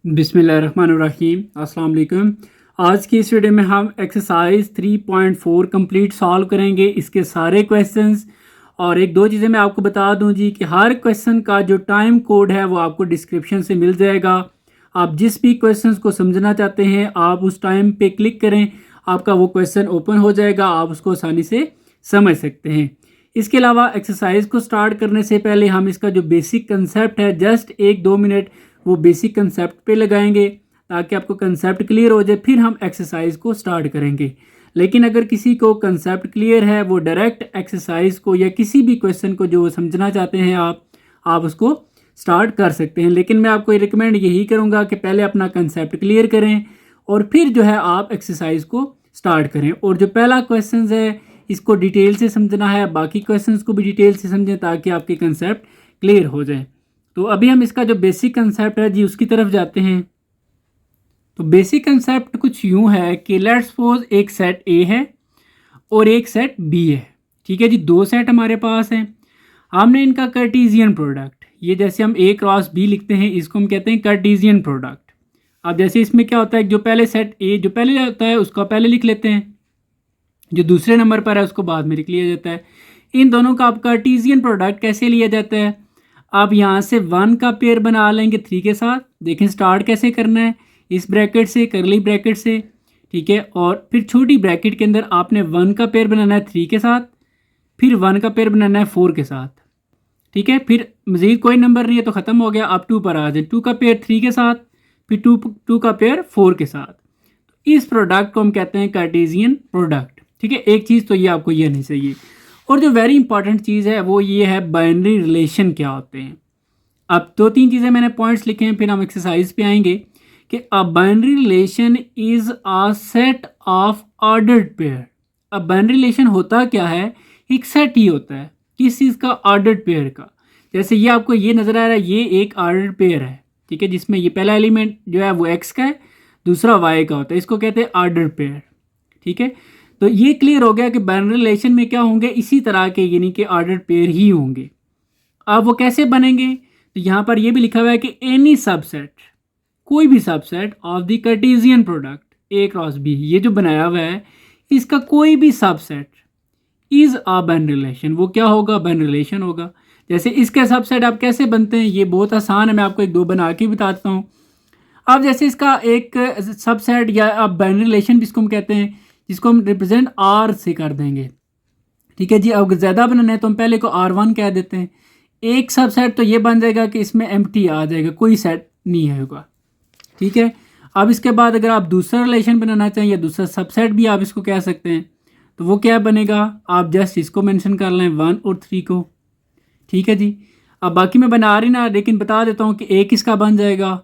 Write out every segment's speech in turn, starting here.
बिस्मिल्लाहिर्रहमानिर्रहीम अस्सलाम वालेकुम। आज की इस वीडियो में हम एक्सरसाइज 3.4 कंप्लीट सॉल्व करेंगे, इसके सारे क्वेश्चंस। और एक दो चीज़ें मैं आपको बता दूं जी कि हर क्वेश्चन का जो टाइम कोड है वो आपको डिस्क्रिप्शन से मिल जाएगा। आप जिस भी क्वेश्चन को समझना चाहते हैं आप उस टाइम पे क्लिक करें, आपका वो क्वेश्चन ओपन हो जाएगा, आप उसको आसानी से समझ सकते हैं। इसके अलावा एक्सरसाइज को स्टार्ट करने से पहले हम इसका जो बेसिक कंसेप्ट है जस्ट 1-2 मिनट वो बेसिक कंसेप्ट पे लगाएंगे ताकि आपको कंसेप्ट क्लियर हो जाए, फिर हम एक्सरसाइज को स्टार्ट करेंगे। लेकिन अगर किसी को कंसेप्ट क्लियर है वो डायरेक्ट एक्सरसाइज को या किसी भी क्वेश्चन को जो समझना चाहते हैं आप उसको स्टार्ट कर सकते हैं। लेकिन मैं आपको रिकमेंड यही करूँगा कि पहले अपना कंसेप्ट क्लियर करें और फिर जो है आप एक्सरसाइज को स्टार्ट करें। और जो पहला क्वेश्चन है इसको डिटेल से समझना है, बाकी क्वेश्चंस को भी डिटेल से समझें ताकि आपके कंसेप्ट क्लियर हो जाए। तो अभी हम इसका जो बेसिक कंसेप्ट है जी उसकी तरफ जाते हैं। तो बेसिक कंसेप्ट कुछ यूं है कि लेट्स सपोज एक सेट ए है और एक सेट बी है। ठीक है जी, दो सेट हमारे पास हैं। हमने इनका कार्टेशियन प्रोडक्ट, ये जैसे हम ए क्रॉस बी लिखते हैं इसको हम कहते हैं कार्टेशियन प्रोडक्ट। अब जैसे इसमें क्या होता है, जो पहले सेट ए जो पहले होता है उसका पहले लिख लेते हैं, जो दूसरे नंबर पर है उसको बाद में लिख लिया जाता है। इन दोनों का आप कार्टेशियन प्रोडक्ट कैसे लिया जाता है, आप यहाँ से 1 का पेयर बना लेंगे 3 के साथ। देखें स्टार्ट कैसे करना है, इस ब्रैकेट से, करली ब्रैकेट से, ठीक है। और फिर छोटी ब्रैकेट के अंदर आपने 1 का पेयर बनाना है 3 के साथ, फिर 1 का पेयर बनाना है 4 के साथ, ठीक है। फिर मज़ीद कोई नंबर नहीं है तो ख़त्म हो गया, आप 2 पर आ जाए, 2 का पेयर 3 के साथ, फिर 2 का पेयर 4 के साथ। इस प्रोडक्ट को हम कहते हैं कार्टेशियन प्रोडक्ट, ठीक है। एक चीज़ तो ये आपको ये नहीं चाहिए। और जो वेरी इंपॉर्टेंट चीज़ है वो ये है बाइनरी रिलेशन क्या होते हैं। अब 2-3 चीज़ें मैंने पॉइंट्स लिखे हैं, फिर हम एक्सरसाइज पे आएंगे कि अ binary relation is a set of ordered pair. अब बाइनरी रिलेशन होता क्या है, एक सेट ही होता है किस चीज़ का, ऑर्डर्ड पेयर का। जैसे ये आपको ये नज़र आ रहा है, ये एक ऑर्डर्ड पेयर है, ठीक है, जिसमें ये पहला एलिमेंट जो है वो एक्स का है, दूसरा वाई का होता है, इसको कहते हैं ऑर्डर्ड पेयर, ठीक है। तो ये क्लियर हो गया कि बाइनरी रिलेशन में क्या होंगे, इसी तरह के यानी कि ऑर्डर्ड पेयर ही होंगे। अब वो कैसे बनेंगे, तो यहाँ पर ये भी लिखा हुआ है कि एनी सबसेट, कोई भी subset of the Cartesian product A cross B, ये जो बनाया हुआ है इसका कोई भी subset is a binary relation, वो क्या होगा, बाइनरी रिलेशन होगा। जैसे इसके सबसेट अब कैसे बनते हैं, ये बहुत आसान है, मैं आपको एक दो बना के बताता हूँ। अब जैसे इसका एक सबसेट या अब बाइनरी रिलेशन भी इसको हम कहते हैं, जिसको हम रिप्रेजेंट आर से कर देंगे, ठीक है जी। अब ज़्यादा बनाना है तो हम पहले को R1 कह देते हैं। एक सबसेट तो ये बन जाएगा कि इसमें एम्प्टी आ जाएगा, कोई सेट नहीं होगा, ठीक है। अब इसके बाद अगर आप दूसरा रिलेशन बनाना चाहें या दूसरा सबसेट भी आप इसको कह सकते हैं, तो वो क्या बनेगा, आप जस्ट इसको मेंशन कर लें 1 और 3 को, ठीक है जी। अब बाकी मैं बना रही ना, लेकिन बता देता हूँ कि एक इसका बन जाएगा,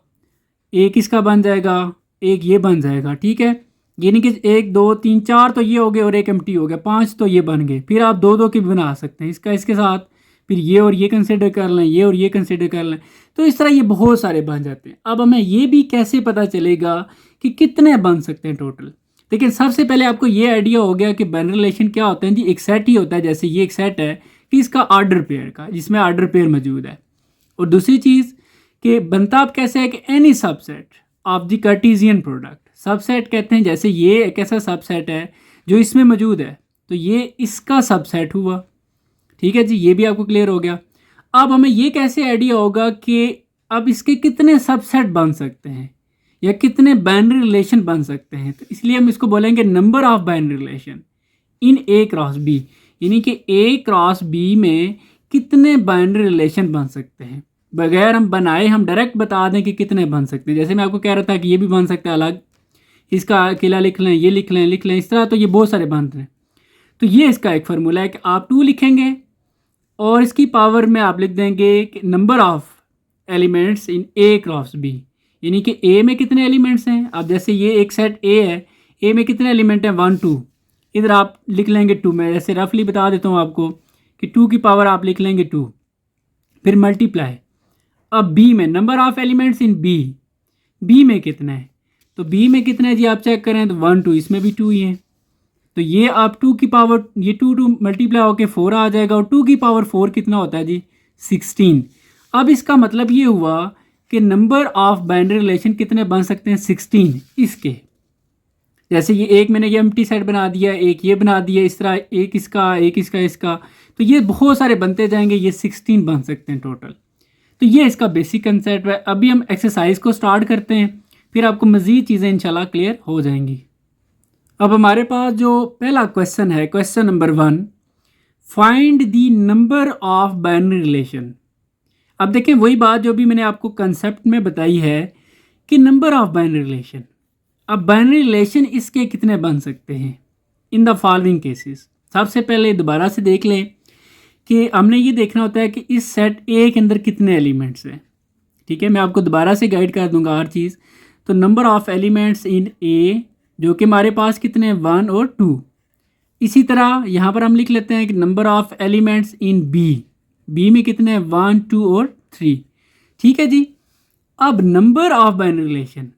एक इसका बन जाएगा, एक ये बन जाएगा, ठीक है। यानी कि 1 2 3 4 तो ये हो गए और एक एम्प्टी हो गया, 5 तो ये बन गए। फिर आप 2 2 की भी बना सकते हैं, इसका इसके साथ, फिर ये और ये कंसिडर कर लें, ये और ये कंसिडर कर लें, तो इस तरह ये बहुत सारे बन जाते हैं। अब हमें ये भी कैसे पता चलेगा कि कितने बन सकते हैं टोटल। लेकिन सबसे पहले आपको ये आइडिया हो गया कि बाइनरी रिलेशन क्या होता है जी, एक सेट ही होता है। जैसे ये एक सेट है कि इसका ऑर्डर पेयर का, जिसमें ऑर्डर पेयर मौजूद है। और दूसरी चीज़ कि बनता अब कैसे है कि any subset of the Cartesian product, subset कहते हैं, जैसे ये एक ऐसा सबसेट है जो इसमें मौजूद है तो ये इसका सबसेट हुआ, ठीक है जी। ये भी आपको क्लियर हो गया। अब हमें ये कैसे आइडिया होगा कि अब इसके कितने सबसेट बन सकते हैं या कितने बाइनरी रिलेशन बन सकते हैं, तो इसलिए हम इसको बोलेंगे number of binary relation in A cross B, यानी कि ए क्रॉस बी में कितने बाइनरी रिलेशन बन सकते हैं। बगैर हम बनाए हम डायरेक्ट बता दें कि कितने बन सकते हैं। जैसे मैं आपको कह रहा था कि ये भी बन सकता है अलग, इसका अकेला लिख लें, ये लिख लें, लिख लें, इस तरह तो ये बहुत सारे बनते हैं। तो ये इसका एक फार्मूला है कि आप 2 लिखेंगे और इसकी पावर में आप लिख देंगे कि number of elements in A cross B, यानी कि ए में कितने एलिमेंट्स हैं। अब जैसे ये एक सेट ए है, ए में कितने एलिमेंट हैं 1 2, इधर आप लिख लेंगे 2। मैं जैसे रफली बता देता हूँ आपको कि 2 की पावर आप लिख लेंगे 2, फिर मल्टीप्लाई। अब बी में number of elements in B, B में कितने हैं, तो बी में कितने हैं जी आप चेक करें तो 1 2, इसमें भी 2 ही हैं। तो ये आप 2 की पावर, ये 2 मल्टीप्लाई होकर 4 आ जाएगा, और 2 की पावर 4 कितना होता है जी 16। अब इसका मतलब ये हुआ कि नंबर ऑफ बाइनरी रिलेशन कितने बन सकते हैं 16 इसके। जैसे ये एक मैंने ये एम्प्टी सेट बना दिया, एक ये बना दिया, इस तरह एक इसका एक इसका इसका, तो ये बहुत सारे बनते जाएंगे, ये 16 बन सकते हैं टोटल। तो ये इसका बेसिक कंसेप्ट है। अभी हम एक्सरसाइज को स्टार्ट करते हैं, फिर आपको मज़ीद चीज़ें इंशाल्लाह क्लियर हो जाएंगी। अब हमारे पास जो पहला क्वेश्चन है, question number 1, find the number of binary relation. अब देखें वही बात जो भी मैंने आपको कंसेप्ट में बताई है कि नंबर ऑफ बाइनरी रिलेशन। अब बाइनरी रिलेशन इसके कितने बन सकते हैं इन द फॉलोइंग केसेस। सबसे पहले दोबारा से देख लें कि हमने ये देखना होता है कि इस सेट ए के अंदर कितने एलिमेंट्स हैं। ठीक है, मैं आपको दोबारा से गाइड कर दूंगा हर चीज़। तो नंबर ऑफ एलिमेंट्स इन ए जो कि हमारे पास कितने हैं 1 और 2। इसी तरह यहाँ पर हम लिख लेते हैं कि number of elements in B में कितने हैं 1, 2 और 3। ठीक है जी। अब नंबर ऑफ बाइनरी रिलेशन,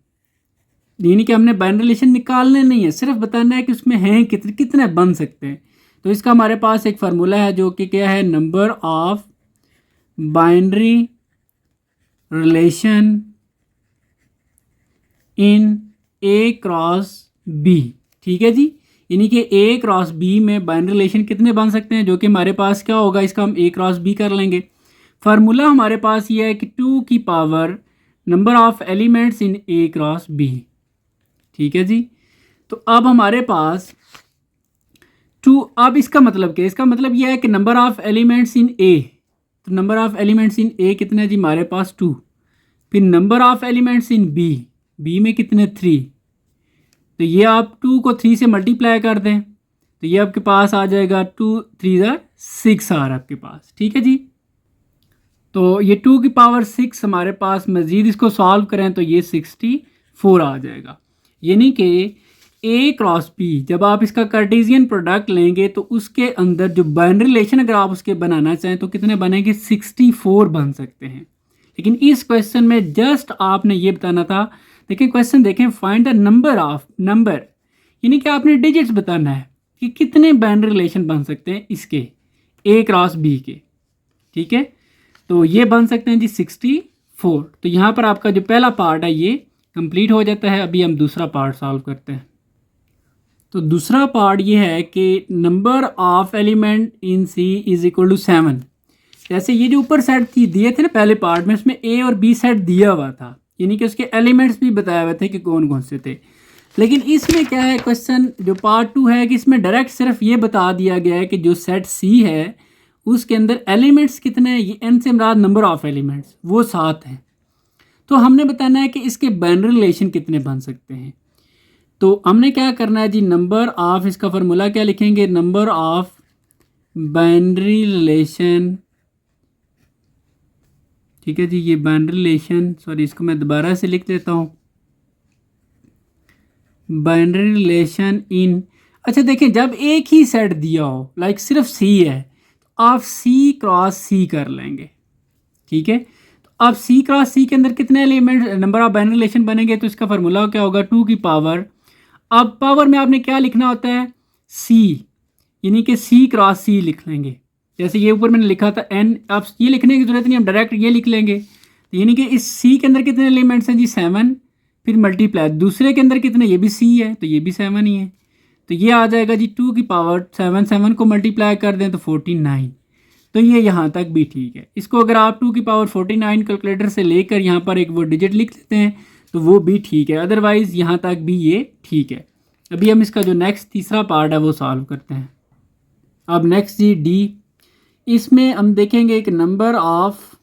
यानी कि हमने बाइनरी रिलेशन निकालने नहीं है, सिर्फ बताना है कि उसमें हैं कितने बन सकते हैं। तो इसका हमारे पास एक फार्मूला है जो कि क्या है, number of binary relation in A cross B. ठीक है जी, यानी कि ए क्रॉस बी में बाइनरी रिलेशन कितने बन सकते हैं, जो कि हमारे पास क्या होगा, इसका हम ए क्रॉस बी कर लेंगे। फार्मूला हमारे पास ये है कि 2 की power number of elements in A cross B. ठीक है जी। तो अब हमारे पास 2, अब इसका मतलब क्या है, इसका मतलब यह है कि number of elements in A, तो number of elements in A कितने जी हमारे पास 2। फिर number of elements in B में कितने 3। तो ये आप 2 को 3 से मल्टीप्लाई कर दें तो ये आपके पास आ जाएगा 2 3 6 आर आपके पास। ठीक है जी। तो ये 2 की पावर 6 हमारे पास, मज़ीद इसको सॉल्व करें तो ये 64 आ जाएगा। यानी कि ए क्रॉस बी जब आप इसका कार्टेशियन प्रोडक्ट लेंगे तो उसके अंदर जो बाइनरी रिलेशन अगर आप उसके बनाना चाहें तो कितने बनेंगे 64 बन सकते हैं। लेकिन इस क्वेश्चन में जस्ट आपने ये बताना था। देखिए क्वेश्चन देखें, find the number of number, यानी कि आपने डिजिट्स बताना है कि कितने बाइनरी रिलेशन बन सकते हैं इसके ए क्रॉस बी के। ठीक है, तो ये बन सकते हैं जी 64। तो यहाँ पर आपका जो पहला पार्ट है ये कंप्लीट हो जाता है। अभी हम दूसरा पार्ट सॉल्व करते हैं। तो दूसरा पार्ट ये है कि number of element in C is equal to 7। जैसे ये जो ऊपर सेट दिए थे ना पहले पार्ट में, इसमें ए और बी सेट दिया हुआ था, यानी कि उसके एलिमेंट्स भी बताए हुए थे कि कौन कौन से थे। लेकिन इसमें क्या है, क्वेश्चन जो पार्ट 2 है कि इसमें डायरेक्ट सिर्फ ये बता दिया गया है कि जो सेट सी है उसके अंदर एलिमेंट्स कितने हैं, ये एन से मुराद नंबर ऑफ एलिमेंट्स वो 7 हैं। तो हमने बताना है कि इसके बाइनरी रिलेशन कितने बन सकते हैं। तो हमने क्या करना है जी, नंबर ऑफ, इसका फार्मूला क्या लिखेंगे, नंबर ऑफ बाइनरी रिलेशन। ठीक है जी, ये बाइनरी रिलेशन, सॉरी इसको मैं दोबारा से लिख देता हूँ, बाइनरी रिलेशन इन। अच्छा देखें, जब एक ही सेट दिया हो, लाइक सिर्फ सी है, तो आप सी क्रॉस सी कर लेंगे। ठीक है, तो अब सी क्रॉस सी के अंदर कितने element number of binary relation बनेंगे, तो इसका फार्मूला क्या होगा 2 की पावर। अब पावर में आपने क्या लिखना होता है, सी, यानी कि सी क्रॉस सी लिख लेंगे। जैसे ये ऊपर मैंने लिखा था एन, अब ये लिखने की जरूरत नहीं, हम डायरेक्ट ये लिख लेंगे। तो यानी कि इस सी के अंदर कितने एलिमेंट्स हैं जी 7, फिर मल्टीप्लाई, दूसरे के अंदर कितने, ये भी सी है तो ये भी 7 ही है। तो ये आ जाएगा जी 2 की पावर 7 को मल्टीप्लाई कर दें तो 49। तो ये यहाँ तक भी ठीक है। इसको अगर आप 2 की पावर 49 कैलकुलेटर से लेकर यहाँ पर एक वो डिजिट लिख लेते हैं तो वो भी ठीक है, अदरवाइज़ यहाँ तक भी ये ठीक है। अभी हम इसका जो नेक्स्ट तीसरा पार्ट है वो सॉल्व करते हैं। अब नेक्स्ट जी डी, इसमें हम देखेंगे एक नंबर ऑफ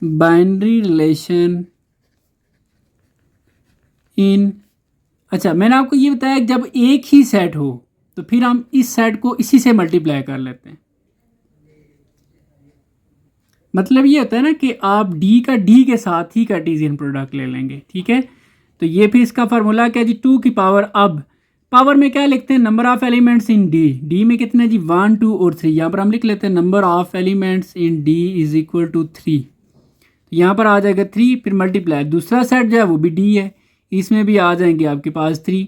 बाइनरी रिलेशन इन। अच्छा मैंने आपको ये बताया कि जब एक ही सेट हो तो फिर हम इस सेट को इसी से मल्टीप्लाई कर लेते हैं। मतलब ये होता है ना कि आप डी का डी के साथ ही कार्टेशियन प्रोडक्ट ले लेंगे। ठीक है, तो ये फिर इसका फार्मूला क्या जी 2 की पावर, अब पावर में क्या लिखते हैं, number of elements in D में कितने जी 1 2 और 3। यहाँ पर हम लिख लेते हैं number of elements in D is equal to 3। तो यहाँ पर आ जाएगा 3, फिर मल्टीप्लाई, दूसरा सेट जो है वो भी डी है, इसमें भी आ जाएंगे आपके पास 3।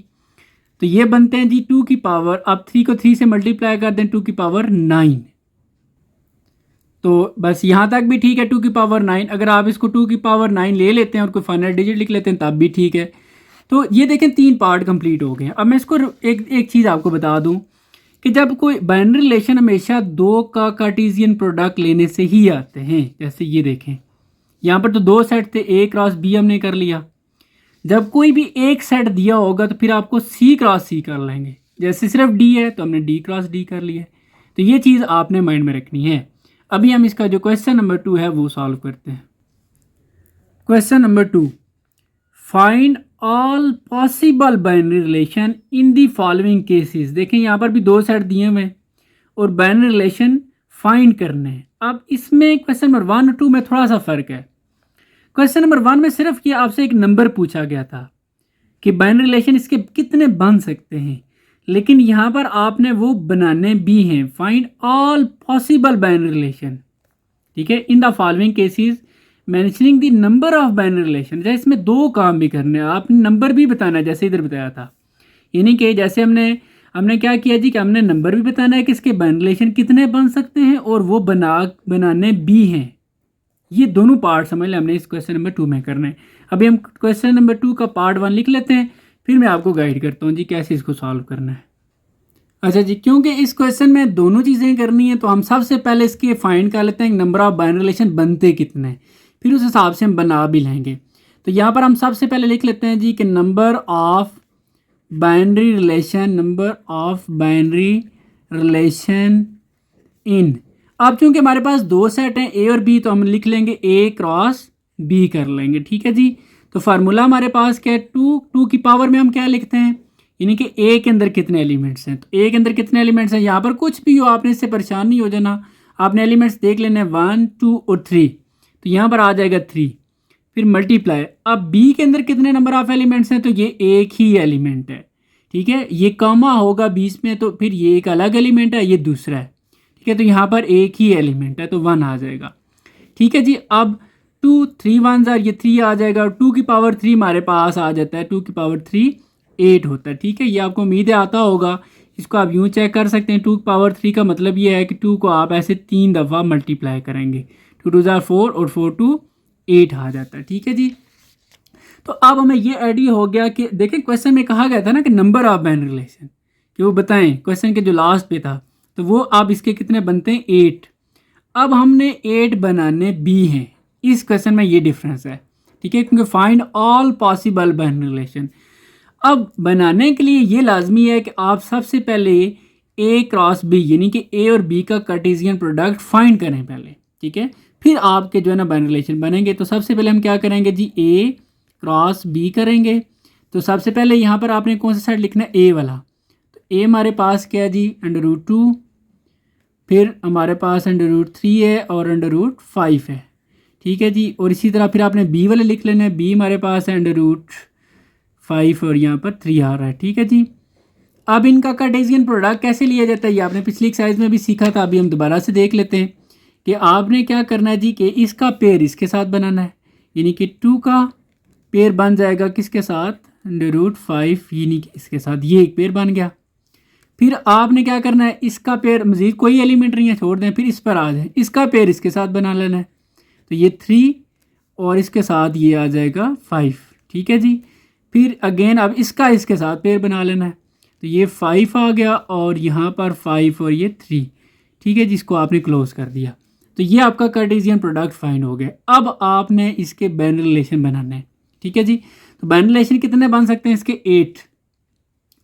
तो ये बनते हैं जी 2 की पावर, अब 3 को 3 से मल्टीप्लाई कर दें 2 की पावर 9। तो बस यहाँ तक भी ठीक है, 2 की पावर 9। अगर आप इसको 2 की पावर 9 ले लेते हैं और कोई फाइनल डिजिट लिख लेते हैं तब भी ठीक है। तो ये देखें 3 पार्ट कंप्लीट हो गए। अब मैं इसको एक चीज़ आपको बता दूं कि जब कोई बाइनरी रिलेशन हमेशा दो का कार्टेशियन प्रोडक्ट लेने से ही आते हैं। जैसे ये देखें, यहाँ पर तो दो सेट थे, ए क्रॉस बी हमने कर लिया। जब कोई भी एक सेट दिया होगा तो फिर आपको सी क्रॉस सी कर लेंगे। जैसे सिर्फ डी है तो हमने डी क्रॉस डी कर लिया। तो ये चीज़ आपने माइंड में रखनी है। अभी हम इसका जो क्वेश्चन नंबर 2 है वो सॉल्व करते हैं। Question number 2, find all possible binary relation in the following cases. देखें यहाँ पर भी दो सेट दिए हुए हैं और बाइनरी रिलेशन फाइंड करने हैं। अब इसमें क्वेश्चन नंबर 1 और 2 में थोड़ा सा फ़र्क है। क्वेश्चन नंबर 1 में सिर्फ ये आपसे एक नंबर पूछा गया था कि बाइनरी रिलेशन इसके कितने बन सकते हैं, लेकिन यहाँ पर आपने वो बनाने भी हैं। Find all possible binary relation, ठीक है, in the following cases mentioning the number of binary relation. जैसे इसमें दो काम भी करने हैं, आपने नंबर भी बताना है जैसे इधर बताया था। यानी कि जैसे हमने क्या किया जी कि हमने नंबर भी बताना है कि इसके बाइनरी रिलेशन कितने बन सकते हैं और वो बनाने भी हैं। ये दोनों पार्ट समझ लें हमने इस क्वेश्चन नंबर 2 में करना है। अभी हम क्वेश्चन नंबर 2 का पार्ट 1 लिख लेते हैं, फिर मैं आपको गाइड करता हूँ जी कैसे इसको सॉल्व करना है। अच्छा जी, क्योंकि इस क्वेश्चन में दोनों चीज़ें करनी है तो हम सबसे पहले इसके फाइंड कर लेते हैं नंबर ऑफ बाइनरी रिलेशन बनते कितने, फिर उस हिसाब से हम बना भी लेंगे। तो यहाँ पर हम सबसे पहले लिख लेते हैं जी कि number of binary relation, number of binary relation इन। अब चूंकि हमारे पास दो सेट हैं ए और बी, तो हम लिख लेंगे ए क्रॉस बी कर लेंगे, ठीक है जी। तो फार्मूला हमारे पास क्या है, 2 की पावर में हम क्या लिखते हैं, यानी कि ए के अंदर कितने एलिमेंट्स हैं। तो ए के अंदर कितने एलिमेंट्स हैं, यहाँ पर कुछ भी हो आपने इससे परेशान नहीं हो जाना, आपने एलिमेंट्स देख लेने 1 2 और 3। तो यहाँ पर आ जाएगा 3, फिर मल्टीप्लाई। अब बी के अंदर कितने नंबर ऑफ एलिमेंट्स हैं, तो ये एक ही एलिमेंट है, ठीक है। ये कॉमा होगा बीच में, तो फिर ये एक अलग एलिमेंट है, ये दूसरा है, ठीक है। तो यहाँ पर एक ही एलिमेंट है तो 1 आ जाएगा, ठीक है जी। अब 2 3 1 ये 3 आ जाएगा और 2 की पावर 3 हमारे पास आ जाता है। 2 की पावर 3 8 होता है, ठीक है। ये आपको उम्मीद है आता होगा। इसको आप यूँ चेक कर सकते हैं, 2 की पावर 3 का मतलब ये है कि 2 को आप ऐसे 3 दफ़ा मल्टीप्लाई करेंगे। 2 2 4 और 4 2 8 आ जाता है, ठीक है जी। तो अब हमें ये आइडिया हो गया कि देखें क्वेश्चन में कहा गया था ना कि नंबर ऑफ बाइनरी रिलेशन, कि वो बताएं क्वेश्चन के जो लास्ट पे था, तो वो अब इसके कितने बनते हैं, 8। अब हमने 8 बनाने भी हैं। इस क्वेश्चन में ये डिफरेंस है, ठीक है, क्योंकि find all possible binary relation. अब बनाने के लिए ये लाजमी है कि आप सबसे पहले ए क्रॉस बी यानी कि ए और बी का कार्टेशियन प्रोडक्ट फाइंड करें पहले, ठीक है। फिर आपके जो है ना बाइनरी रिलेशन बनेंगे। तो सबसे पहले हम क्या करेंगे जी, ए क्रॉस बी करेंगे। तो सबसे पहले यहाँ पर आपने कौन सा सेट लिखना है, ए वाला। तो ए हमारे पास क्या है जी, √2, फिर हमारे पास √3 है और √5 है, ठीक है जी। और इसी तरह फिर आपने बी वाले लिख लेना है। बी हमारे पास है √5 और यहाँ पर 3 आ रहा है, ठीक है जी। अब इनका कार्टेशियन प्रोडक्ट कैसे लिया जाता है, ये आपने पिछली एक्सरसाइज में भी सीखा था। अभी हम दोबारा से देख लेते हैं कि आपने क्या करना है जी कि इसका पेयर इसके साथ बनाना है, यानी कि 2 का पेयर बन जाएगा किसके साथ, √5 यानी कि इसके साथ, ये एक पेयर बन गया। फिर आपने क्या करना है, इसका पेयर, मजीद कोई एलिमेंट नहीं है, छोड़ दें, फिर इस पर आ जाए, इसका पेयर इसके साथ बना लेना है। तो ये 3 और इसके साथ ये आ जाएगा 5, ठीक है जी। फिर अगेन अब इसका इसके साथ पेयर बना लेना है। तो ये 5 आ गया और यहाँ पर 5 और ये 3, ठीक है, जिसको आपने क्लोज कर दिया। तो ये आपका कार्टेशियन प्रोडक्ट फाइंड हो गया। अब आपने इसके बाइनरी रिलेशन बनाने हैं, ठीक है जी। तो बाइनरी रिलेशन कितने बन सकते हैं इसके, 8।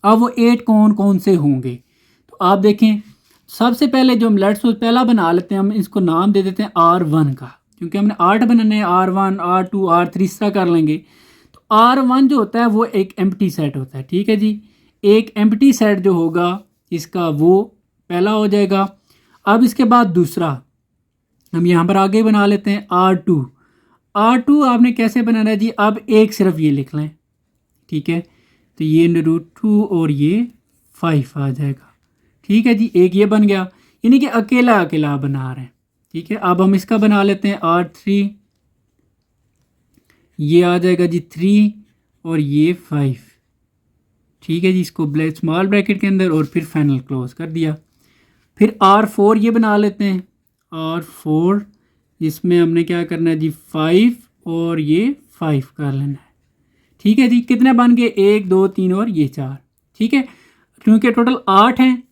अब वो 8 कौन कौन से होंगे, तो आप देखें। सबसे पहले जो हम लेट्स पहला बना लेते हैं, हम इसको नाम दे देते हैं R1 का, क्योंकि हमने 8 बनाने हैं। R1 R2 R3 इस तरह कर लेंगे। तो R1 जो होता है वो एक एम्प्टी सेट होता है, ठीक है जी। एक एम्प्टी सेट जो होगा इसका वो पहला हो जाएगा। अब इसके बाद दूसरा हम यहाँ पर आगे बना लेते हैं R2। R2 आपने कैसे बनाना है जी, अब एक सिर्फ ये लिख लें, ठीक है। तो ये √2 और ये 5 आ जाएगा, ठीक है जी। एक ये बन गया, यानी कि अकेला अकेला बना रहे हैं, ठीक है। अब हम इसका बना लेते हैं R3, ये आ जाएगा जी 3 और ये 5, ठीक है जी। इसको स्मॉल ब्रैकेट के अंदर और फिर फाइनल क्लोज कर दिया। फिर R4 ये बना लेते हैं, R4, इसमें हमने क्या करना है जी 5 और ये 5 कर लेना है। ठीक है जी, कितने बन गए 1 2 3 और ये 4। ठीक है, क्योंकि टोटल 8 हैं।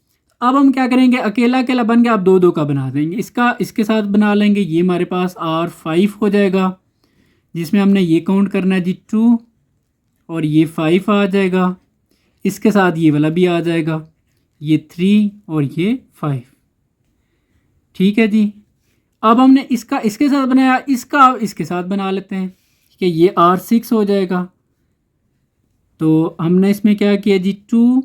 अब हम क्या करेंगे, अकेला अकेला बन गया, अब 2 2 का बना देंगे। इसका इसके साथ बना लेंगे, ये हमारे पास R5 हो जाएगा, जिसमें हमने ये काउंट करना है जी 2 और ये 5 आ जाएगा। इसके साथ ये वाला भी आ जाएगा, ये 3 और ये 5। ठीक है जी, अब हमने इसका इसके साथ बनाया, इसका इसके साथ बना लेते हैं कि ये R6 हो जाएगा। तो हमने इसमें क्या किया जी 2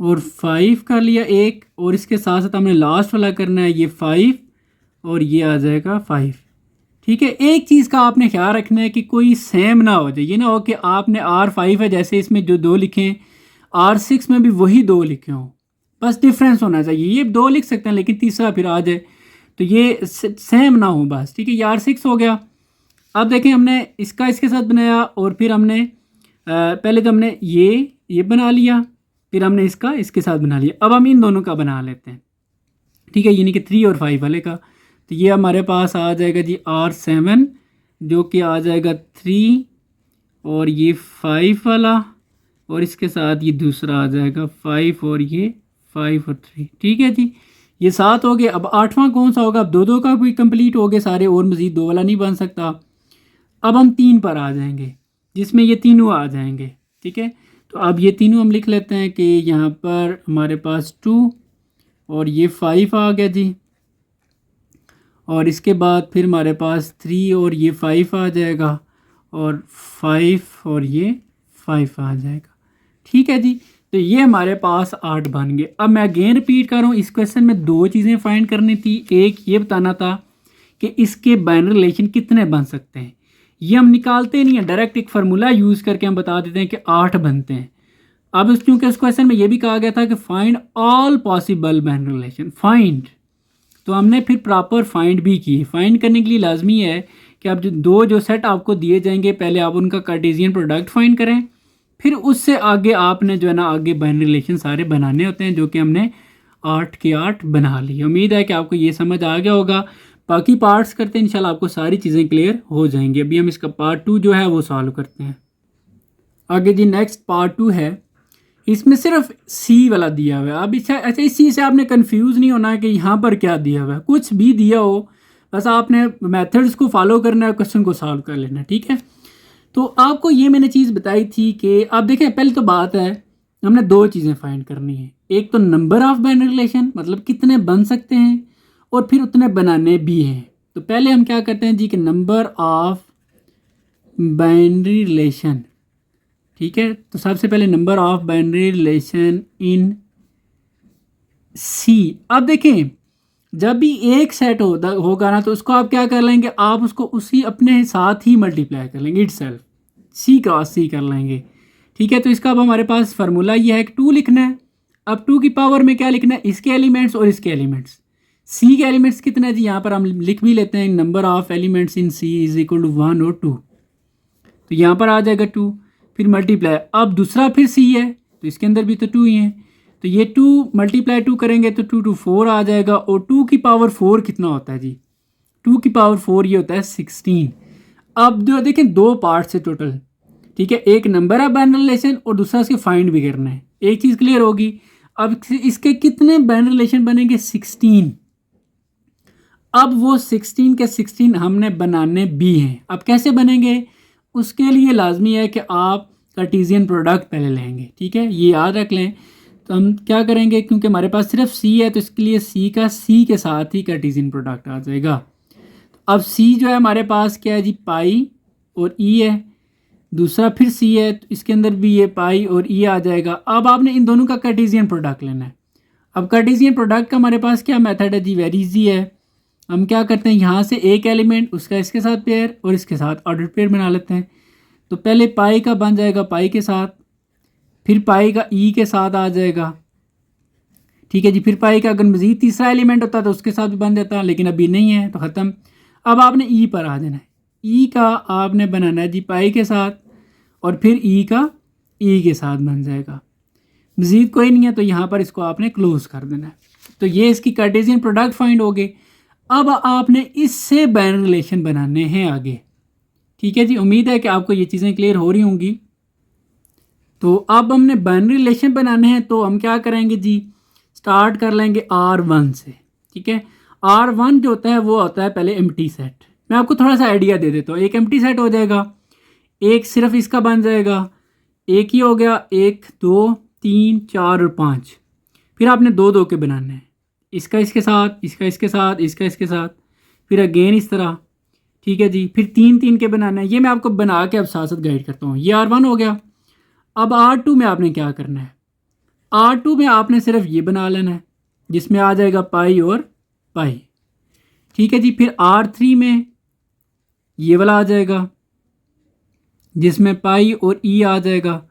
और 5 कर लिया एक, और इसके साथ साथ हमने लास्ट वाला करना है ये 5 और ये आ जाएगा 5। ठीक है, एक चीज़ का आपने ख्याल रखना है कि कोई सेम ना हो जाए। ये ना हो कि आपने R5 है, जैसे इसमें जो 2 लिखे हैं R6 में भी वही 2 लिखे हों, बस डिफरेंस होना चाहिए। ये 2 लिख सकते हैं लेकिन तीसरा फिर आ जाए, तो ये सेम ना हो बस। ठीक है, ये R6 हो गया। अब देखें, हमने इसका इसके साथ बनाया, और फिर हमने पहले तो हमने ये बना लिया, फिर हमने इसका इसके साथ बना लिया। अब हम इन दोनों का बना लेते हैं। ठीक है, यानी कि 3 और 5 वाले का। तो ये हमारे पास आ जाएगा जी R7, जो कि आ जाएगा 3 और ये 5 वाला, और इसके साथ ये दूसरा आ जाएगा 5 और ये 5 और 3। ठीक है जी, ये 7 हो गए। अब 8वां कौन सा होगा, अब 2 2 का भी कंप्लीट हो गए सारे, और मज़ीद 2 वाला नहीं बन सकता। अब हम 3 पर आ जाएंगे, जिसमें ये तीनों आ जाएंगे। ठीक है, तो अब ये तीनों हम लिख लेते हैं कि यहाँ पर हमारे पास 2 और ये 5 आ गया जी, और इसके बाद फिर हमारे पास 3 और ये 5 आ जाएगा, और 5 और ये 5 आ जाएगा। ठीक है जी, तो ये हमारे पास 8 बन गए। अब मैं अगेन रिपीट कर रहा हूँ, इस क्वेश्चन में 2 चीज़ें फाइंड करनी थी। एक ये बताना था कि इसके बाइनरी रिलेशन कितने बन सकते हैं। ये हम निकालते नहीं हैं, डायरेक्ट एक फार्मूला यूज़ करके हम बता देते हैं कि 8 बनते हैं। अब क्योंकि उस क्वेश्चन में ये भी कहा गया था कि find all possible binary relation, find, तो हमने फिर प्रॉपर फाइंड भी की। फाइंड करने के लिए लाजमी है कि आप जो सेट आपको दिए जाएंगे, पहले आप उनका कार्टेशियन प्रोडक्ट फाइंड करें, फिर उससे आगे आपने जो है ना आगे बाइनरी रिलेशन सारे बनाने होते हैं, जो कि हमने 8 के 8 बना लिए। उम्मीद है कि आपको ये समझ आ गया होगा। बाकी पार्ट्स करते हैं, इंशाल्लाह आपको सारी चीज़ें क्लियर हो जाएंगी। अभी हम इसका पार्ट 2 जो है वो सॉल्व करते हैं। आगे जी नेक्स्ट पार्ट 2 है, इसमें सिर्फ सी वाला दिया हुआ है। अब अच्छा इस चीज़ से आपने कंफ्यूज नहीं होना है कि यहाँ पर क्या दिया हुआ है, कुछ भी दिया हो, बस आपने मेथड्स को फॉलो करना है, क्वेश्चन को सॉल्व कर लेना है। ठीक है, तो आपको ये मैंने चीज़ बताई थी कि आप देखें, पहले तो बात है हमने 2 चीज़ें फाइंड करनी है। एक तो नंबर ऑफ बाइनरी रिलेशन, मतलब कितने बन सकते हैं, और फिर उतने बनाने भी हैं। तो पहले हम क्या करते हैं जी कि नंबर ऑफ बाइनरी रिलेशन। ठीक है, तो सबसे पहले number of binary relation in C. अब देखें, जब भी एक सेट होगा ना, तो उसको आप क्या कर लेंगे, आप उसको उसी अपने साथ ही मल्टीप्लाई कर लेंगे, इटसेल्फ सी क्रॉस सी कर लेंगे। ठीक है, तो इसका अब हमारे पास फार्मूला ये है कि 2 लिखना है। अब 2 की पावर में क्या लिखना है, इसके एलिमेंट्स और इसके एलिमेंट्स। सी के एलिमेंट्स कितने हैं जी, यहाँ पर हम लिख भी लेते हैं, number of elements in C is equal to 1 और 2। तो यहाँ पर आ जाएगा 2, फिर मल्टीप्लाई। अब दूसरा फिर सी है, तो इसके अंदर भी तो 2 ही है, तो ये 2 मल्टीप्लाई 2 करेंगे तो 2 2 4 आ जाएगा। और 2 की पावर 4 कितना होता है जी, 2 की पावर 4 ये होता है 16। अब जो देखें 2 पार्ट्स है टोटल। ठीक है, एक नंबर ऑफ बाइनरी रिलेशन और दूसरा इसके फाइंड भी करना है। एक चीज़ क्लियर होगी, अब इसके कितने बाइनरी रिलेशन बनेंगे, 16। अब वो 16 के 16 हमने बनाने भी हैं। अब कैसे बनेंगे, उसके लिए लाजमी है कि आप कार्टेशियन प्रोडक्ट पहले लेंगे। ठीक है, ये याद रख लें। तो हम क्या करेंगे, क्योंकि हमारे पास सिर्फ सी है, तो इसके लिए सी का सी के साथ ही कार्टेशियन प्रोडक्ट आ जाएगा। अब सी जो है हमारे पास क्या है जी, पाई और ई है, दूसरा फिर सी है, तो इसके अंदर भी ये पाई और ई आ जाएगा। अब आपने इन दोनों का कार्टेशियन प्रोडक्ट लेना है। अब कार्टेशियन प्रोडक्ट का हमारे पास क्या मेथड है जी, वेरी इजी है। हम क्या करते हैं, यहाँ से एक एलिमेंट उसका इसके साथ पेयर और इसके साथ ऑर्डर पेयर बना लेते हैं। तो पहले पाई का बन जाएगा पाई के साथ, फिर पाई का ई के साथ आ जाएगा। ठीक है जी, फिर पाई का अगर मज़ीद तीसरा एलिमेंट होता तो उसके साथ भी बन जाता, लेकिन अभी नहीं है तो ख़त्म। अब आपने ई पर आ जाना है, ई का आपने बनाना है जी पाई के साथ, और फिर ई का ई के साथ बन जाएगा। मज़ीद कोई नहीं है तो यहाँ पर इसको आपने क्लोज कर देना है। तो ये इसकी कार्टेशियन प्रोडक्ट फाइंड हो गए। अब आपने इससे बाइनरी रिलेशन बनाने हैं आगे। ठीक है जी, उम्मीद है कि आपको ये चीज़ें क्लियर हो रही होंगी। तो अब हमने बाइनरी रिलेशन बनाने हैं, तो हम क्या करेंगे जी, स्टार्ट कर लेंगे R1 से। ठीक है, R1 जो होता है वो होता है पहले एम्प्टी सेट। मैं आपको थोड़ा सा आइडिया दे देता हूँ। एक एम्प्टी सेट हो जाएगा, एक सिर्फ इसका बन जाएगा, एक ही हो गया, 1 2 3 4 और 5। फिर आपने दो दो के बनाने हैं, इसका इसके साथ, इसका इसके साथ, इसका इसके साथ, फिर अगेन इस तरह। ठीक है जी, फिर 3 3 के बनाना है। ये मैं आपको बना के अब साथ साथ गाइड करता हूँ। ये R1 हो गया। अब R2 में आपने क्या करना है, R2 में आपने सिर्फ ये बना लेना है जिसमें आ जाएगा पाई और पाई। ठीक है जी, फिर R3 में ये वाला आ जाएगा जिसमें पाई और ई आ जाएगा।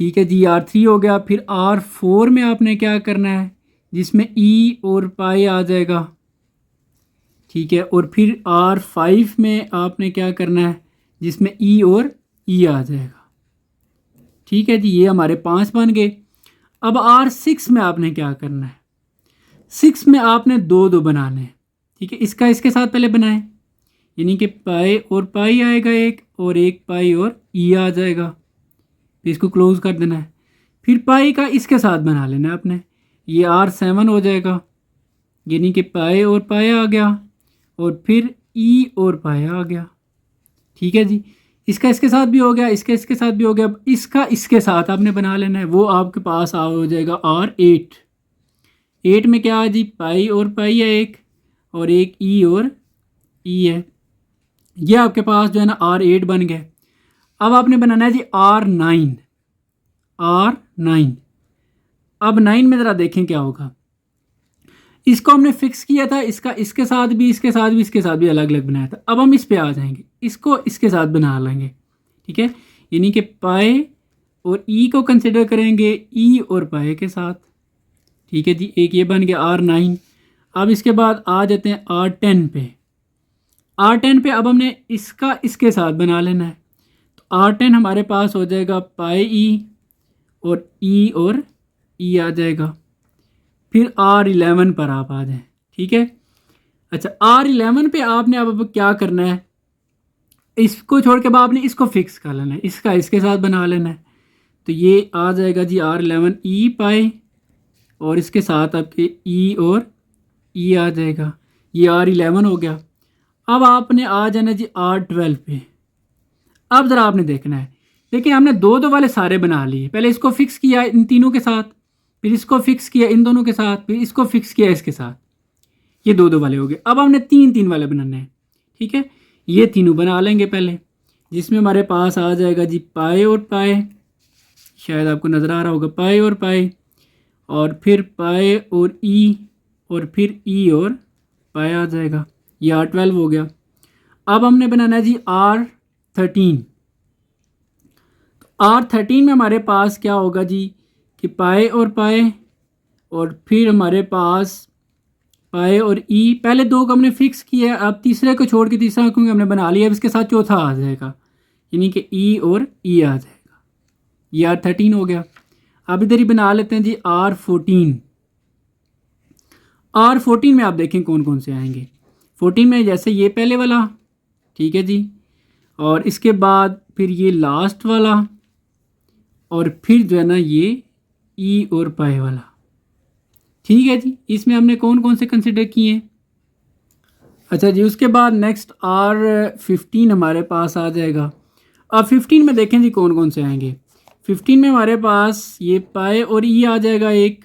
ठीक है जी, R3 हो गया। फिर R4 में आपने क्या करना है, जिसमें ई और पाई आ जाएगा। ठीक है, और फिर R5 में आपने क्या करना है, जिसमें ई और ई आ जाएगा। ठीक है जी, ये हमारे 5 बन गए। अब R6 में आपने क्या करना है, 6 में आपने दो दो बनाने हैं। ठीक है, इसका इसके साथ पहले बनाएं, यानी कि पाई और पाई आएगा एक, और एक पाई और ई आ जाएगा। फिर इसको क्लोज कर देना है। फिर पाई का इसके साथ बना लेना है आपने, ये R7 हो जाएगा, यानी कि पाई और पाई आ गया, और फिर ई और पाई आ गया। ठीक है जी, इसका इसके साथ भी हो गया, इसका इसके साथ भी हो गया। अब इसका इसके साथ आपने बना लेना है, वो आपके पास हो जाएगा R8। 8 में क्या है जी, पाई और पाई है एक, और एक ई और ई है। ये आपके पास जो है ना R8 बन गए। अब आपने बनाना है जी R9। R9, अब 9 में ज़रा देखें क्या होगा। इसको हमने फिक्स किया था, इसका इसके साथ भी, इसके साथ भी, इसके साथ भी अलग अलग बनाया था। अब हम इस पे आ जाएंगे, इसको इसके साथ बना लेंगे। ठीक है, यानी कि पाई और ई को कंसिडर करेंगे ई और पाई के साथ। ठीक है जी, एक ये बन गया R9। अब इसके बाद आ जाते हैं R10 पे। R10 पे अब हमने इसका इसके साथ बना लेना है, तो R10 हमारे पास हो जाएगा पाई ई और ई आ जाएगा। फिर R11 पर आप आ जाएं। ठीक है, अच्छा R11 पे आपने अब क्या करना है, इसको छोड़ के बाद आपने इसको फिक्स कर लेना है, इसका इसके साथ बना लेना है। तो ये आ जाएगा जी R11 ई पाई, और इसके साथ आपके ई और ई आ जाएगा। ये R11 हो गया। अब आपने आ जाना जी R12 पे। अब ज़रा आपने देखना है, देखिए हमने दो दो वाले सारे बना लिए। पहले इसको फिक्स किया इन तीनों के साथ, फिर इसको फिक्स किया इन दोनों के साथ, फिर इसको फिक्स किया इसके साथ। ये दो दो वाले हो गए। अब हमने तीन तीन वाले बनाने हैं। ठीक है, ये तीनों बना लेंगे पहले, जिसमें हमारे पास आ जाएगा जी पाई और पाई, शायद आपको नज़र आ रहा होगा, पाई और पाई, और फिर पाई और ई, और फिर ई और पाई आ जाएगा। ये R12 हो गया। अब हमने बनाना है जी R13। तो R13 में हमारे पास क्या होगा जी, कि पाई और पाई, और फिर हमारे पास पाई और ई। पहले दो को हमने फिक्स किया, अब तीसरे को छोड़ के तीसरा क्योंकि हमने बना लिया, अब इसके साथ चौथा आ जाएगा, यानी कि ई और ई आ जाएगा। ये R13 हो गया। अब इधर ही बना लेते हैं जी R14। R14 में आप देखें कौन कौन से आएंगे। 14 में जैसे ये पहले वाला, ठीक है जी, और इसके बाद फिर ये लास्ट वाला, और फिर जो है ना ये ई और पाई वाला। ठीक है जी, इसमें हमने कौन कौन से कंसिडर किए हैं। अच्छा जी, उसके बाद नेक्स्ट R15 हमारे पास आ जाएगा। अब 15 में देखें जी कौन कौन से आएंगे। 15 में हमारे पास ये पाई और ई आ जाएगा एक,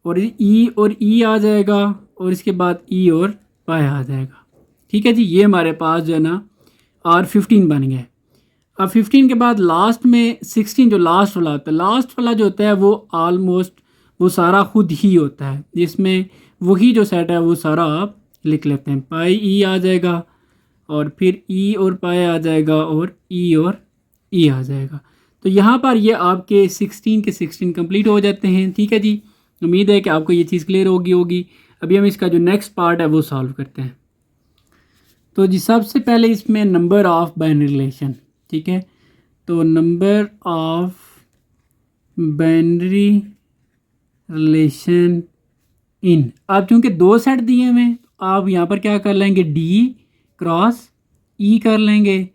और ई और ई आ जाएगा, और इसके बाद ई और पाई आ जाएगा। ठीक है जी, ये हमारे पास जो है ना R15 बन गया। अब 15 के बाद लास्ट में 16 जो लास्ट वाला होता है, लास्ट वाला जो होता है वो ऑलमोस्ट वो सारा खुद ही होता है, जिसमें वही जो सेट है वो सारा आप लिख लेते हैं। पाई ई आ जाएगा, और फिर ई और पाई आ जाएगा, और ई आ जाएगा। तो यहाँ पर ये आपके 16 के 16 कंप्लीट हो जाते हैं। ठीक है जी, उम्मीद है कि आपको ये चीज़ क्लियर होगी। अभी हम इसका जो नेक्स्ट पार्ट है वो सॉल्व करते हैं। तो जी सबसे पहले इसमें नंबर ऑफ बाइनरी रिलेशन। ठीक है, तो नंबर ऑफ बाइनरी रिलेशन इन, आप चूँकि दो सेट दिए हुए हैं, आप यहाँ पर क्या कर लेंगे, डी क्रॉस ई कर लेंगे।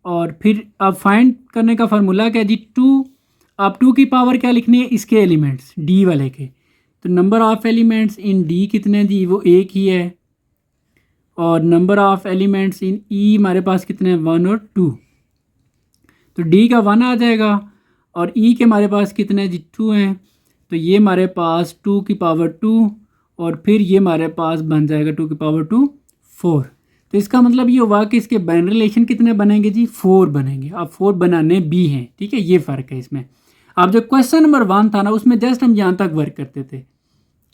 और फिर अब फाइंड करने का फार्मूला क्या है जी, 2। आप 2 की पावर क्या लिखनी है, इसके एलिमेंट्स डी वाले के। तो number of elements in D कितने हैं जी, वो एक ही है। और नंबर ऑफ़ एलिमेंट्स इन ई हमारे पास कितने हैं, 1 और 2। तो डी का 1 आ जाएगा और ई के हमारे पास कितने हैं जी, 2 हैं। तो ये हमारे पास 2 की पावर 2 और फिर ये हमारे पास बन जाएगा 2 की पावर 2 4। तो इसका मतलब ये हुआ कि इसके बाइनरी रिलेशन कितने बनेंगे जी, 4 बनेंगे। अब 4 बनाने भी हैं, ठीक है, ये फ़र्क है इसमें। अब जो क्वेश्चन नंबर 1 था ना, उसमें जस्ट हम यहाँ तक वर्क करते थे।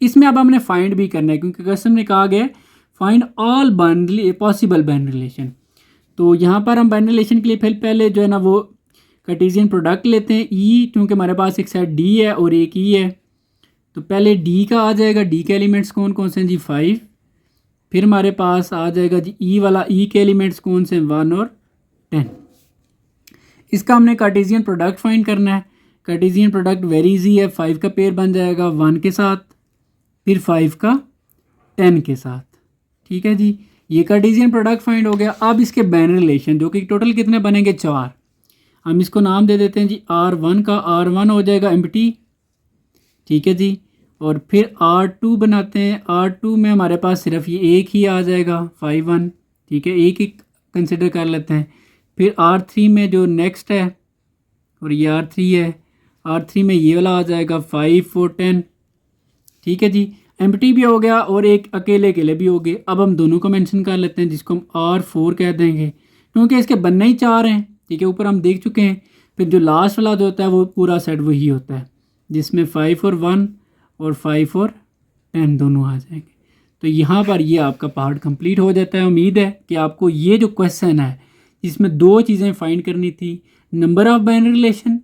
इसमें अब हमने फाइंड भी करना है, क्योंकि क्वेश्चन में कहा गया find all binary possible binary relation. तो यहाँ पर हम बाइनरी रिलेशन के लिए फिर पहले जो है ना वो कार्टेशियन प्रोडक्ट लेते हैं। ई क्योंकि हमारे पास एक साइड डी है और एक ई है, तो पहले डी का आ जाएगा। डी के एलिमेंट्स कौन कौन से हैं जी, 5। फिर हमारे पास आ जाएगा जी ई वाला, ई के एलिमेंट्स कौन से हैं, 1 और 10। इसका हमने कार्टेशियन प्रोडक्ट फाइंड करना है। कार्टेशियन प्रोडक्ट वेरी इजी है, 5 का पेयर बन जाएगा 1 के साथ, फिर 5 का 10 के साथ, ठीक है जी। ये कार्टेशियन प्रोडक्ट फाइंड हो गया। अब इसके बाइनरी रिलेशन जो कि टोटल कितने बनेंगे, 4। हम इसको नाम दे देते हैं जी R1 का। R1 हो जाएगा एम्प्टी, ठीक है जी। और फिर R2 बनाते हैं। R2 में हमारे पास सिर्फ ये एक ही आ जाएगा 5 1, ठीक है, एक ही कंसिडर कर लेते हैं। फिर R3 में जो नेक्स्ट है और ये R3 है, R3 में ये वाला आ जाएगा 5 4 10, ठीक है जी। एम्प्टी भी हो गया और एक अकेले अकेले भी हो गए। अब हम दोनों को मेंशन कर लेते हैं, जिसको हम R4 कह देंगे, क्योंकि इसके बनने ही 4 हैं, ठीक है, ऊपर हम देख चुके हैं। फिर जो लास्ट वाला जो होता है वो पूरा सेट वही होता है, जिसमें 5 और 1 और 5 और 10 दोनों आ जाएंगे। तो यहाँ पर ये आपका पार्ट कंप्लीट हो जाता है। उम्मीद है कि आपको ये जो क्वेश्चन है इसमें 2 चीज़ें फाइंड करनी थी, नंबर ऑफ़ बाइनरी रिलेशन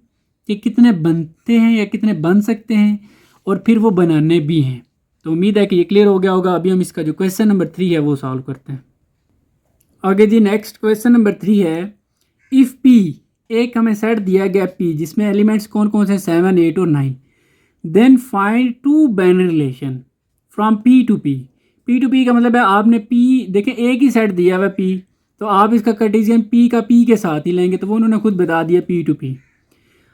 कि कितने बनते हैं या कितने बन सकते हैं, और फिर वो बनाने भी हैं। तो उम्मीद है कि ये क्लियर हो गया होगा। अभी हम इसका जो क्वेश्चन नंबर 3 है वो सॉल्व करते हैं। आगे जी नेक्स्ट क्वेश्चन नंबर 3 है, इफ़ पी, एक हमें सेट दिया गया पी जिसमें एलिमेंट्स कौन कौन से 7 8 और 9, then find 2 binary relation from P to P. P to P का मतलब है आपने पी, देखें एक ही सेट दिया हुआ पी, तो आप इसका कार्टेशियन पी का पी के साथ ही लेंगे, तो वो उन्होंने खुद बता दिया पी टू पी।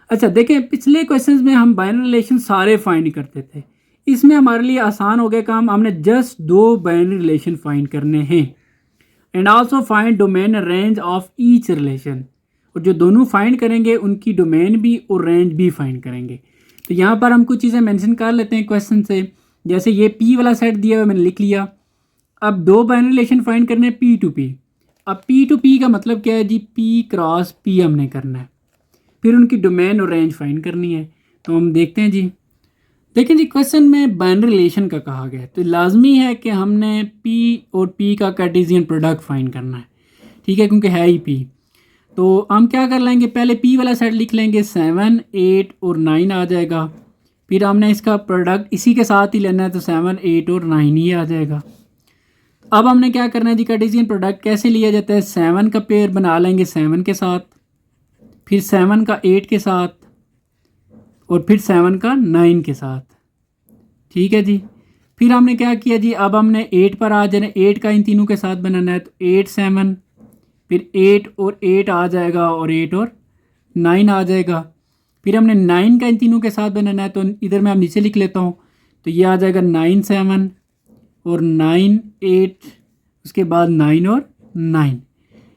अच्छा देखें, पिछले क्वेश्चंस में हम बाइनरी रिलेशन सारे फाइंड करते थे, इसमें हमारे लिए आसान हो गया काम। हमने जस्ट 2 बाइनरी रिलेशन फाइंड करने हैं। And also find domain range of each relation, और जो दोनों फाइंड करेंगे उनकी डोमेन भी और रेंज भी फाइंड करेंगे। तो यहाँ पर हम कुछ चीज़ें मेंशन कर लेते हैं क्वेश्चन से। जैसे ये पी वाला सेट दिया हुआ मैंने लिख लिया। अब 2 बाइनरी रिलेशन फाइंड करने हैं पी टू पी। अब पी टू पी का मतलब क्या है जी, पी क्रॉस पी हमने करना है, फिर उनकी डोमेन और रेंज फाइंड करनी है। तो हम देखते हैं जी। देखें जी, क्वेश्चन में बाइनरी रिलेशन का कहा गया है, तो लाजमी है कि हमने पी और पी का कार्टेशियन प्रोडक्ट फाइंड करना है, ठीक है, क्योंकि है ही पी। तो हम क्या कर लेंगे, पहले पी वाला सेट लिख लेंगे, 7 8 और 9 आ जाएगा। फिर हमने इसका प्रोडक्ट इसी के साथ ही लेना है, तो 7 8 और 9 ही आ जाएगा। अब हमने क्या करना है जी, कार्टेशियन प्रोडक्ट कैसे लिया जाता है, 7 का पेयर बना लेंगे 7 के साथ, फिर 7 का 8 के साथ, और फिर 7 का 9 के साथ, ठीक है जी। फिर हमने क्या किया जी, अब हमने 8 पर आ जाना, 8 का इन तीनों के साथ बनाना है, तो 8 7, फिर 8 और 8 आ जाएगा, और 8 और 9 आ जाएगा। फिर हमने 9 का इन तीनों के साथ बनाना है, तो इधर मैं अब नीचे लिख लेता हूँ, तो ये आ जाएगा 9 7 और 9 8, उसके बाद 9 और 9।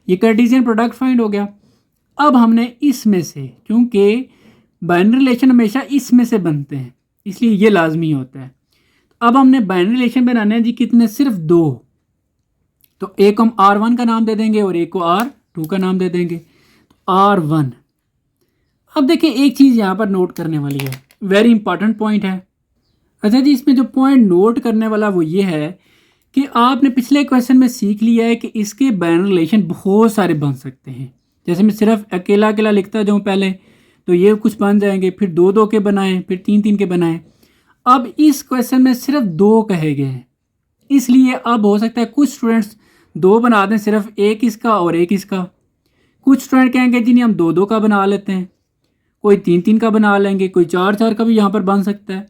ये कार्टेशियन प्रोडक्ट फाइंड हो गया। अब हमने इसमें से, क्योंकि बाइनरी रिलेशन हमेशा इसमें से बनते हैं इसलिए ये लाजमी होता है, अब हमने बाइनरी रिलेशन बनाने हैं जी कितने, सिर्फ 2। तो एक हम R1 का नाम दे देंगे और एक को R2 का नाम दे देंगे, तो R1। अब देखें एक चीज़ यहाँ पर नोट करने वाली है, वेरी इंपॉर्टेंट पॉइंट है। अच्छा जी, इसमें जो पॉइंट नोट करने वाला वो ये है कि आपने पिछले क्वेश्चन में सीख लिया है कि इसके बाइनरी रिलेशन बहुत सारे बन सकते हैं। जैसे मैं सिर्फ अकेला अकेला लिखता जाऊँ पहले, तो ये कुछ बन जाएंगे, फिर 2 2 के बनाएं, फिर 3 3 के बनाएं। अब इस क्वेश्चन में सिर्फ 2 कहे गए हैं, इसलिए अब हो सकता है कुछ स्टूडेंट्स 2 बना दें, सिर्फ एक इसका और एक इसका। कुछ स्टूडेंट कहेंगे जी नहीं हम 2 2 का बना लेते हैं, कोई 3 3 का बना लेंगे, कोई 4 4 का भी यहाँ पर बन सकता है।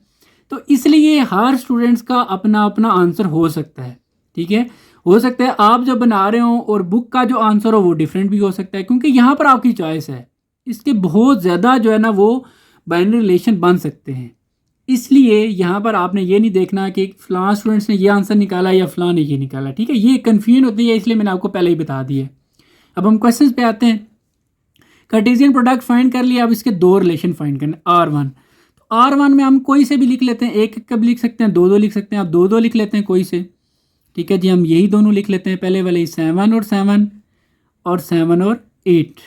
तो इसलिए हर स्टूडेंट्स का अपना अपना आंसर हो सकता है, ठीक है। हो सकता है आप जो बना रहे हो और बुक का जो आंसर हो वो डिफरेंट भी हो सकता है, क्योंकि यहाँ पर आपकी चॉइस है। इसके बहुत ज़्यादा जो है ना वो बाइनरी रिलेशन बन सकते हैं, इसलिए यहाँ पर आपने ये नहीं देखना कि फ़लाँ स्टूडेंट्स ने ये आंसर निकाला या फ़लाँ ने ये निकाला, ठीक है। ये कन्फ्यूजन होती है, इसलिए मैंने आपको पहले ही बता दिया। अब हम क्वेश्चन पे आते हैं। कार्टेशियन प्रोडक्ट फाइंड कर लिया, अब इसके दो रिलेशन फाइंड करने। R1, तो R1 में हम कोई से भी लिख लेते हैं, एक एक का भी लिख सकते हैं, दो दो लिख सकते हैं। आप दो दो लिख लेते हैं कोई से, ठीक है जी। हम यही दोनों लिख लेते हैं, पहले वाले 7 और 7 और 7 और 8।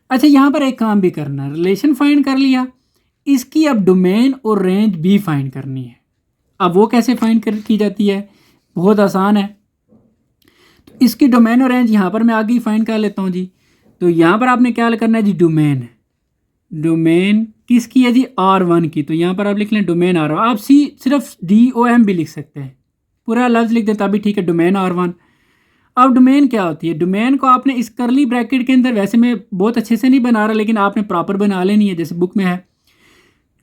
अच्छा, यहाँ पर एक काम भी करना है, रिलेशन फाइंड कर लिया, इसकी अब डोमेन और रेंज भी फाइंड करनी है। अब वो कैसे फाइंड की जाती है, बहुत आसान है। तो इसकी डोमेन और रेंज यहाँ पर मैं आगे ही फाइंड कर लेता हूँ जी। तो यहाँ पर आपने क्या करना है जी, डोमेन। डोमेन किसकी है जी, R1 की। तो यहाँ पर आप लिख लें डोमेन R1। आप सिर्फ DOM भी लिख सकते हैं, पूरा लफ्ज़ लिख देता भी ठीक है, डोमेन R1। अब डोमेन क्या होती है, डोमेन को आपने इस करली ब्रैकेट के अंदर, वैसे मैं बहुत अच्छे से नहीं बना रहा लेकिन आपने प्रॉपर बना लेनी है जैसे बुक में है।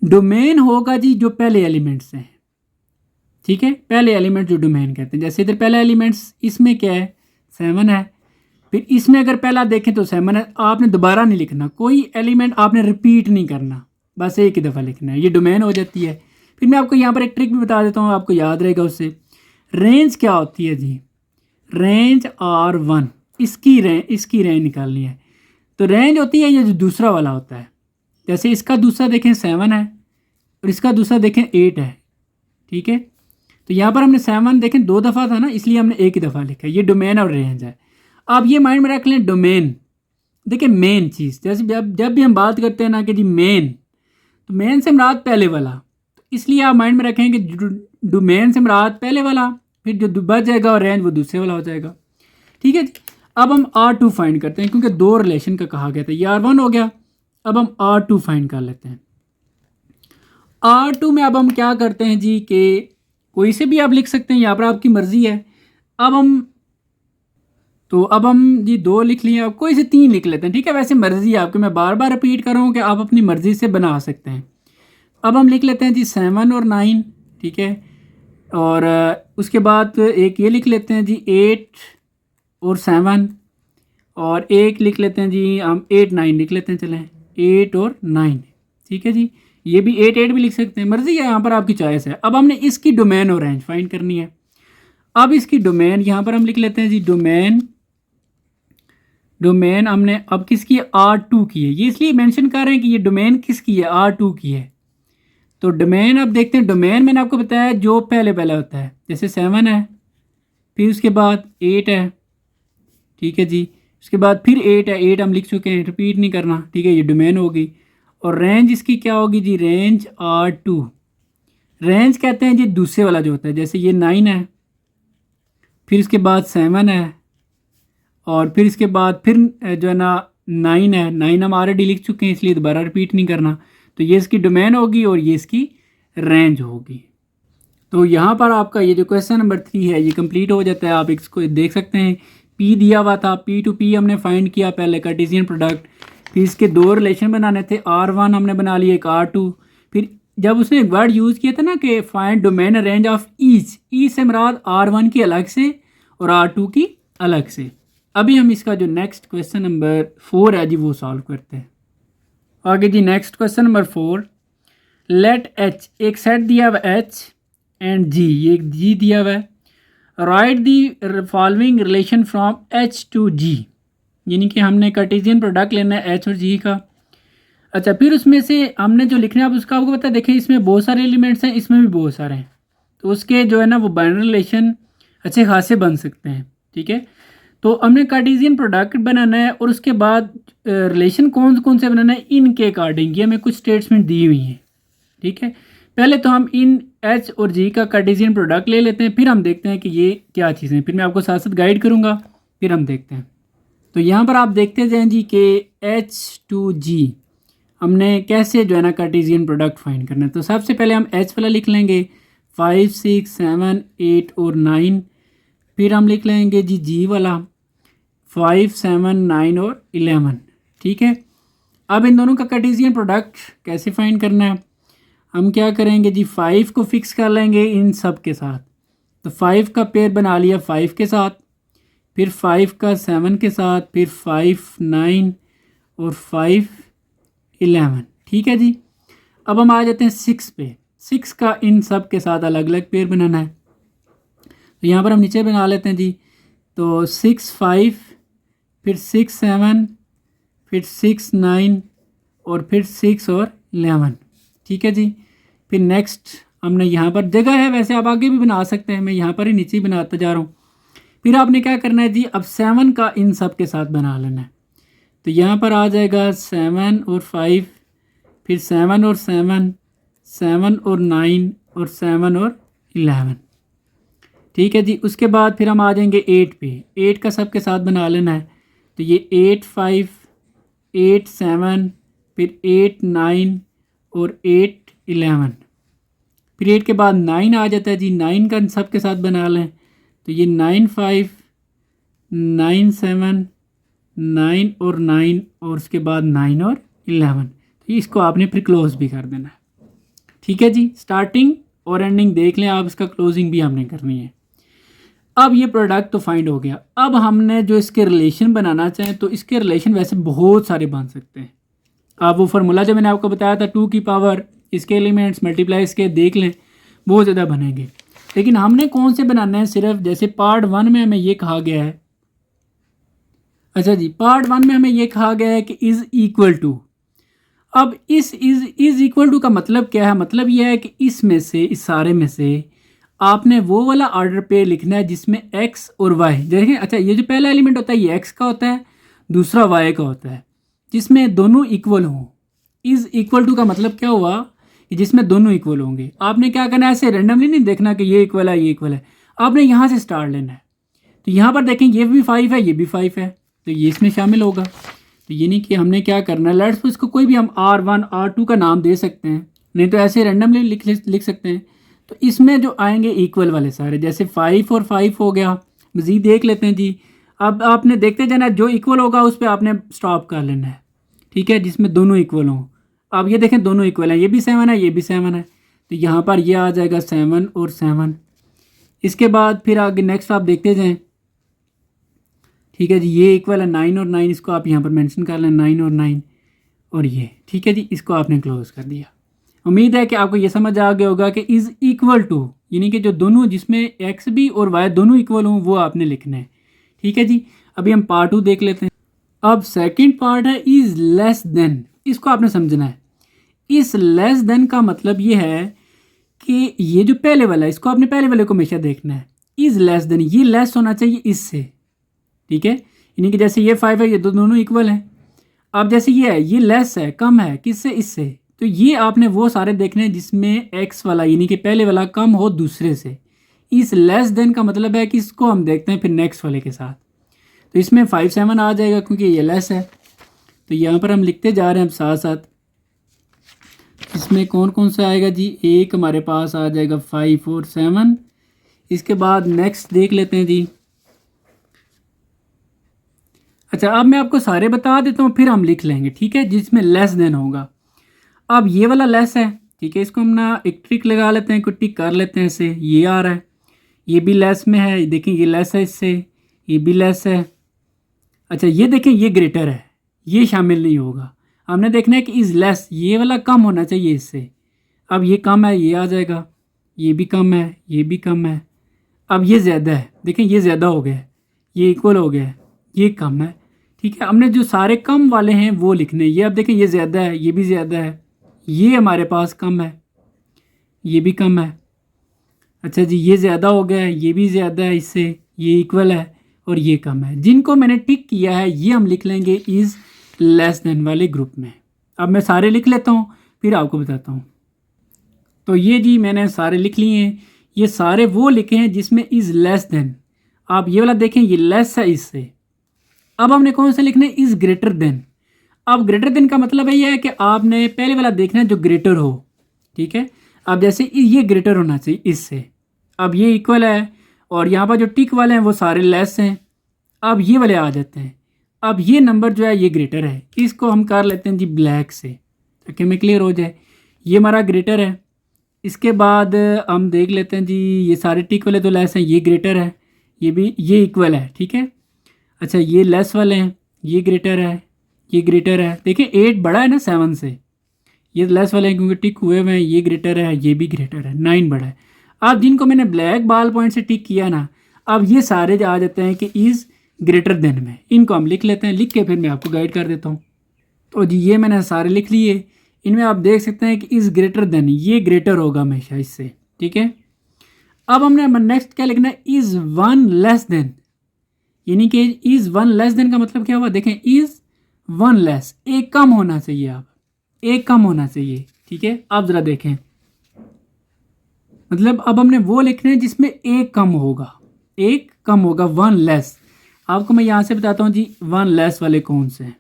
डोमेन होगा जी जो पहले एलिमेंट्स हैं, ठीक है, पहले एलिमेंट जो डोमेन कहते हैं। जैसे इधर पहला एलिमेंट्स इसमें क्या है, 7 है। फिर इसमें अगर पहला देखें तो 7 है। आपने दोबारा नहीं लिखना, कोई एलिमेंट आपने रिपीट नहीं करना, बस एक ही दफ़ा लिखना है, ये डोमेन हो जाती है। फिर मैं आपको यहाँ पर एक ट्रिक भी बता देता हूँ, आपको याद रहेगा उससे। रेंज क्या होती है जी, रेंज R1, इसकी रेंज निकालनी है। तो रेंज होती है ये जो दूसरा वाला होता है, जैसे इसका दूसरा देखें 7 है और इसका दूसरा देखें 8 है, ठीक है। तो यहाँ पर हमने 7 देखें 2 दफ़ा था ना, इसलिए हमने एक ही दफ़ा लिखा है। ये डोमेन और रेंज है। आप ये माइंड में रख लें, डोमेन देखिए मेन चीज़। जैसे जब भी हम बात करते हैं ना कि जी मेन, तो मेन से मुराद पहले वाला, तो इसलिए आप माइंड में रखें कि डोमेन से मुराद पहले वाला, फिर जो बच जाएगा और रेंज वो दूसरे वाला हो जाएगा, ठीक है जी। अब हम R2 फाइंड करते हैं, क्योंकि दो रिलेशन का कहा गया था, ये R1 हो गया। अब हम R2 फाइंड कर लेते हैं। R2 में अब हम क्या करते हैं जी कि कोई से भी आप लिख सकते हैं, यहाँ पर आपकी मर्ज़ी है। अब हम जी 2 लिख लिए, अब कोई से 3 लिख लेते हैं, ठीक है। वैसे मर्ज़ी है आपकी, मैं बार बार रिपीट कर रहा हूँ कि आप अपनी मर्ज़ी से बना सकते हैं। अब हम लिख लेते हैं जी 7 और 9, ठीक है। और उसके बाद एक ये लिख लेते हैं जी 8 और 7, और एक लिख लेते हैं जी हम 8 9 लिख लेते हैं, चलें 8 और 9, ठीक है जी। ये भी 8 8 भी लिख सकते हैं, मर्ज़ी है, यहाँ पर आपकी चॉइस है। अब हमने इसकी डोमेन और रेंज फाइंड करनी है। अब इसकी डोमेन यहाँ पर हम लिख लेते हैं जी डोमेन हमने अब किसकी, R2 की है। ये इसलिए मेंशन कर रहे हैं कि ये डोमेन किसकी है, R2 की है। तो डोमेन अब देखते हैं, डोमेन मैंने आपको बताया जो पहले होता है, जैसे 7 है, फिर उसके बाद 8 है, ठीक है जी। उसके बाद फिर 8 है, 8 हम लिख चुके हैं, रिपीट नहीं करना, ठीक है। ये डोमेन होगी। और रेंज इसकी क्या होगी जी, रेंज R2। रेंज कहते हैं जी दूसरे वाला जो होता है, जैसे ये 9 है, फिर इसके बाद 7 है, और फिर इसके बाद फिर जो है ना 9 है। 9 हम ऑलरेडी लिख चुके हैं, इसलिए दोबारा रिपीट नहीं करना। तो ये इसकी डोमेन होगी और ये इसकी रेंज होगी। तो यहाँ पर आपका ये जो क्वेश्चन नंबर 3 है ये कंप्लीट हो जाता है। आप इसको देख सकते हैं, P दिया हुआ था, P टू P हमने फाइंड किया पहले कार्टेशियन प्रोडक्ट। फिर इसके दो रिलेशन बनाने थे, R1 हमने बना लिया, एक R2। फिर जब उसने एक वर्ड यूज़ किया था ना कि find domain range of each से मुराद R1 की अलग से और R2 की अलग से। अभी हम इसका जो नेक्स्ट क्वेश्चन नंबर 4 है जी वो सॉल्व करते हैं। आगे जी next question number 4, let H, एक सेट दिया हुआ H एंड G, ये एक G दिया हुआ है। Write the following relation from H to G, यानी कि हमने कार्टेशियन प्रोडक्ट लेना है H और G का। अच्छा, फिर उसमें से हमने जो लिखना है अब उसका आपको पता है, देखें इसमें बहुत सारे एलिमेंट्स हैं, इसमें भी बहुत सारे हैं, तो उसके जो है ना वो बाइनरी रिलेशन अच्छे खासे बन सकते हैं, ठीक है। तो हमने कार्टेशियन प्रोडक्ट बनाना है और उसके बाद रिलेशन कौन कौन से बनाना है इनके अकॉर्डिंग, ये हमें कुछ स्टेटमेंट दी हुई हैं, ठीक है। पहले तो हम इन H और G का कार्टेशियन प्रोडक्ट ले लेते हैं, फिर हम देखते हैं कि ये क्या चीज़ें, फिर मैं आपको साथ साथ गाइड करूँगा, फिर हम देखते हैं। तो यहाँ पर आप देखते जाएँ जी कि H टू G हमने कैसे जो है ना कार्टेशियन प्रोडक्ट फाइंड करना है। तो सबसे पहले हम H वाला लिख लेंगे 5 6 7 8 और 9, फिर हम लिख लेंगे जी G वाला 5 7 9 और 11, ठीक है। अब इन दोनों का कार्टेशियन प्रोडक्ट कैसे फाइंड करना है, हम क्या करेंगे जी 5 को फिक्स कर लेंगे इन सब के साथ, तो 5 का पेयर बना लिया 5 के साथ, फिर 5 का 7 के साथ, फिर 5 9 और 5 11। ठीक है जी। अब हम आ जाते हैं 6 पे। 6 का इन सब के साथ अलग अलग पेयर बनाना है। तो यहाँ पर हम नीचे बना लेते हैं जी। तो 6 5, फिर 6 7, फिर 6 9 और फिर 6 और 11। ठीक है जी। फिर नेक्स्ट हमने यहाँ पर जगह है, वैसे आप आगे भी बना सकते हैं, मैं यहाँ पर ही नीचे ही बनाता जा रहा हूँ। फिर आपने क्या करना है जी, अब 7 का इन सब के साथ बना लेना है। तो यहाँ पर आ जाएगा 7 और 5, फिर 7 और 7, 7 और 9 और 7 और 11। ठीक है जी। उसके बाद फिर हम आ जाएंगे 8 पे। 8 का सब के साथ बना लेना है। तो ये 8 5, 8 7, फिर 8 9 और 8 11। फिर 8 के बाद 9 आ जाता है जी। 9 का सब के साथ बना लें। तो ये 9 5, 9 7, 9 और 9 और उसके बाद 9 और 11। तो इसको आपने फिर क्लोज भी कर देना है। ठीक है जी। स्टार्टिंग और एंडिंग देख लें आप, इसका क्लोजिंग भी हमने करनी है। अब ये प्रोडक्ट तो फाइंड हो गया। अब हमने जो इसके रिलेशन बनाना चाहें तो इसके रिलेशन वैसे बहुत सारे बन सकते हैं। आप वो फार्मूला जो मैंने आपको बताया था 2 की पावर इसके एलिमेंट्स मल्टीप्लाई इसके, देख लें बहुत ज़्यादा बनेंगे। लेकिन हमने कौन से बनाने हैं, सिर्फ जैसे पार्ट 1 में हमें ये कहा गया है। अच्छा जी, पार्ट 1 में हमें ये कहा गया है कि इज़ इक्वल टू। अब इस इज़ इक्वल टू का मतलब क्या है, मतलब यह है कि इसमें से, इस सारे में से आपने वो वाला ऑर्डर पे लिखना है जिसमें x और y, देखें अच्छा ये जो पहला एलिमेंट होता है ये x का होता है, दूसरा y का होता है, जिसमें दोनों इक्वल हों। इज़ इक्वल टू का मतलब क्या हुआ कि जिसमें दोनों इक्वल होंगे। आपने क्या करना है, ऐसे रेंडमली नहीं देखना कि ये इक्वल है ये इक्वल है, आपने यहाँ से स्टार्ट लेना है। तो यहाँ पर देखें ये भी 5 है ये भी 5 है, तो ये इसमें शामिल होगा। तो ये नहीं कि हमने क्या करना है, लेट्स इसको कोई भी हम R1 R2 का नाम दे सकते हैं, नहीं तो ऐसे रेंडमली लिख सकते हैं। तो इसमें जो आएंगे इक्वल वाले सारे, जैसे 5 और 5 हो गया। मज़ीद देख लेते हैं जी। अब आपने देखते जाना, जो इक्वल होगा उस पर आपने स्टॉप कर लेना है। ठीक है, जिसमें दोनों इक्वल हों। अब ये देखें दोनों इक्वल हैं, ये भी 7 है ये भी 7 है, तो यहाँ पर ये आ जाएगा 7 और 7। इसके बाद फिर आगे नेक्स्ट आप देखते जाएँ। ठीक है जी, ये इक्वल है 9 और 9, इसको आप यहाँ पर मेंशन कर लें 9 और 9 और ये। ठीक है जी, इसको आपने क्लोज कर दिया। उम्मीद है कि आपको ये समझ आ गया होगा कि इज़ इक्वल टू यानी कि जो दोनों, जिसमें एक्स भी और वाई दोनों इक्वल हों, वो आपने लिखना है। ठीक है जी। अभी हम पार्ट 2 देख लेते हैं। अब सेकंड पार्ट है इज़ लेस देन। इसको आपने समझना है। इस लेस देन का मतलब ये है कि ये जो पहले वाला है इसको आपने पहले वाले को हमेशा देखना है। इज़ लेस देन, ये लेस होना चाहिए इससे। ठीक है, यानी कि जैसे ये 5 है ये दोनों इक्वल हैं। अब जैसे ये है ये लेस है, कम है किससे, इससे। तो ये आपने वो सारे देखने हैं जिसमें एक्स वाला यानी कि पहले वाला कम हो दूसरे से। इस लेस देन का मतलब है कि इसको हम देखते हैं फिर नेक्स्ट वाले के साथ। तो इसमें 5 7 आ जाएगा क्योंकि ये लेस है। तो यहाँ पर हम लिखते जा रहे हैं अब साथ साथ। इसमें कौन कौन सा आएगा जी, एक हमारे पास आ जाएगा 5 और 7। इसके बाद नेक्स्ट देख लेते हैं जी। अच्छा, अब मैं आपको सारे बता देता हूँ फिर हम लिख लेंगे। ठीक है, जिसमें लेस देन होगा। अब ये वाला लेस है, ठीक है, इसको हम ना एक ट्रिक लगा लेते हैं, कोई टिक कर लेते हैं इससे। ये आ रहा है, ये भी लेस में है, देखें ये लेस है इससे, ये भी लेस है। अच्छा ये देखें ये ग्रेटर है, ये शामिल नहीं होगा। हमने देखना है कि इज़ लेस, ये वाला कम होना चाहिए इससे। अब ये कम है ये आ जाएगा, ये भी कम है ये भी कम है। अब ये ज़्यादा है, देखें ये ज़्यादा हो गया, ये इक्वल हो गया, ये कम है। ठीक है, हमने जो सारे कम वाले हैं वो लिखने। ये अब देखें ये ज़्यादा है ये भी ज़्यादा है, ये हमारे पास कम है ये भी कम है। अच्छा जी, ये ज़्यादा हो गया है ये भी ज़्यादा है इससे, ये इक्वल है और ये कम है। जिनको मैंने टिक किया है ये हम लिख लेंगे इज़ लेस देन वाले ग्रुप में। अब मैं सारे लिख लेता हूँ फिर आपको बताता हूँ। तो ये जी मैंने सारे लिख लिए हैं। ये सारे वो लिखे हैं जिसमें इज़ लेस देन। आप ये वाला देखें ये लेस है इससे। अब हमने कौन सा लिखना है, इज़ ग्रेटर देन। अब ग्रेटर देन का मतलब ये है कि आपने पहले वाला देखना है जो ग्रेटर हो। ठीक है, अब जैसे ये ग्रेटर होना चाहिए इससे। अब ये इक्वल है और यहाँ पर जो टिक वाले हैं वो सारे लेस हैं। अब ये वाले आ जाते हैं। अब ये नंबर जो है ये ग्रेटर है, इसको हम कर लेते हैं जी ब्लैक से ताकि हमें क्लियर हो जाए। ये हमारा ग्रेटर है, इसके बाद हम देख लेते हैं जी, ये सारे टिक वाले तो लेस हैं, ये ग्रेटर है, ये भी, ये इक्वल है, ठीक है। अच्छा ये लेस वाले हैं, ये ग्रेटर है, ये ग्रेटर है। देखिए 8 बड़ा है ना 7 से, ये लेस वाले हैं क्योंकि टिक हुए हुए हैं, ये ग्रेटर है, ये भी ग्रेटर है, 9 बड़ा है। अब जिनको मैंने ब्लैक बाल पॉइंट से टिक किया ना, अब ये सारे आ जाते हैं कि इज़ ग्रेटर देन में, इनको हम लिख लेते हैं, लिख के फिर मैं आपको गाइड कर देता हूँ। तो जी ये मैंने सारे लिख लिए, इनमें आप देख सकते हैं कि इज़ ग्रेटर देन, ये ग्रेटर होगा हमेशा इससे, ठीक है। अब हमने नेक्स्ट क्या लिखना है, इज़ वन लेस देन, यानी कि इज़ वन लेस देन का मतलब क्या हुआ, देखें इज़ वन लेस, एक कम होना चाहिए, आप एक कम होना चाहिए, ठीक है। अब ज़रा देखें, मतलब अब हमने वो लिखना है जिसमें एक कम होगा, एक कम होगा, वन लेस। आपको मैं यहाँ से बताता हूँ जी वन लेस वाले कौन से हैं।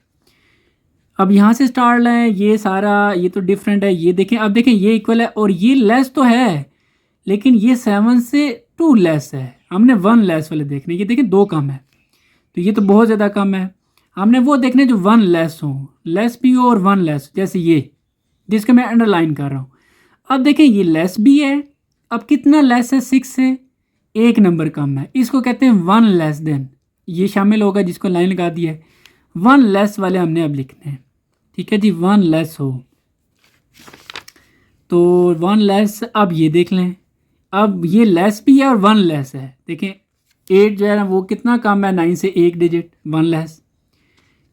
अब यहाँ से स्टार्ट लें, ये सारा ये तो डिफरेंट है, ये देखें, अब देखें ये इक्वल है और ये लेस तो है, लेकिन ये 7 से 2 लेस है। हमने वन लेस वाले देखने, ये देखें 2 कम है, तो ये तो बहुत ज़्यादा कम है। हमने वो देखने जो वन लेस हो, लेस भी हो और वन लेस, जैसे ये जिसको मैं अंडरलाइन कर रहा हूँ। अब देखें ये लेस भी है, अब कितना लेस है, 6 से 1 नंबर कम है, इसको कहते हैं वन लेस देन, ये शामिल होगा जिसको लाइन लगा दी है। वन लेस वाले हमने अब लिखने हैं, ठीक है जी, वन लेस हो तो वन लेस। अब ये देख लें, अब ये लेस भी है और वन लेस है, देखें 8 जो है ना वो कितना कम है, 9 से 1 डिजिट, वन लेस,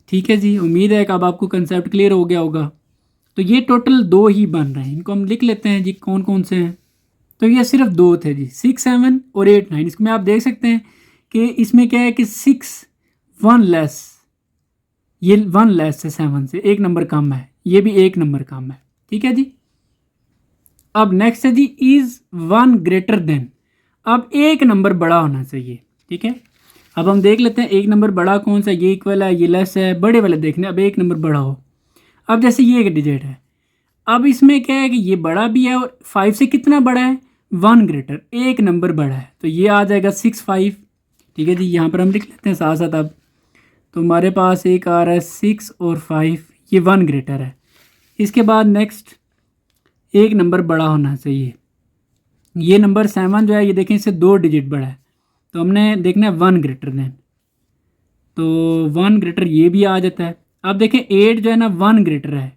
ठीक है जी। उम्मीद है कि अब आपको कंसेप्ट क्लियर हो गया होगा। तो ये टोटल 2 ही बन रहे हैं, इनको हम लिख लेते हैं जी कौन कौन से हैं। तो ये सिर्फ 2 थे जी, 6 7 और 8 9। इसमें आप देख सकते हैं कि इसमें क्या है कि 6 वन लेस, ये वन लेस है 7 से, 1 नंबर कम है, ये भी 1 नंबर कम है, ठीक है जी। अब नेक्स्ट है जी इज़ वन ग्रेटर देन, अब 1 नंबर बड़ा होना चाहिए, ठीक है। अब हम देख लेते हैं 1 नंबर बड़ा कौन सा, ये इक्वल है, ये लेस है, बड़े वाले देखने, अब 1 नंबर बड़ा हो। अब जैसे ये एक डिजिट है, अब इसमें क्या है कि ये बड़ा भी है और 5 से कितना बड़ा है, 1 ग्रेटर, 1 नंबर बड़ा है, तो ये आ जाएगा 6 5, ठीक है जी। यहाँ पर हम लिख लेते हैं साथ साथ। अब तो हमारे पास एक आ रहा है 6 और 5, ये 1 ग्रेटर है। इसके बाद नेक्स्ट 1 नंबर बड़ा होना चाहिए, ये नंबर 7 जो है ये देखें इससे 2 डिजिट बड़ा है, तो हमने देखना है 1 ग्रेटर देन, तो 1 ग्रेटर ये भी आ जाता है। अब देखें 8 जो है ना 1 ग्रेटर है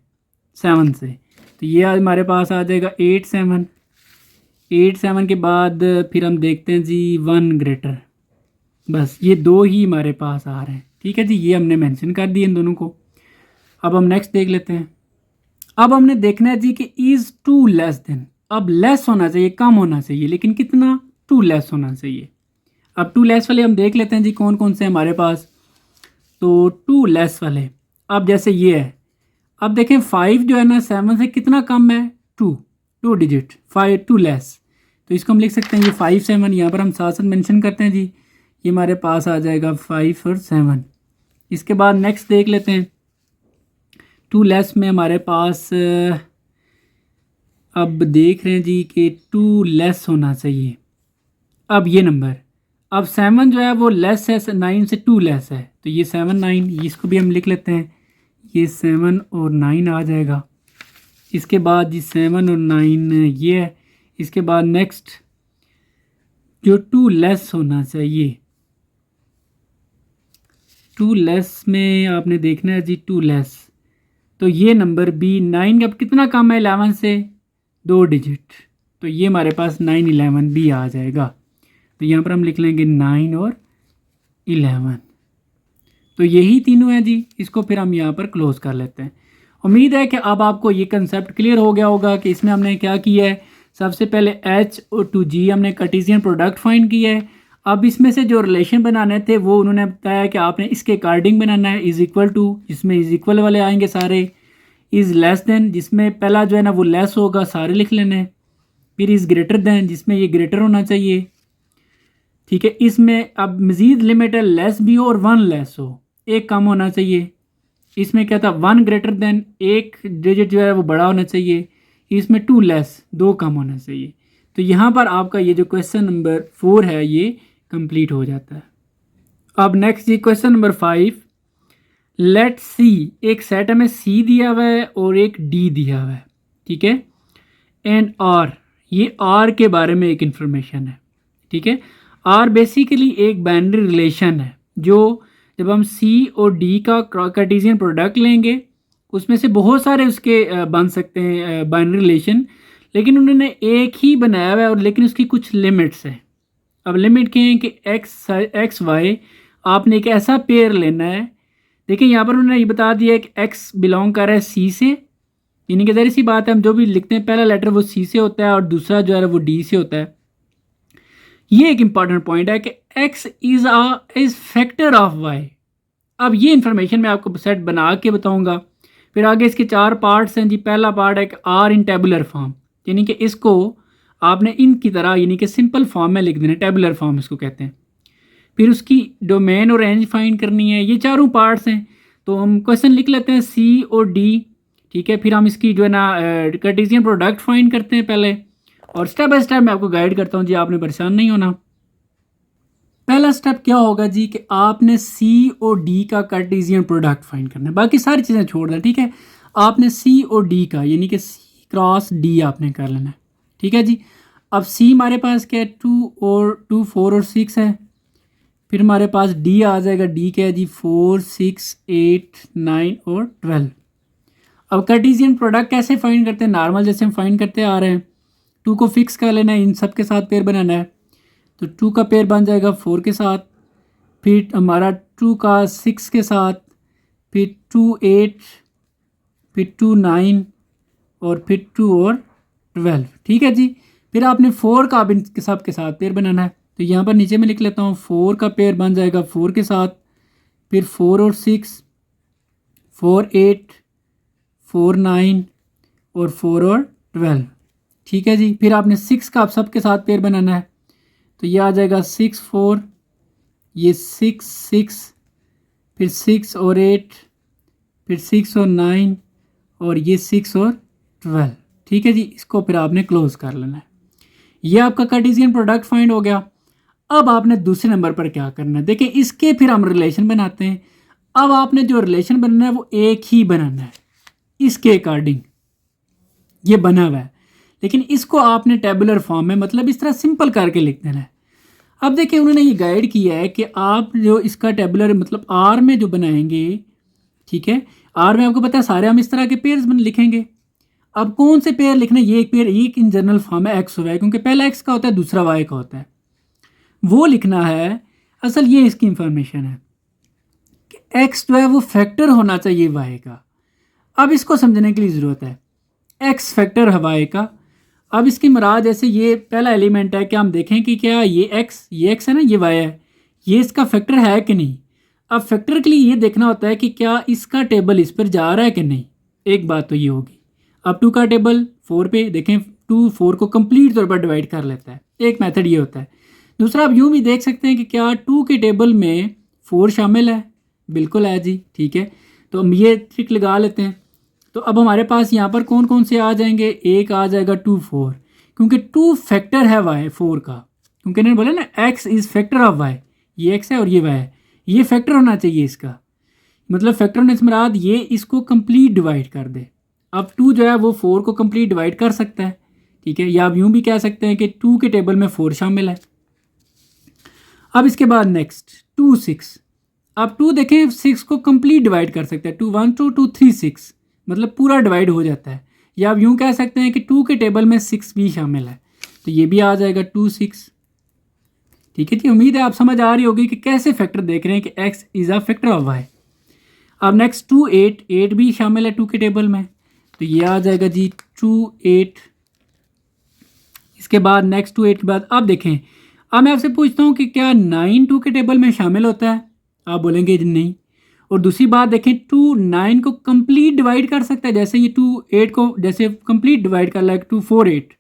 7 से, तो ये हमारे पास आ जाएगा 8 7। 8 7 के बाद फिर हम देखते हैं जी 1 ग्रेटर, बस ये 2 ही हमारे पास आ रहे हैं, ठीक है जी, ये हमने मेंशन कर दिए इन दोनों को। अब हम नेक्स्ट देख लेते हैं। अब हमने देखना है जी कि इज़ टू लेस देन, अब लेस होना चाहिए, कम होना चाहिए, लेकिन कितना, 2 लेस होना चाहिए। अब 2 लेस वाले हम देख लेते हैं जी कौन कौन से हैं हमारे पास। तो 2 लेस वाले, अब जैसे ये है, अब देखें 5 जो है ना 7 से कितना कम है, 2 डिजिट, 5 2 लेस, तो इसको हम लिख सकते हैं ये 5 7, यहाँ पर हम साथ साथ मेंशन करते हैं जी, ये हमारे पास आ जाएगा 5 और 7। इसके बाद नेक्स्ट देख लेते हैं 2 लेस में हमारे पास अब देख रहे हैं जी कि 2 लेस होना चाहिए। अब ये नंबर, अब 7 जो है वो लेस है 9 से, 2 लेस है, तो ये 7 9, इसको भी हम लिख लेते हैं, ये 7 और 9 आ जाएगा। इसके बाद जी 7 और 9 ये है। इसके बाद नेक्स्ट जो 2 लेस होना चाहिए, 2 लेस में आपने देखना है जी 2 लेस, तो ये नंबर बी 9 अब कितना कम है 11 से, 2 डिजिट, तो ये हमारे पास 9 11 बी आ जाएगा। तो यहाँ पर हम लिख लेंगे 9 और 11, तो यही तीनों हैं जी। इसको फिर हम यहाँ पर क्लोज कर लेते हैं। उम्मीद है कि अब आपको ये कंसेप्ट क्लियर हो गया होगा कि इसमें हमने क्या किया है। सबसे पहले H और 2G हमने कार्टेशियन प्रोडक्ट फाइंड किया है। अब इसमें से जो रिलेशन बनाने थे वो उन्होंने बताया कि आपने इसके अकॉर्डिंग बनाना है, इज़ इक्वल टू, जिसमें इज़ इक्वल वाले आएंगे सारे, इज़ लेस देन जिसमें पहला जो है ना वो लेस होगा, सारे लिख लेने, फिर इज़ ग्रेटर देन जिसमें ये ग्रेटर होना चाहिए, ठीक है। इसमें अब मज़ीद लिमिट है, लेस भी हो और 1 लेस हो, एक कम होना चाहिए। इसमें क्या था, 1 ग्रेटर देन, एक डिजिट जो है वो बड़ा होना चाहिए। इसमें 2 लेस, 2 कम होना चाहिए। तो यहाँ पर आपका ये जो क्वेश्चन नंबर 4 है ये कंप्लीट हो जाता है। अब नेक्स्ट जी क्वेश्चन नंबर 5, लेट सी, एक सेट हमें सी दिया हुआ है और एक डी दिया हुआ है, ठीक है, एंड आर, ये आर के बारे में एक इन्फॉर्मेशन है, ठीक है। आर बेसिकली एक बाइनरी रिलेशन है, जो जब हम सी और डी का कार्टेशियन प्रोडक्ट लेंगे उसमें से बहुत सारे उसके बन सकते हैं बाइनरी रिलेशन, लेकिन उन्होंने एक ही बनाया हुआ है और लेकिन उसकी कुछ लिमिट्स हैं। अब लिमिट क्या है कि एक्स वाई आपने एक ऐसा पेयर लेना है। देखिए यहाँ पर उन्होंने ये बता दिया है कि एक्स बिलोंग कर रहा है सी से, यानी कि ज़ाहिर सी बात है हम जो भी लिखते हैं पहला लेटर वो सी से होता है और दूसरा जो है वो डी से होता है। ये एक इंपॉर्टेंट पॉइंट है कि x is factor of y। अब ये इन्फॉर्मेशन मैं आपको सेट बना के बताऊंगा। फिर आगे इसके 4 पार्ट्स हैं जी। पहला पार्ट है कि आर इन टेबुलर फॉर्म, यानी कि इसको आपने इनकी तरह यानी कि सिंपल फॉर्म में लिख देना, टेबुलर फॉर्म इसको कहते हैं। फिर उसकी डोमेन और रेंज फाइंड करनी है। ये चारों पार्ट्स हैं, तो हम क्वेश्चन लिख लेते हैं सी और डी, ठीक है। फिर हम इसकी जो है ना कार्टेशियन प्रोडक्ट फाइंड करते हैं पहले, और स्टेप बाय स्टेप मैं आपको गाइड करता हूँ जी, आपने परेशान नहीं होना। पहला स्टेप क्या होगा जी कि आपने सी और डी का कार्टेशियन प्रोडक्ट फाइंड करना है, बाकी सारी चीज़ें छोड़ दें, ठीक है। आपने सी और डी का यानी कि सी क्रॉस डी आपने कर लेना है, ठीक है जी। अब सी हमारे पास क्या है 2 4 और 6 है। फिर हमारे पास डी आ जाएगा, डी क्या है जी 4 6 8 9 और 12। अब कार्टेशियन प्रोडक्ट कैसे फाइंड करते हैं, नॉर्मल जैसे हम फाइंड करते आ रहे हैं। 2 को फिक्स कर लेना है, इन सब के साथ पेयर बनाना है, तो 2 का पेयर बन जाएगा 4 के साथ, फिर हमारा 2 का 6 के साथ, फिर 2 8, फिर 2 9 और फिर 2 और 12, ठीक है जी। फिर आपने 4 का अब इन सब के साथ पेयर बनाना है, तो यहाँ पर नीचे में लिख लेता हूँ 4 का पेयर बन जाएगा 4 के साथ, फिर 4 और 6, 4 8, 4 9 और 4 और 12, ठीक है जी। फिर आपने 6 का आप सब के साथ पेयर बनाना है, तो ये आ जाएगा 6 4, ये 6 6, फिर 6 और 8, फिर 6 और 9 और ये 6 और 12, ठीक है जी। इसको फिर आपने क्लोज कर लेना है। ये आपका कार्टेशियन प्रोडक्ट फाइंड हो गया। अब आपने दूसरे नंबर पर क्या करना है, देखिए इसके फिर हम रिलेशन बनाते हैं। अब आपने जो रिलेशन बनाना है वो एक ही बनाना है, इसके अकॉर्डिंग ये बना हुआ है, लेकिन इसको आपने टेबुलर फॉर्म में मतलब इस तरह सिंपल करके लिख देना है। अब देखिए उन्होंने ये गाइड किया है कि आप जो इसका टेबुलर मतलब आर में जो बनाएंगे, ठीक है, आर में आपको पता है सारे हम इस तरह के पेयर्स लिखेंगे। अब कौन से पेयर लिखना है, ये एक पेयर एक इन जनरल फॉर्म है एक्स और वाई, क्योंकि पहला एक्स का होता है दूसरा वाई का होता है, वो लिखना है। असल ये इसकी इंफॉर्मेशन है कि एक्स जो है वो फैक्टर होना चाहिए वाई का। अब इसको समझने के लिए ज़रूरत है, एक्स फैक्टर है वाई का। अब इसकी मुराद जैसे ये पहला एलिमेंट है, क्या हम देखें कि क्या ये एक्स है ना, ये वाई है, ये इसका फैक्टर है कि नहीं। अब फैक्टर के लिए ये देखना होता है कि क्या इसका टेबल इस पर जा रहा है कि नहीं। एक बात तो ये होगी। अब 2 का टेबल 4 पे देखें, 2 4 को कंप्लीट तौर पर डिवाइड कर लेता है, एक मेथड ये होता है। दूसरा आप यूँ भी देख सकते हैं कि क्या 2 के टेबल में 4 शामिल है, बिल्कुल है जी, ठीक है। तो हम ये ट्रिक लगा लेते हैं। तो अब हमारे पास यहाँ पर कौन कौन से आ जाएंगे, एक आ जाएगा 2 4, क्योंकि 2 फैक्टर है वाई 4 का, क्योंकि इन्होंने बोला ना X is factor of Y, ये एक्स है और ये वाई है, ये फैक्टर होना चाहिए इसका। मतलब फैक्टर होने से मुराद ये इसको कंप्लीट डिवाइड कर दे। अब 2 जो है वो 4 को कंप्लीट डिवाइड कर सकता है, ठीक है। या आप यूँ भी कह सकते हैं कि 2 के टेबल में 4 शामिल है। अब इसके बाद नेक्स्ट 2 6, अब 2 देखें 6 को कंप्लीट डिवाइड कर सकते हैं, 2 1 2 2 3 6, मतलब पूरा डिवाइड हो जाता है। या आप यूँ कह सकते हैं कि 2 के टेबल में 6 भी शामिल है, तो ये भी आ जाएगा 2 6, ठीक है जी। उम्मीद है आप समझ आ रही होगी कि कैसे फैक्टर देख रहे हैं कि x is a factor of y। अब नेक्स्ट 2 8, 8 भी शामिल है 2 के टेबल में, तो ये आ जाएगा जी 2 8। इसके बाद नेक्स्ट 2 8 के बाद अब देखें, अब मैं आपसे पूछता हूँ कि क्या 9 2 के टेबल में शामिल होता है, आप बोलेंगे नहीं। और दूसरी बात देखें 2 9 को कंप्लीट डिवाइड कर सकता है, जैसे ये 2 8 को जैसे कंप्लीट डिवाइड कर लाइक 2 4 8।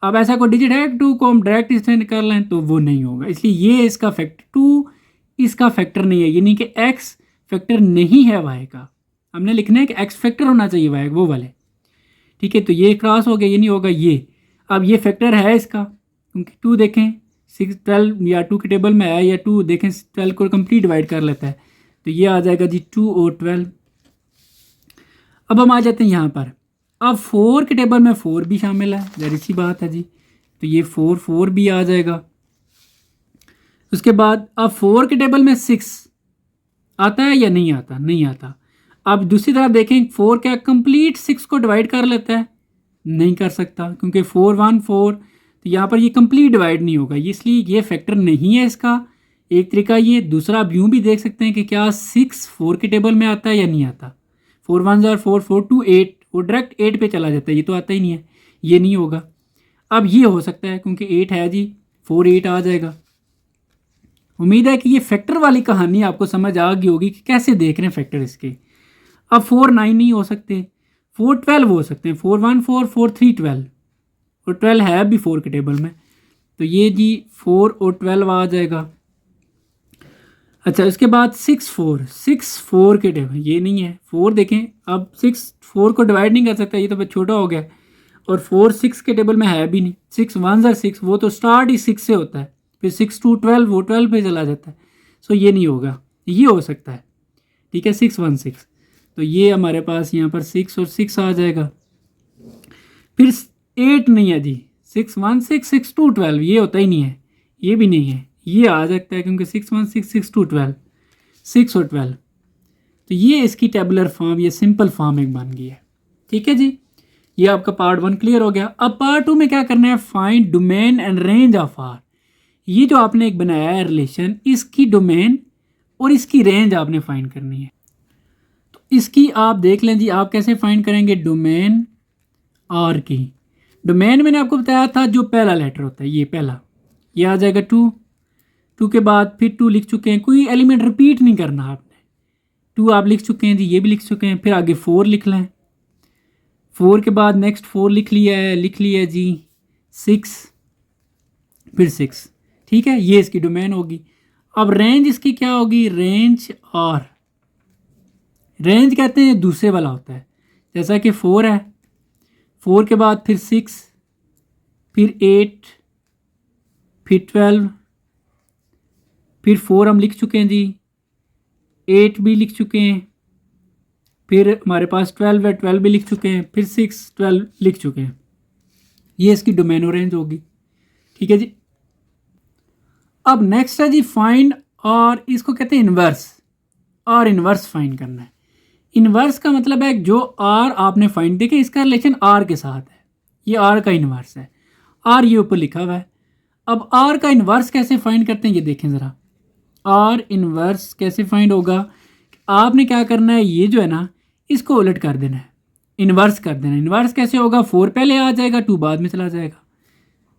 अब ऐसा कोई डिजिट है 2 को हम डायरेक्ट इससे कर लें तो वो नहीं होगा, इसलिए ये इसका फैक्टर 2 इसका फैक्टर नहीं है, यानी कि एक्स फैक्टर नहीं है वाई का। हमने लिखना है कि एक्स फैक्टर होना चाहिए वाई वो वाले, ठीक है। तो ये क्रॉस हो गया, ये नहीं होगा ये। अब ये फैक्टर है इसका, क्योंकि 2 देखें 6 12 या 2 के टेबल में है, या 2 देखें 12 को कंप्लीट डिवाइड कर लेता है, तो ये आ जाएगा जी 2 और 12। अब हम आ जाते हैं यहाँ पर, अब 4 के टेबल में 4 भी शामिल है, जहरी सी बात है जी, तो ये 4 4 भी आ जाएगा। उसके बाद अब 4 के टेबल में 6 आता है या नहीं आता? नहीं आता। अब दूसरी तरफ देखें 4 क्या कंप्लीट 6 को डिवाइड कर लेता है? नहीं कर सकता, क्योंकि 4 1 4, तो यहाँ पर ये कंप्लीट डिवाइड नहीं होगा, इसलिए ये फैक्टर नहीं है इसका। एक तरीका ये, दूसरा आप यूँ भी देख सकते हैं कि क्या 6 4 के टेबल में आता है या नहीं आता। 4 1 4 4 2 8, वो डायरेक्ट 8 पे चला जाता है, ये तो आता ही नहीं है, ये नहीं होगा। अब ये हो सकता है क्योंकि 8 है जी, 4 8 आ जाएगा। उम्मीद है कि ये फैक्टर वाली कहानी आपको समझ आ गई होगी कि कैसे देख रहे हैं फैक्टर इसके। अब 4 9 नहीं हो सकते, 4 12 हो सकते हैं, 4 1 4 4 3 12, और 12 है भी 4 के टेबल में, तो ये जी 4 और 12 आ जाएगा। अच्छा, इसके बाद 6 4 के टेबल, ये नहीं है 4, देखें अब 6 4 को डिवाइड नहीं कर सकता, ये तो बहुत छोटा हो गया, और 4 6 के टेबल में है भी नहीं। 6 1 6, वो तो स्टार्ट ही 6 से होता है, फिर 6 2 12, वो 12 पे चला जाता है, सो ये नहीं होगा, ये हो सकता है, ठीक है 6 1 6, तो ये हमारे पास यहाँ पर 6 और 6 आ जाएगा। फिर 8 नहीं है जी, 6 1 6 6 2 12, ये होता ही नहीं है, ये भी नहीं है, ये आ सकता है क्योंकि 6 1 6 6 2 12, 6 और 12, तो ये इसकी टेबुलर फॉर्म, ये सिंपल फॉर्म एक बन गई है। ठीक है जी, ये आपका पार्ट 1 क्लियर हो गया। अब पार्ट 2 में क्या करना है, find domain and range of R. ये जो आपने एक बनाया है रिलेशन, इसकी डोमेन और इसकी रेंज आपने फाइंड करनी है। तो इसकी आप देख लें जी, आप कैसे फाइंड करेंगे डोमेन आर की। डोमेन मैंने आपको बताया था जो पहला लेटर होता है, ये पहला, ये आ जाएगा 2, 2 के बाद फिर 2 लिख चुके हैं, कोई एलिमेंट रिपीट नहीं करना आपने, 2 आप लिख चुके हैं जी, ये भी लिख चुके हैं, फिर आगे 4 लिख लें, 4 के बाद नेक्स्ट 4 लिख लिया जी 6, फिर 6, ठीक है, ये इसकी डोमेन होगी। अब रेंज इसकी क्या होगी, रेंज आर, रेंज कहते हैं दूसरे वाला होता है, जैसा कि 4 है, 4 के बाद फिर 6, फिर 8, फिर 12, फिर 4 हम लिख चुके हैं जी, 8 भी लिख चुके हैं, फिर हमारे पास 12 है, 12 भी लिख चुके हैं, फिर 6 12 लिख चुके हैं, ये इसकी डोमेन और रेंज होगी। ठीक है जी, अब नेक्स्ट है जी फाइंड, और इसको कहते हैं इन्वर्स, और इन्वर्स फाइंड करना है। इन्वर्स का मतलब है जो आर आपने फाइंड, देखें इसका रिलेशन आर के साथ है, ये आर का इन्वर्स है, आर ये ऊपर लिखा हुआ है। अब आर का इन्वर्स कैसे फाइंड करते हैं, ये देखें ज़रा, आर इन्वर्स कैसे फाइंड होगा। आपने क्या करना है, ये जो है ना इसको उलट कर देना है, इन्वर्स कर देना है। इन्वर्स कैसे होगा, 4 पहले आ जाएगा, 2 बाद में चला जाएगा,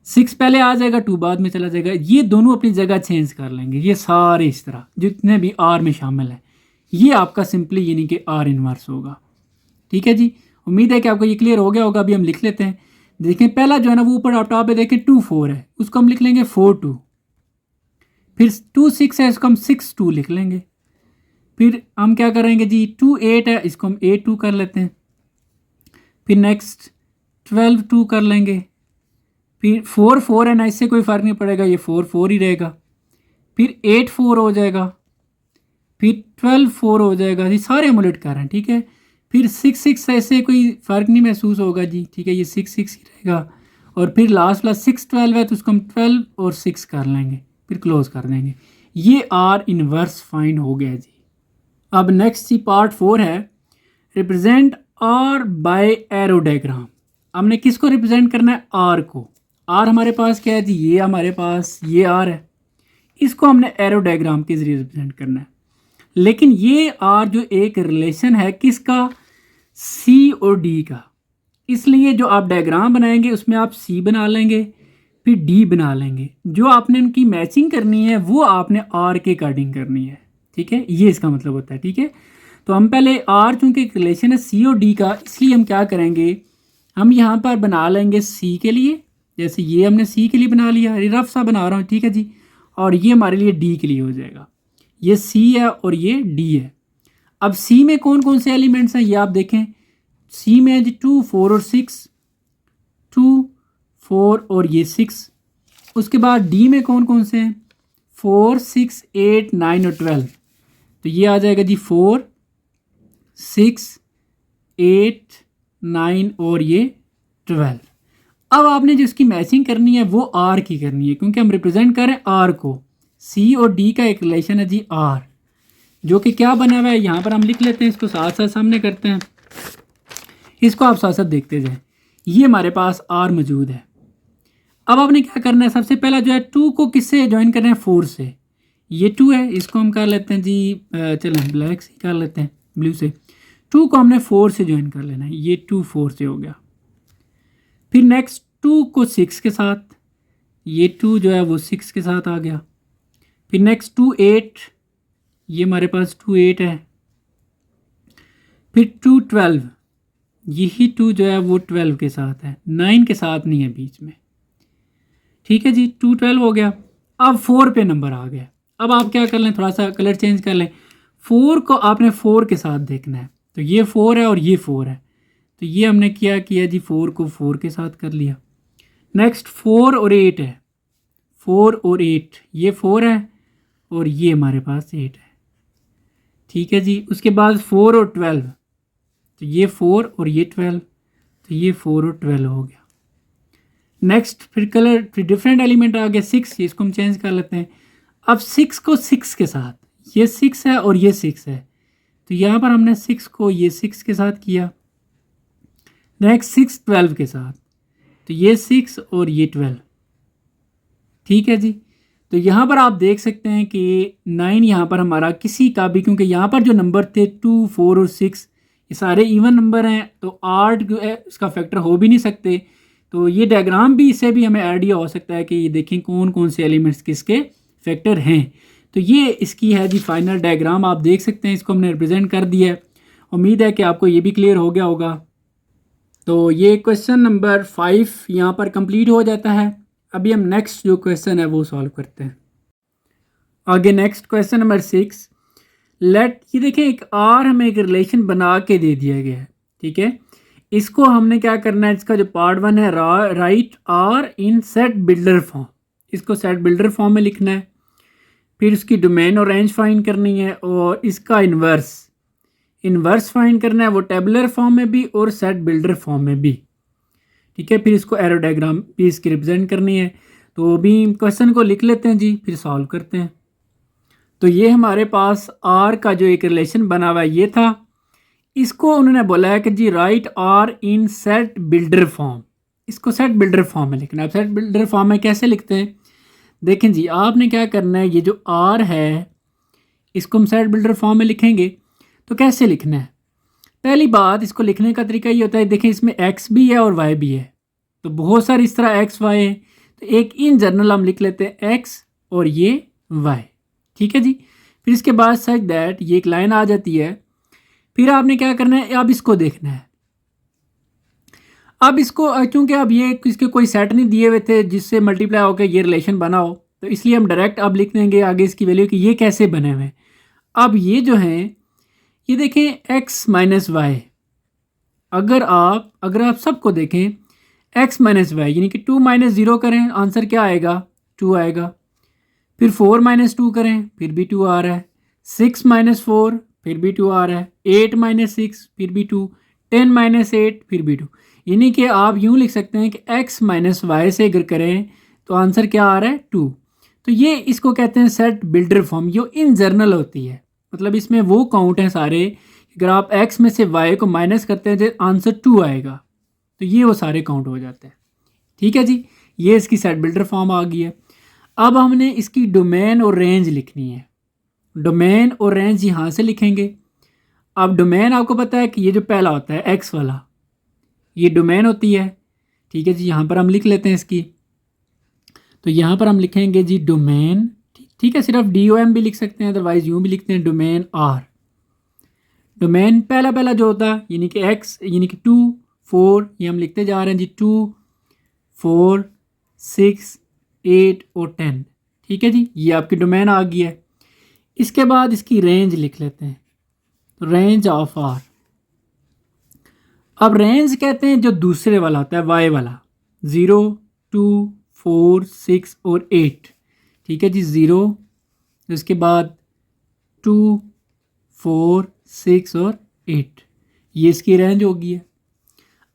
6 पहले आ जाएगा, 2 बाद में चला जाएगा, ये दोनों अपनी जगह चेंज कर लेंगे, ये सारे इस तरह जितने भी आर में शामिल है, ये आपका सिंपली यानी कि आर इन्वर्स होगा। ठीक है जी, उम्मीद है कि आपको ये क्लियर हो गया होगा। अभी हम लिख लेते हैं, देखें पहला जो है ना वो ऊपर आप टॉप पे देखें 2 4 है, उसको हम लिख लेंगे 4 2, फिर 2 6 है, इसको हम 6 2 लिख लेंगे, फिर हम क्या करेंगे जी 2 8 है, इसको हम 8 2 कर लेते हैं, फिर नेक्स्ट 12 2 कर लेंगे, फिर 4 4 है ना, इससे कोई फ़र्क नहीं पड़ेगा, ये 4 4 ही रहेगा, फिर 8 4 हो जाएगा, फिर 12 4 हो जाएगा जी, सारे हम उलट कर रहे हैं। ठीक है, फिर 6 6 ऐसे कोई फ़र्क नहीं महसूस होगा जी, ठीक है, ये 6 6 ही रहेगा, और फिर लास्ट प्लस 6 12 है, तो उसको हम 12 और 6 कर लेंगे, फिर क्लोज कर देंगे। ये आर इन्वर्स फाइंड हो गया जी। अब नेक्स्ट ही पार्ट 4 है, represent R by arrow diagram. हमने किसको रिप्रेजेंट करना है, आर को। आर हमारे पास क्या है जी, ये हमारे पास ये आर है, इसको हमने एरो डायग्राम के ज़रिए रिप्रेजेंट करना है। लेकिन ये आर जो एक रिलेशन है किसका, सी और डी का, इसलिए जो आप डायग्राम बनाएंगे उसमें आप सी बना लेंगे, फिर डी बना लेंगे, जो आपने उनकी मैचिंग करनी है वो आपने आर के अकॉर्डिंग करनी है। ठीक है, ये इसका मतलब होता है। ठीक है, तो हम पहले आर चूँकि एक रिलेशन है सी और डी का, इसलिए हम क्या करेंगे, हम यहाँ पर बना लेंगे सी के लिए, जैसे ये हमने सी के लिए बना लिया, रफ सा बना रहा हूँ, ठीक है जी, और ये हमारे लिए डी के लिए हो जाएगा, ये सी है और ये डी है। अब सी में कौन कौन से एलिमेंट्स हैं ये आप देखें, सी में है जी 2 4 और 6, 2 4 और ये 6। उसके बाद डी में कौन कौन से हैं, 4 6 8 9 और 12, तो ये आ जाएगा जी 4 6 8 9 और ये 12। अब आपने जो इसकी मैचिंग करनी है वो आर की करनी है, क्योंकि हम रिप्रेजेंट कर रहे हैं आर को। सी और डी का एक रिलेशन है जी आर, जो कि क्या बना हुआ है यहाँ पर हम लिख लेते हैं, इसको साथ साथ सामने करते हैं, इसको आप साथ साथ देखते जाएं। ये हमारे पास आर मौजूद है। अब आपने क्या करना है, सबसे पहला जो है टू को किससे ज्वाइन करना है, फोर से। ये टू है, इसको हम कर लेते हैं जी, चलें ब्लैक से कर लेते हैं, ब्लू से। टू को हमने फोर से ज्वाइन कर लेना है, ये टू फोर से हो गया। फिर नेक्स्ट टू को सिक्स के साथ, ये टू जो है वो सिक्स के साथ आ गया। फिर नेक्स्ट टू एट, ये हमारे पास टू एट है। फिर टू ट्वेल्व, यही टू जो है वो ट्वेल्व के साथ है, नाइन के साथ नहीं है बीच में। ठीक है जी, टू ट्वेल्व हो गया। अब फोर पे नंबर आ गया। अब आप क्या कर लें, थोड़ा सा कलर चेंज कर लें। फोर को आपने फोर के साथ देखना है, तो ये फोर है और ये फोर है, तो ये हमने क्या किया जी, फोर को फोर के साथ कर लिया। नेक्स्ट फोर और एट है, फोर और एट, ये फोर है और ये हमारे पास एट है। ठीक है जी, उसके बाद फोर और ट्वेल्व, तो ये फोर और ये ट्वेल्व, तो ये फोर और ट्वेल्व हो गया। नेक्स्ट फिर कलर, फिर डिफरेंट एलिमेंट आ गया सिक्स, इसको हम चेंज कर लेते हैं। अब सिक्स को सिक्स के साथ, ये सिक्स है और ये सिक्स है, तो यहाँ पर हमने सिक्स को ये सिक्स के साथ किया। नेक्स्ट सिक्स ट्वेल्व के साथ, तो ये सिक्स और ये ट्वेल्व। ठीक है जी, तो यहाँ पर आप देख सकते हैं कि नाइन यहाँ पर हमारा किसी का भी, क्योंकि यहाँ पर जो नंबर थे टू फोर और सिक्स ये सारे इवन नंबर हैं, तो आठ जो है उसका फैक्टर हो भी नहीं सकते। तो ये डायग्राम भी, इससे भी हमें आइडिया हो सकता है कि ये देखें कौन कौन से एलिमेंट्स किसके फैक्टर हैं। तो ये इसकी है जी फाइनल डायग्राम, आप देख सकते हैं, इसको हमने रिप्रेजेंट कर दिया है। उम्मीद है कि आपको ये भी क्लियर हो गया होगा। तो ये क्वेश्चन नंबर 5 यहाँ पर कंप्लीट हो जाता है। अभी हम नेक्स्ट जो क्वेश्चन है वो सॉल्व करते हैं। आगे नेक्स्ट क्वेश्चन नंबर 6, लेट, ये देखें एक आर हमें एक रिलेशन बना के दे दिया गया है। ठीक है, इसको हमने क्या करना है, इसका जो पार्ट वन है, write R in set builder form, इसको सेट बिल्डर फॉर्म में लिखना है। फिर इसकी डोमेन और रेंज फाइंड करनी है, और इसका इन्वर्स फाइंड करना है, वो टेबुलर फॉर्म में भी और सेट बिल्डर फॉर्म में भी। ठीक है, फिर इसको एरो डायग्राम भी इसकी रिप्रेजेंट करनी है। तो अभी क्वेश्चन को लिख लेते हैं जी, फिर सॉल्व करते हैं। तो ये हमारे पास आर का जो एक रिलेशन बना हुआ है ये था, इसको उन्होंने बोला है कि जी write R in set builder form, इसको सेट बिल्डर फॉर्म में लिखना है। सेट बिल्डर फॉर्म में कैसे लिखते हैं, देखें जी, आपने क्या करना है, ये जो आर है इसको हम सेट बिल्डर फॉर्म में लिखेंगे। तो कैसे लिखना है, पहली बात इसको लिखने का तरीका ये होता है, देखें इसमें एक्स भी है और वाई भी है, तो बहुत सारी इस तरह एक्स वाई है, तो एक इन जनरल हम लिख लेते हैं एक्स और ये वाई। ठीक है जी, फिर इसके बाद सच दैट ये एक लाइन आ जाती है। फिर आपने क्या करना है, अब इसको देखना है। अब इसको क्योंकि अब ये इसके कोई सेट नहीं दिए हुए थे जिससे मल्टीप्लाई होकर ये रिलेशन बना हो, तो इसलिए हम डायरेक्ट अब लिख देंगे आगे इसकी वैल्यू कि ये कैसे बने हुए हैं। अब ये जो हैं, ये देखें एक्स माइनस वाई, अगर आप सबको देखें एक्स माइनस वाई यानी कि 2 माइनस 0 करें, आंसर क्या आएगा, 2 आएगा। फिर 4 माइनस 2 करें, फिर भी 2 आ रहा है। 6 माइनस 4, फिर भी 2 आ रहा है। 8 माइनस 6, फिर भी 2। 10 माइनस 8, फिर भी 2। यानी कि आप यूँ लिख सकते हैं कि x माइनस वाई से अगर करें तो आंसर क्या आ रहा है, 2। तो ये इसको कहते हैं सेट बिल्डर फॉर्म, जो इन जनरल होती है, मतलब इसमें वो काउंट हैं सारे, अगर आप x में से y को माइनस करते हैं तो आंसर 2 आएगा, तो ये वो सारे काउंट हो जाते हैं। ठीक है जी, ये इसकी सेट बिल्डर फॉर्म आ गई है। अब हमने इसकी डोमेन और रेंज लिखनी है। डोमेन और रेंज यहाँ से लिखेंगे। अब डोमेन आपको पता है कि ये जो पहला होता है एक्स वाला, ये डोमेन होती है। ठीक है जी, यहाँ पर हम लिख लेते हैं इसकी, तो यहाँ पर हम लिखेंगे जी डोमेन। ठीक है, सिर्फ DOM भी लिख सकते हैं, अदरवाइज यूँ भी लिखते हैं डोमेन आर। डोमेन पहला जो होता है यानी कि एक्स यानी कि 2 4, ये हम लिखते जा रहे हैं जी 2 4 6 8 और 10। ठीक है जी, ये आपकी डोमेन आ गई है। इसके बाद इसकी रेंज लिख लेते हैं, तो रेंज ऑफ आर। अब रेंज कहते हैं जो दूसरे वाला होता है वाई वाला, 0 2 4 6 और 8। ठीक है जी, 0, उसके बाद 2 4 6 और 8, ये इसकी रेंज होगी है।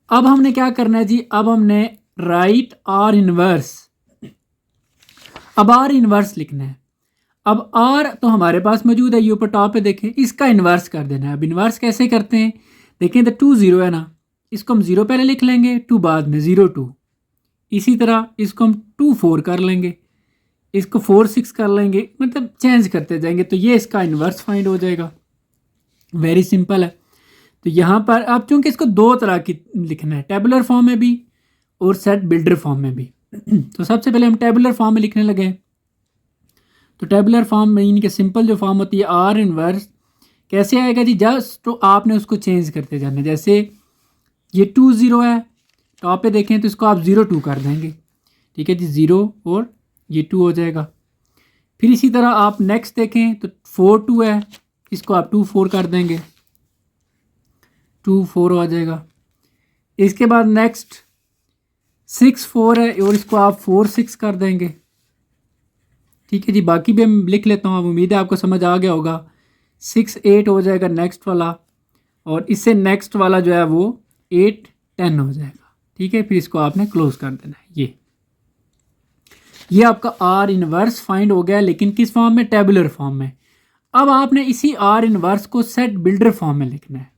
अब हमने क्या करना है जी, अब हमने राइट आर इनवर्स। अब आर इनवर्स लिखना है। अब आर तो हमारे पास मौजूद है, ये ऊपर टॉप पे देखें, इसका इन्वर्स कर देना है। अब इन्वर्स कैसे करते हैं, देखें तो 2 0 है ना, इसको हम 0 पहले लिख लेंगे, 2 बाद में, 0 2। इसी तरह इसको हम 2 4 कर लेंगे, इसको 4 6 कर लेंगे, मतलब चेंज करते जाएंगे, तो ये इसका इन्वर्स फाइंड हो जाएगा। वेरी सिंपल है। तो यहाँ पर अब चूँकि इसको दो तरह की लिखना है, टेबुलर फॉर्म में भी और सेट बिल्डर फॉर्म में भी। तो सबसे पहले हम टेबुलर फॉर्म में लिखने लगे। तो टेबुलर फॉर्म में इनके सिंपल जो फॉर्म होती है आर इनवर्स कैसे आएगा जी, जस्ट तो आपने उसको चेंज करते जाना। जैसे ये 2 0 है, टॉप पे देखें तो इसको आप 0 2 कर देंगे, ठीक है जी, 0 और ये 2 हो जाएगा। फिर इसी तरह आप नेक्स्ट देखें तो 4 2 है, इसको आप 2 4 कर देंगे, 2 4 हो जाएगा। इसके बाद नेक्स्ट 6 4 है और इसको आप 4 6 कर देंगे, ठीक है जी। बाकी भी मैं लिख लेता हूँ, अब उम्मीद है आपको समझ आ गया होगा। 6 8 हो जाएगा नेक्स्ट वाला, और इससे नेक्स्ट वाला जो है वो 8 10 हो जाएगा, ठीक है। फिर इसको आपने क्लोज कर देना है। ये आपका आर इनवर्स फाइंड हो गया, लेकिन किस फॉर्म में, टेबुलर फॉर्म में। अब आपने इसी आर इनवर्स को सेट बिल्डर फॉर्म में लिखना है।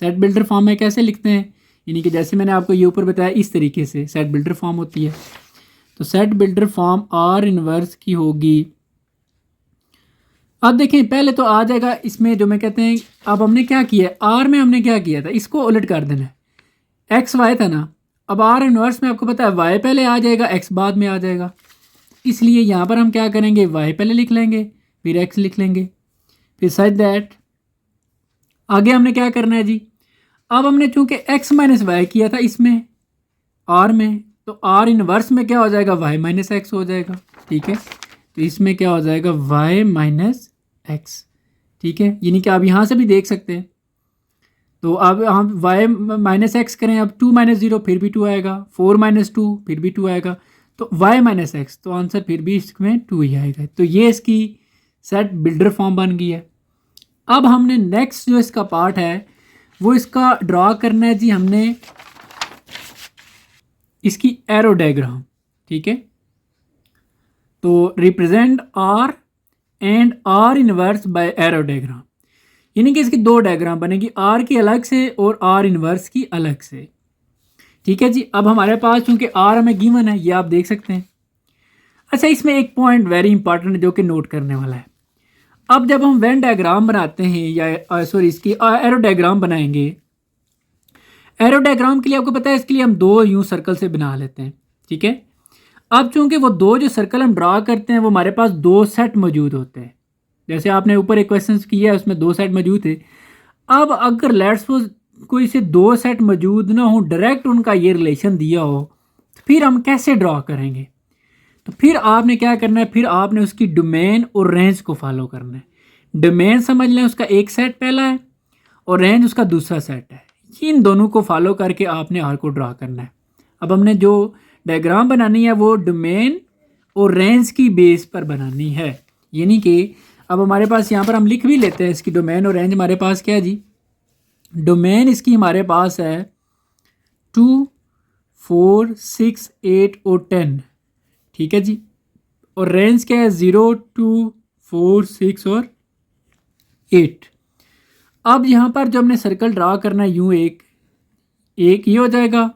सेट बिल्डर फॉर्म में कैसे लिखते हैं, यानी कि जैसे मैंने आपको ये ऊपर बताया, इस तरीके से सेट बिल्डर फॉर्म होती है। तो set builder form are inverse की होगी, अब देखें पहले तो आ जाएगा इसमें जो मैं कहते हैं, अब हमने क्या किया है, आर में हमने क्या किया था, इसको उलट कर देना है। एक्स वाई था ना, अब आर इनवर्स में आपको पता है वाई पहले आ जाएगा, एक्स बाद में आ जाएगा, इसलिए यहाँ पर हम क्या करेंगे, वाई पहले लिख लेंगे, फिर एक्स लिख लेंगे, फिर सच दैट आगे हमने क्या करना है जी। अब हमने चूंकि एक्स माइनस वाई किया था इसमें आर में, तो आर इनवर्स में क्या हो जाएगा, वाई माइनस एक्स हो जाएगा, ठीक है। तो इसमें क्या हो जाएगा, वाई माइनस एक्स, ठीक है। यानी कि आप यहाँ से भी देख सकते हैं। तो अब हम वाई माइनस एक्स करें, अब 2 - 0 फिर भी 2 आएगा, 4 - 2 फिर भी 2 आएगा, तो वाई माइनस एक्स, तो आंसर फिर भी इसमें 2 ही आएगा। तो ये इसकी सेट बिल्डर फॉर्म बन गई है। अब हमने नेक्स्ट जो इसका पार्ट है वो इसका ड्रॉ करना है जी, हमने इसकी एरो डायग्राम, ठीक है। तो represent are and are inverse by arrow diagram, यानी कि इसकी दो डायग्राम बनेगी, आर की अलग से और आर इनवर्स की अलग से, ठीक है जी। अब हमारे पास चूंकि आर हमें गिवन है, ये आप देख सकते हैं। अच्छा, इसमें एक पॉइंट वेरी इंपॉर्टेंट जो कि नोट करने वाला है। अब जब हम वेन डायग्राम बनाते हैं या सॉरी इसकी एरो डायग्राम बनाएंगे, एरो डायग्राम के लिए आपको पता है इसके लिए हम दो यूं सर्कल से बना लेते हैं, ठीक है। अब चूंकि वो दो जो सर्कल हम ड्रा करते हैं वो हमारे पास दो सेट मौजूद होते हैं, जैसे आपने ऊपर एक क्वेश्चन किया है उसमें दो सेट मौजूद थे। अब अगर लेट्स सपोज कोई से दो सेट मौजूद ना हो, डायरेक्ट उनका ये रिलेशन दिया हो, तो फिर हम कैसे ड्रा करेंगे। तो फिर आपने क्या करना है, फिर आपने उसकी डोमेन और रेंज को फॉलो करना है। डोमेन समझ लें उसका एक सेट पहला है और रेंज उसका दूसरा सेट है, इन दोनों को फॉलो करके आपने आर को ड्रा करना है। अब हमने जो डायग्राम बनानी है वो डोमेन और रेंज की बेस पर बनानी है, यानी कि अब हमारे पास यहाँ पर हम लिख भी लेते हैं इसकी डोमेन और रेंज हमारे पास क्या है जी। डोमेन इसकी हमारे पास है 2 4 6 8 और 10, ठीक है जी। और रेंज क्या है 0 2 4 6 और 8। अब यहाँ पर जो हमने सर्कल ड्रा करना है यूँ एक ये हो जाएगा,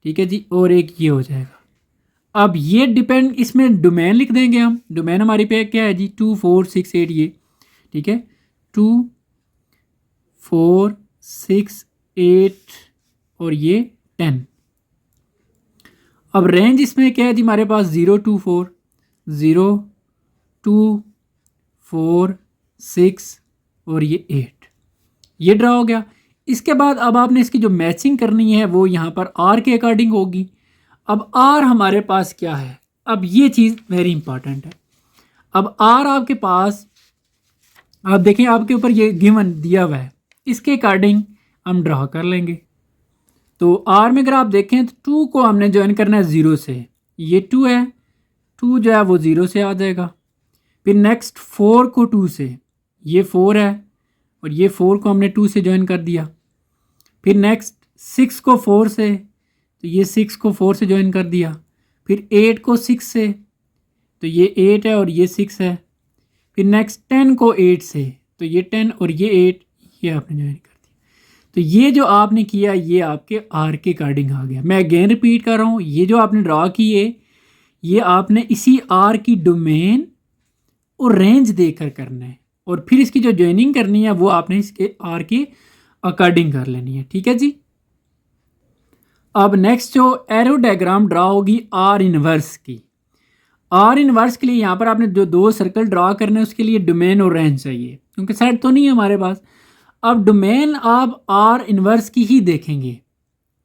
ठीक है जी, और एक ये हो जाएगा। अब ये डिपेंड, इसमें डोमेन लिख देंगे हम, डोमेन हमारी पे क्या है जी 2 4 6 8 ये, ठीक है, 2 4 6 8 और ये 10। अब रेंज इसमें क्या है जी हमारे पास 0 2 4 0 2 4 6 और ये 8, ये ड्रा हो गया। इसके बाद अब आपने इसकी जो मैचिंग करनी है वो यहाँ पर आर के अकॉर्डिंग होगी। अब आर हमारे पास क्या है, अब ये चीज़ वेरी इंपॉर्टेंट है। अब आर आपके पास, आप देखें आपके ऊपर ये गिवन दिया हुआ है, इसके अकॉर्डिंग हम ड्रा कर लेंगे। तो आर में अगर आप देखें तो 2 को हमने ज्वाइन करना है 0 से, ये 2 है, 2 जो है वो 0 से आ जाएगा। फिर नेक्स्ट 4 को 2 से, ये 4 है और ये 4 को हमने 2 से ज्वाइन कर दिया। फिर नेक्स्ट 6 को 4 से, तो ये 6 को 4 से ज्वाइन कर दिया, फिर 8 को 6 से, तो ये 8 है और ये 6 है, फिर नेक्स्ट 10 को 8 से, तो ये 10 और ये 8, ये आपने ज्वाइन कर दिया। तो ये जो आपने किया ये आपके आर के अकॉर्डिंग आ गया। मैं अगेन रिपीट कर रहा हूँ, ये जो आपने ड्रा की है ये आपने इसी आर की डोमेन और रेंज देकर करना है, और फिर इसकी जो ज्वाइनिंग करनी है वो आपने इसके आर के अकॉर्डिंग कर लेनी है। ठीक है जी। अब नेक्स्ट जो एरो डायग्राम ड्रा होगी आर इनवर्स की। आर इनवर्स के लिए यहाँ पर आपने जो 2 सर्कल ड्रा करने हैं उसके लिए डोमेन और रेंज चाहिए, क्योंकि सेट तो नहीं है हमारे पास। अब डोमेन आप आर इनवर्स की ही देखेंगे,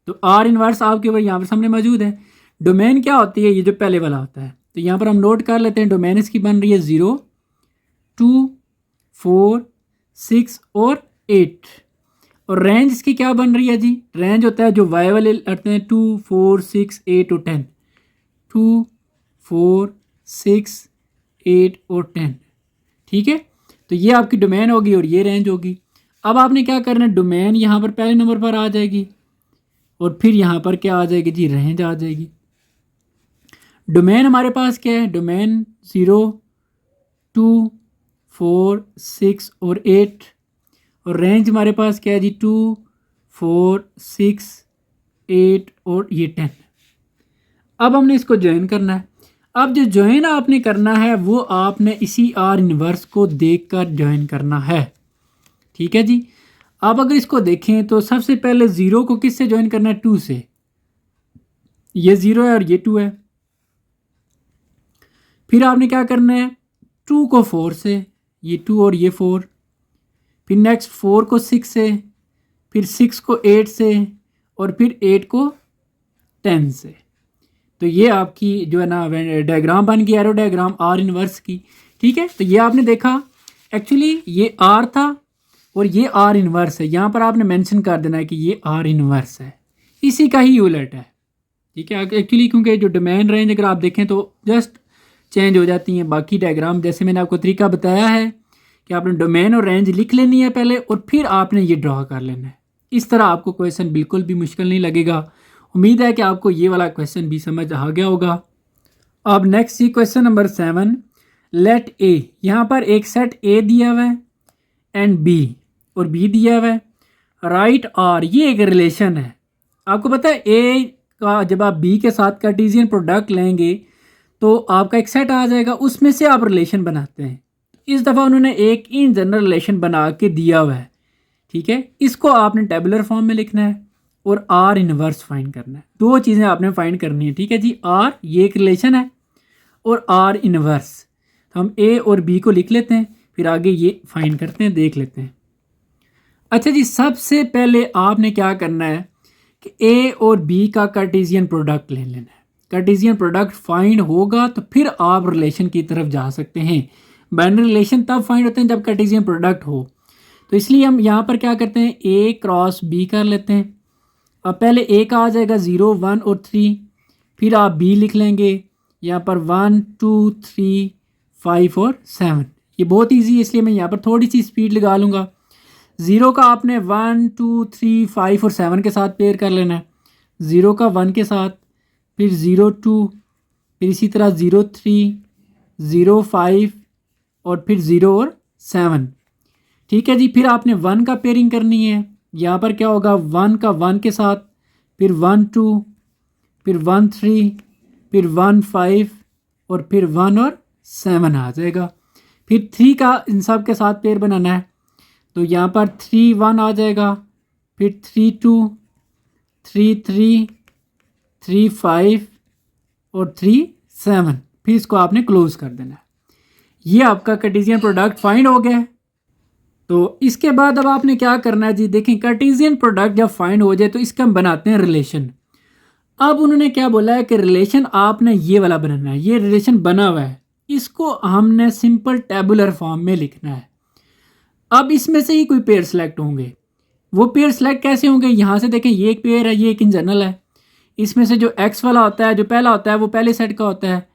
तो आर इनवर्स आपके ऊपर यहाँ पर सामने मौजूद है। डोमेन क्या होती है, ये जो पहले वाला होता है, तो यहाँ पर हम नोट कर लेते हैं। डोमेन इसकी बन रही है 0, 2, 4, 6 और 8, और रेंज इसकी क्या बन रही है जी, रेंज होता है जो वाई वाले लेते हैं 2, 4, 6, 8 और 10, 2, 4, 6, 8 और 10। ठीक है, तो ये आपकी डोमेन होगी और ये रेंज होगी। अब आपने क्या करना है, डोमेन यहाँ पर पहले नंबर पर आ जाएगी और फिर यहाँ पर क्या आ जाएगी जी, रेंज आ जाएगी। डोमेन हमारे पास क्या है, डोमेन 0, 2, 4, 6 और 8, और रेंज हमारे पास क्या है जी, 2, 4, 6, 8 और ये 10। अब हमने इसको ज्वाइन करना है। अब जो ज्वाइन आपने करना है वो आपने इसी आर इनवर्स को देखकर ज्वाइन करना है। ठीक है जी। अब अगर इसको देखें तो सबसे पहले 0 को किससे ज्वाइन करना है, 2 से। ये 0 है और ये 2 है। फिर आपने क्या करना है, 2 को 4 से, ये 2 और ये 4, फिर नेक्स्ट 4 को 6 से, फिर 6 को 8 से, और फिर 8 को 10 से। तो ये आपकी जो है ना डायग्राम बन गई, एरो डायग्राम आर इनवर्स की। ठीक है, तो ये आपने देखा एक्चुअली ये आर था और ये आर इनवर्स है। यहाँ पर आपने मेंशन कर देना है कि ये आर इनवर्स है, इसी का ही यूलेट है। ठीक है, एक्चुअली क्योंकि जो डोमेन रेंज अगर आप देखें तो जस्ट चेंज हो जाती हैं। बाकी डायग्राम जैसे मैंने आपको तरीका बताया है कि आपने डोमेन और रेंज लिख लेनी है पहले और फिर आपने ये ड्रा कर लेना है। इस तरह आपको क्वेश्चन बिल्कुल भी मुश्किल नहीं लगेगा। उम्मीद है कि आपको ये वाला क्वेश्चन भी समझ आ गया होगा। अब नेक्स्ट ये क्वेश्चन नंबर 7, लेट ए, यहाँ पर एक सेट ए दिया हुआ है एंड बी और बी दिया हुआ है, राइट आर, ये एक रिलेशन है। आपको पता है ए का जब आप बी के साथ कार्टेशियन प्रोडक्ट लेंगे तो आपका एक सेट आ जाएगा, उसमें से आप रिलेशन बनाते हैं। इस दफ़ा उन्होंने एक इन जनरल रिलेशन बना के दिया हुआ है। ठीक है, इसको आपने टेबुलर फॉर्म में लिखना है और आर इनवर्स फाइंड करना है। 2 चीज़ें आपने फाइंड करनी है। ठीक है जी, आर ये एक रिलेशन है और आर इनवर्स। तो हम ए और बी को लिख लेते हैं, फिर आगे ये फाइंड करते हैं, देख लेते हैं। अच्छा जी, सबसे पहले आपने क्या करना है कि ए और बी का कार्टेशियन प्रोडक्ट ले लेना है। कार्टेशियन प्रोडक्ट फाइंड होगा तो फिर आप रिलेशन की तरफ जा सकते हैं। बाइनरी रिलेशन तब फाइंड होते हैं जब कार्टेशियन प्रोडक्ट हो। तो इसलिए हम यहाँ पर क्या करते हैं, ए क्रॉस बी कर लेते हैं। अब पहले ए का आ जाएगा 0, 1 और 3, फिर आप बी लिख लेंगे यहाँ पर 1, 2, 3, 5 और 7। ये बहुत ईजी है इसलिए मैं यहाँ पर थोड़ी सी स्पीड लगा लूँगा। 0 का आपने 1, 2, 3, 5 और 7 के साथ पेयर कर लेना है। 0 का 1 के साथ, फिर 0, 2, फिर इसी तरह 0, 3, 0, 5 और फिर 0 और 7। ठीक है जी, फिर आपने 1 का पेयरिंग करनी है। यहाँ पर क्या होगा, 1 का 1 के साथ, फिर 1, 2, फिर 1, 3, फिर 1, 5 और फिर 1 और 7 आ जाएगा। फिर 3 का इन सब के साथ पेयर बनाना है, तो यहाँ पर 3, 1 आ जाएगा, फिर 3, 2, 3, 3, 3, 5 और 3, 7। फिर इसको आपने क्लोज कर देना है। ये आपका कार्टेशियन प्रोडक्ट फाइंड हो गया है। तो इसके बाद अब आपने क्या करना है जी, देखें कार्टेशियन प्रोडक्ट जब फाइंड हो जाए तो इसका हम बनाते हैं रिलेशन। अब उन्होंने क्या बोला है कि रिलेशन आपने ये वाला बनाना है। ये रिलेशन बना हुआ है, इसको हमने सिंपल टेबुलर फॉर्म में लिखना है। अब इसमें से ही कोई पेयर सेलेक्ट होंगे। वो पेयर सेलेक्ट कैसे होंगे, यहाँ से देखें ये एक पेयर है, ये एक इन जनरल है। इसमें से जो एक्स वाला होता है, जो पहला होता है वो पहले सेट का होता है,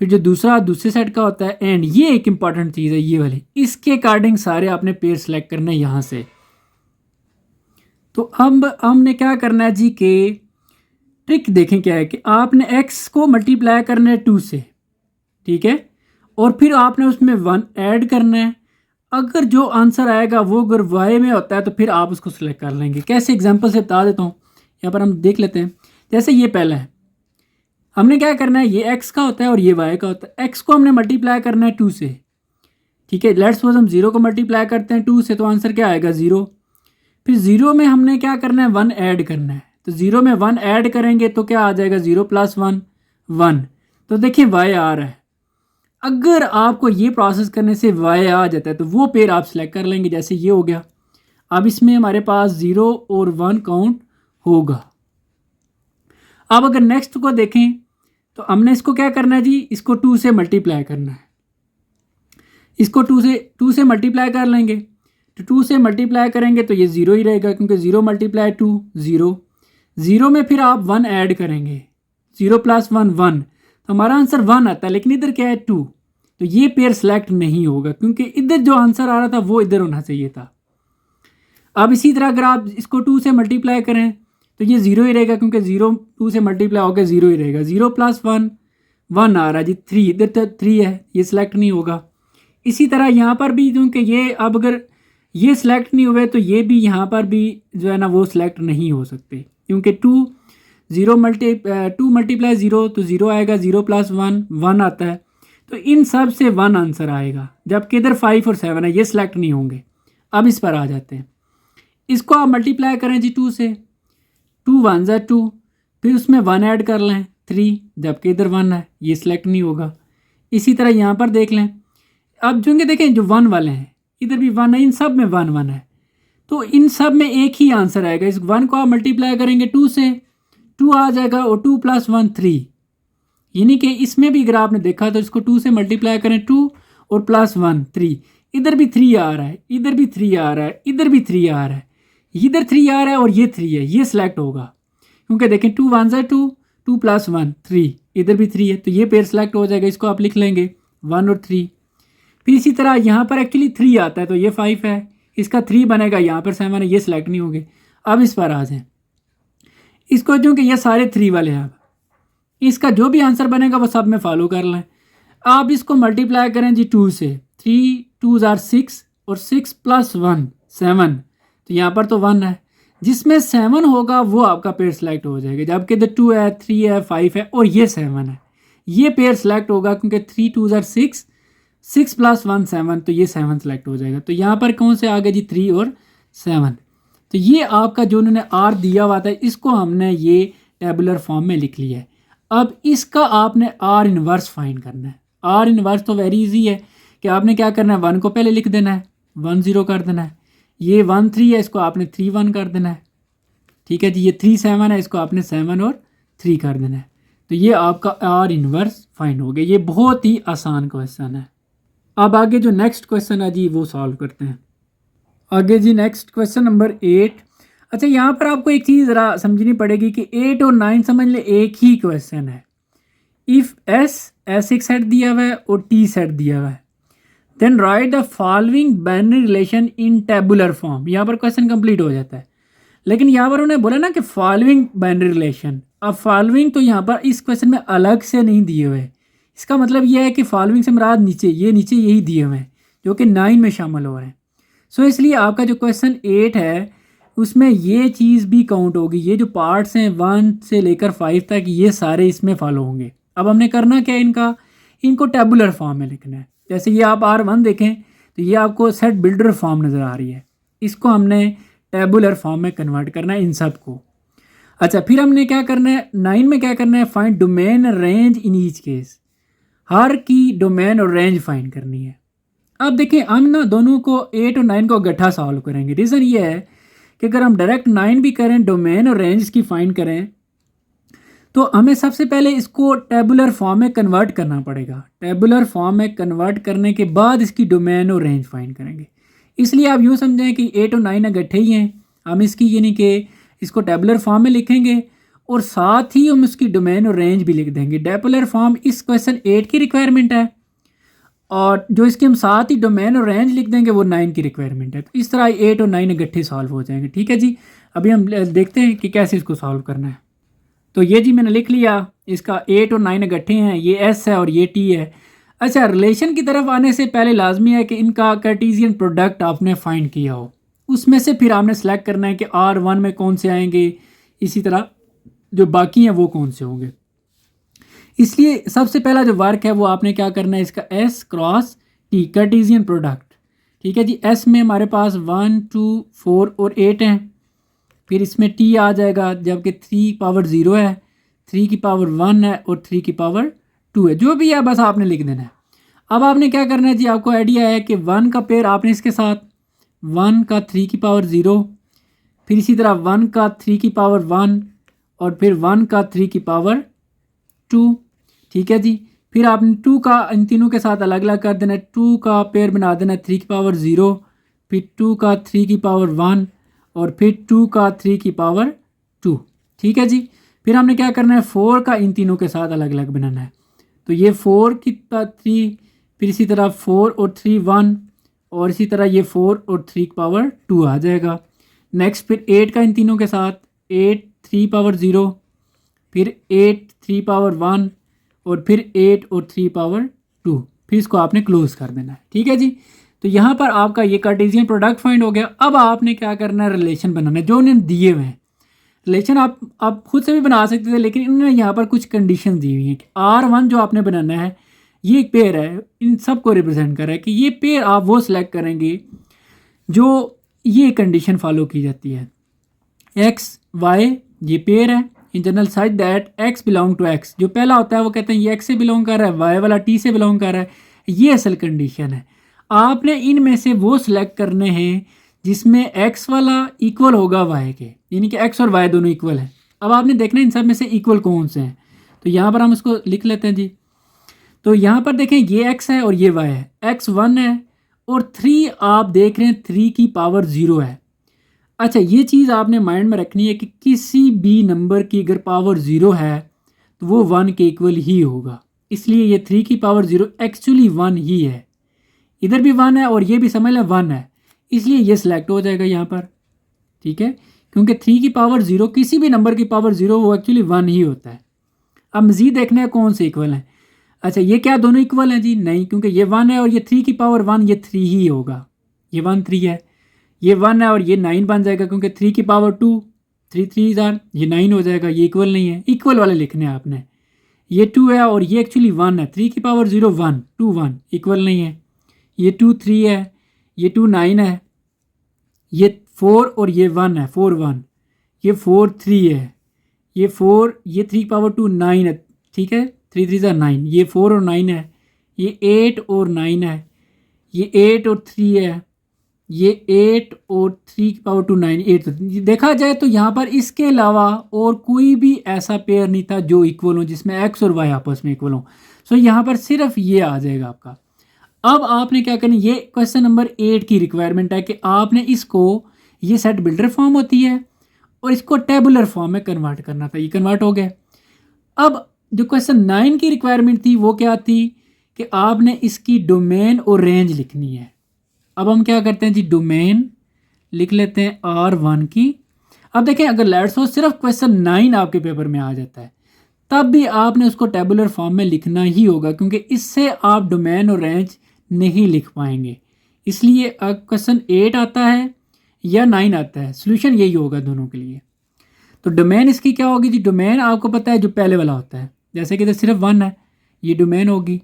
फिर जो दूसरा दूसरे सेट का होता है, एंड ये एक इंपॉर्टेंट चीज़ है ये वाली, इसके अकॉर्डिंग सारे आपने पेयर सेलेक्ट करना है यहाँ से। तो अब हमने क्या करना है जी कि ट्रिक देखें क्या है कि आपने x को मल्टीप्लाई करना है 2 से, ठीक है, और फिर आपने उसमें 1 ऐड करना है। अगर जो आंसर आएगा वो अगर y में होता है तो फिर आप उसको सिलेक्ट कर लेंगे। कैसे, एग्जांपल से बता देता हूँ, यहाँ पर हम देख लेते हैं। जैसे ये पहला है, हमने क्या करना है, ये x का होता है और ये y का होता है। x को हमने मल्टीप्लाई करना है 2 से, ठीक है। लेट्स सपोज हम 0 को मल्टीप्लाई करते हैं 2 से, तो आंसर क्या आएगा 0। फिर 0 में हमने क्या करना है, 1 ऐड करना है। तो 0 में 1 ऐड करेंगे तो क्या आ जाएगा, 0 + 1 1। तो देखिए y आ रहा है। अगर आपको ये प्रोसेस करने से y आ जाता है तो वो पेयर आप सेलेक्ट कर लेंगे। जैसे ये हो गया, अब इसमें हमारे पास 0 और 1 काउंट होगा। अब अगर नेक्स्ट को देखें तो हमने इसको क्या करना है जी, इसको 2 से मल्टीप्लाई करना है। इसको 2 से मल्टीप्लाई कर लेंगे, तो 2 से मल्टीप्लाई करेंगे तो ये 0 ही रहेगा, क्योंकि 0 × 2 0। 0 में फिर आप 1 ऐड करेंगे, 0 + 1 1, तो हमारा आंसर 1 आता है। लेकिन इधर क्या है 2, तो ये पेयर सेलेक्ट नहीं होगा, क्योंकि इधर जो आंसर आ रहा था वो इधर होना चाहिए था। अब इसी तरह अगर आप इसको 2 से मल्टीप्लाई करें तो ये 0 ही रहेगा, क्योंकि 0 2 से मल्टीप्लाई होकर 0 ही रहेगा। 0 + 1 1 आ रहा है जी, 3, इधर तो 3 है, ये सिलेक्ट नहीं होगा। इसी तरह यहाँ पर भी, क्योंकि ये अब अगर ये सिलेक्ट नहीं हुए तो ये भी यहाँ पर भी जो है ना वो सिलेक्ट नहीं हो सकते, क्योंकि 2 × 0 तो 0 आएगा, 0 + 1 1 आता है। तो इन सब से 1 आंसर आएगा, जबकि इधर 5 और 7 है, ये सिलेक्ट नहीं होंगे। अब इस पर आ जाते हैं, इसको आप मल्टीप्लाई करें जी 2 से, 2 1 = 2, फिर उसमें 1 ऐड कर लें 3, जबकि इधर 1 है, ये सिलेक्ट नहीं होगा। इसी तरह यहाँ पर देख लें, अब जो देखें जो 1 वाले हैं इधर भी 1 है, इन सब में 1 1 है, तो इन सब में एक ही आंसर आएगा। इस 1 को आप मल्टीप्लाई करेंगे 2 से, 2 आ जाएगा, और 2 + 1 3, यानी कि इसमें भी अगर आपने देखा तो इसको 2 से मल्टीप्लाई करें 2 और +1 3, इधर भी 3 आ रहा है, इधर भी 3 आ रहा है, इधर भी 3 आ रहा है, इधर 3 आ रहा है और ये 3 है, ये सिलेक्ट होगा। क्योंकि देखें 2 1 = 2, 2 + 1 3, इधर भी 3 है, तो ये पेयर सेलेक्ट हो जाएगा। इसको आप लिख लेंगे 1 और 3। फिर इसी तरह यहाँ पर एक्चुअली 3 आता है, तो ये 5 है, इसका 3 बनेगा, यहाँ पर 7 है, ये सिलेक्ट नहीं होंगे। अब इस पर आ जाए, इसको जो कि ये सारे 3 वाले हैं, अब इसका जो भी आंसर बनेगा वो सब में फॉलो कर लें। आप इसको मल्टीप्लाई करें जी 2 से, 3 2 = 6 और 6 + 1 7, तो यहाँ पर तो 1 है, जिसमें 7 होगा वो आपका पेयर सेलेक्ट हो जाएगा। जबकि इधर 2 है, 3 है, 5 है और ये 7 है, ये पेयर सेलेक्ट होगा, क्योंकि 3 2 = 6, 6 + 1 7, तो ये 7 सेलेक्ट हो जाएगा। तो यहाँ पर कौन से आ गए जी, 3 और 7। तो ये आपका जो उन्होंने R दिया हुआ था, इसको हमने ये टेबुलर फॉर्म में लिख लिया है। अब इसका आपने R इन्वर्स फाइंड करना है। R इन्वर्स तो वेरी इजी है कि आपने क्या करना है, 1 को पहले लिख देना है, 1 0 कर देना है, ये 1 3 है, इसको आपने 3 1 कर देना है, ठीक है जी। ये 3 7 है, इसको आपने 7 और 3 कर देना है। तो ये आपका R इन्वर्स फाइंड हो गया। ये बहुत ही आसान क्वेश्चन है। अब आगे जो नेक्स्ट क्वेश्चन है जी वो सॉल्व करते हैं। आगे जी नेक्स्ट क्वेश्चन नंबर 8। अच्छा, यहाँ पर आपको एक चीज़ ज़रा समझनी पड़ेगी कि 8 और 9 समझ ले एक ही क्वेश्चन है। इफ़ S एक सेट दिया हुआ है और T सेट दिया हुआ है, then write the following binary relation in tabular form. यहाँ पर क्वेश्चन कंप्लीट हो जाता है। लेकिन यहाँ पर उन्होंने बोला ना कि फॉलोइंग बाइनरी रिलेशन। अब फॉलोइंग तो यहाँ पर इस क्वेश्चन में अलग से नहीं दिए हुए, इसका मतलब यह है कि फॉलोइंग से मुराद नीचे, ये नीचे यही दिए हुए हैं जो कि 9 में शामिल हो रहे हैं। सो इसलिए आपका जो क्वेश्चन 8 है उसमें ये चीज़ भी काउंट होगी। ये जो पार्ट्स हैं 1 से लेकर 5 तक, ये सारे इसमें फॉलो होंगे। अब हमने करना क्या है, इनको टेबुलर फॉर्म में लिखना है। जैसे ये आप R1 देखें तो ये आपको सेट बिल्डर फॉर्म नज़र आ रही है, इसको हमने टेबुलर फॉर्म में कन्वर्ट करना है इन सब को। अच्छा, फिर हमने क्या करना है, 9 में क्या करना है, find domain range in each case. हर की डोमेन और रेंज फाइंड करनी है। अब देखिए, हम ना दोनों को 8 और 9 को इकट्ठा सॉल्व करेंगे। रीज़न ये है कि अगर हम डायरेक्ट 9 भी करें, डोमेन और रेंज की फाइंड करें, तो हमें सबसे पहले इसको टेबुलर फॉर्म में कन्वर्ट करना पड़ेगा। टेबुलर फॉर्म में कन्वर्ट करने के बाद इसकी डोमेन और रेंज फाइंड करेंगे। इसलिए आप यूँ समझें कि 8 और 9 इकट्ठे ही हैं। हम इसकी यानी कि इसको टेबुलर फॉर्म में लिखेंगे और साथ ही हम उसकी डोमेन और रेंज भी लिख देंगे। टेबुलर फॉर्म इस क्वेश्चन 8 की रिक्वायरमेंट है और जो इसके हम साथ ही डोमेन और रेंज लिख देंगे वो 9 की रिक्वायरमेंट है। तो इस तरह 8 और 9 इकट्ठे सॉल्व हो जाएंगे। ठीक है जी, अभी हम देखते हैं कि कैसे इसको सॉल्व करना है। तो ये जी मैंने लिख लिया, इसका 8 और 9 इकट्ठे हैं, ये एस है और ये टी है। अच्छा, रिलेशन की तरफ आने से पहले लाजमी है कि इनका कार्टेशियन प्रोडक्ट आपने फाइंड किया हो, उसमें से फिर आपने सेलेक्ट करना है कि R1 में कौन से आएंगे, इसी तरह जो बाकी हैं वो कौन से होंगे। इसलिए सबसे पहला जो वर्क है वो आपने क्या करना है, इसका S cross T Cartesian product. ठीक है जी, S में हमारे पास 1 2 4 और 8 हैं, फिर इसमें T आ जाएगा, जबकि 3 पावर 0 है, 3 की पावर 1 है और 3 की पावर 2 है, जो भी है बस आपने लिख देना है। अब आपने क्या करना है जी, आपको आइडिया है कि 1 का पेयर आपने इसके साथ 1 का 3 की पावर 0, फिर इसी तरह 1 का 3 की पावर 1 और फिर 1 का 3 की पावर 2। ठीक है जी, फिर आपने 2 का इन तीनों के साथ अलग अलग कर देना है, 2 का पेयर बना देना है 3 की पावर 0, फिर 2 का 3 की पावर 1 और फिर 2 का 3 की पावर 2। ठीक है जी, फिर हमने क्या करना है, 4 का इन तीनों के साथ अलग अलग बनाना है, तो ये 4 की 3, फिर इसी तरह 4 और 3 1 और इसी तरह ये 4 और 3 की पावर 2 आ जाएगा। नेक्स्ट फिर 8 का इन तीनों के साथ 8 3 पावर 0, फिर 8 3 पावर 1 और फिर 8 और 3 पावर 2, फिर इसको आपने क्लोज कर देना है। ठीक है जी, तो यहाँ पर आपका ये कार्टेशियन प्रोडक्ट फाइंड हो गया। अब आपने क्या करना है, रिलेशन बनाना है जो उन्हें दिए हुए हैं। रिलेशन आप खुद से भी बना सकते थे, लेकिन इन्होंने यहाँ पर कुछ कंडीशन दी हुई हैं कि R1 जो आपने बनाना है ये एक पेयर है, इन सब को रिप्रेजेंट कर रहा है कि ये पेयर आप वो सिलेक्ट करेंगे जो ये कंडीशन फॉलो की जाती है। एक्स वाई ये पेयर है in general such that X belong to X, जो पहला होता है वो कहते हैं ये एक्स से बिलोंग कर रहा है, वाई वाला टी से बिलोंग कर रहा है, ये असल कंडीशन है। आपने इनमें से वो सिलेक्ट करने हैं जिसमें एक्स वाला इक्वल होगा वाई के, यानी कि एक्स और वाई दोनों इक्वल है। अब आपने देखना है इन सब में से इक्वल कौन से हैं, तो यहाँ पर हम उसको लिख लेते हैं जी। तो यहाँ पर देखें ये एक्स है और ये वाई है, एक्स 1 है और 3 आप देख रहे हैं 3 की पावर 0 है। अच्छा, ये चीज़ आपने माइंड में रखनी है कि किसी भी नंबर की अगर पावर 0 है तो वो 1 के इक्वल ही होगा, इसलिए ये 3 की पावर 0 एक्चुअली 1 ही है। इधर भी 1 है और ये भी समझ लें 1 है, इसलिए ये सिलेक्ट हो जाएगा यहाँ पर। ठीक है, क्योंकि 3 की पावर 0 किसी भी नंबर की पावर 0 वो एक्चुअली 1 ही होता है। अब मज़ीद देखना है कौन से इक्वल हैं। अच्छा, ये क्या दोनों इक्वल हैं जी? नहीं, क्योंकि ये 1 है और ये 3 की पावर 1, ये 3 ही होगा, ये 1 3 है। ये 1 है और ये 9 बन जाएगा, क्योंकि 3 की पावर 2, 3 3 आर, ये 9 हो जाएगा। ये इक्वल नहीं है, इक्वल वाले लिखने हैं आपने। ये 2 है और ये एक्चुअली 1 है, 3 की पावर 0 1 2 1, इक्वल नहीं है। ये 2 3 है, ये 2 9 है, ये 4 और ये 1 है 4 1, ये 4 3 है, ये 4, ये 3 पावर 2 9 है। ठीक है, 3 3 9, ये 4 और 9 है, ये 8 और 9 है, ये 8 और 3 है, ये 8 और 3 की पावर 2 9, 8। देखा जाए तो यहाँ पर इसके अलावा और कोई भी ऐसा पेयर नहीं था जो इक्वल हो, जिसमें एक्स और वाई आपस में इक्वल हो। सो यहाँ पर सिर्फ ये आ जाएगा आपका। अब आपने क्या करना, ये क्वेश्चन नंबर 8 की रिक्वायरमेंट है कि आपने इसको, ये सेट बिल्डर फॉर्म होती है और इसको टेबुलर फॉर्म में कन्वर्ट करना था, ये कन्वर्ट हो गया। अब जो क्वेश्चन 9 की रिक्वायरमेंट थी वो क्या थी कि आपने इसकी डोमेन और रेंज लिखनी है। अब हम क्या करते हैं जी, डोमेन लिख लेते हैं R1 की। अब देखें, अगर लेट्स सपोज सिर्फ क्वेश्चन 9 आपके पेपर में आ जाता है तब भी आपने उसको टेबुलर फॉर्म में लिखना ही होगा, क्योंकि इससे आप डोमेन और रेंज नहीं लिख पाएंगे। इसलिए क्वेश्चन 8 आता है या 9 आता है, सोल्यूशन यही होगा दोनों के लिए। तो डोमेन इसकी क्या होगी जी, डोमेन आपको पता है जो पहले वाला होता है, जैसे कि इधर सिर्फ 1 है, ये डोमेन होगी।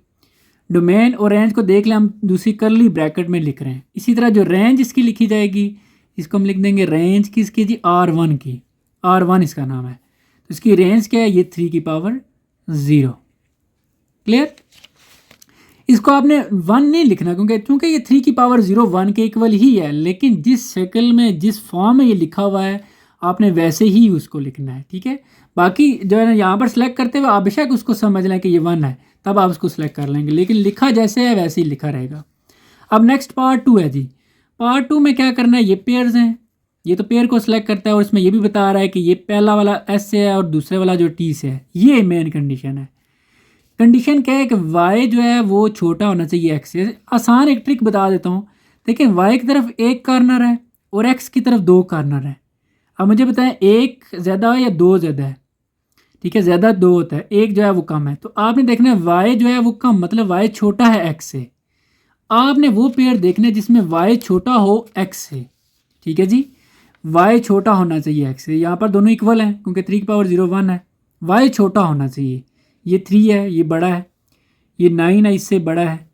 डोमेन और रेंज को देख लें, हम दूसरी करली ब्रैकेट में लिख रहे हैं। इसी तरह जो रेंज इसकी लिखी जाएगी, इसको हम लिख देंगे रेंज किसकी जी, R1 की, R1 इसका नाम है। तो इसकी रेंज क्या है, ये 3 की पावर 0। क्लियर? इसको आपने 1 नहीं लिखना, क्योंकि ये 3 की पावर 0 1 के इक्वल ही है, लेकिन जिस शक्ल में, जिस फॉर्म में ये लिखा हुआ है आपने वैसे ही उसको लिखना है। ठीक है, बाकी जो है ना यहाँ पर सेलेक्ट करते हुए आप बेशक उसको समझ लें कि ये 1 है, तब आप उसको सेलेक्ट कर लेंगे, लेकिन लिखा जैसे है वैसे ही लिखा रहेगा। अब नेक्स्ट पार्ट 2 है जी। पार्ट 2 में क्या करना है, ये पेयर्स हैं, ये तो पेयर को सिलेक्ट करता है और इसमें ये भी बता रहा है कि ये पहला वाला एस से है और दूसरे वाला जो टी से है, ये मेन कंडीशन है। कंडीशन क्या है कि वाई जो है वो छोटा होना चाहिए एक्स से। आसान एक ट्रिक बता देता हूँ, देखिए वाई की तरफ एक कार्नर है और एक्स की तरफ 2 कार्नर है। अब मुझे बताएं, एक ज़्यादा है या 2 ज़्यादा है? ठीक है, ज़्यादा 2 होता है, एक जो है वो कम है। तो आपने देखना है वाई जो है वो कम, मतलब वाई छोटा है एक्स से। आपने वो पेयर देखना है जिसमें वाई छोटा हो एक्स से। ठीक है जी, वाई छोटा होना चाहिए एक्स से। यहाँ पर दोनों इक्वल हैं क्योंकि 3 की पावर 0 1 है। वाई छोटा होना चाहिए, ये 3 है, ये बड़ा है, ये 9 है, इससे बड़ा है,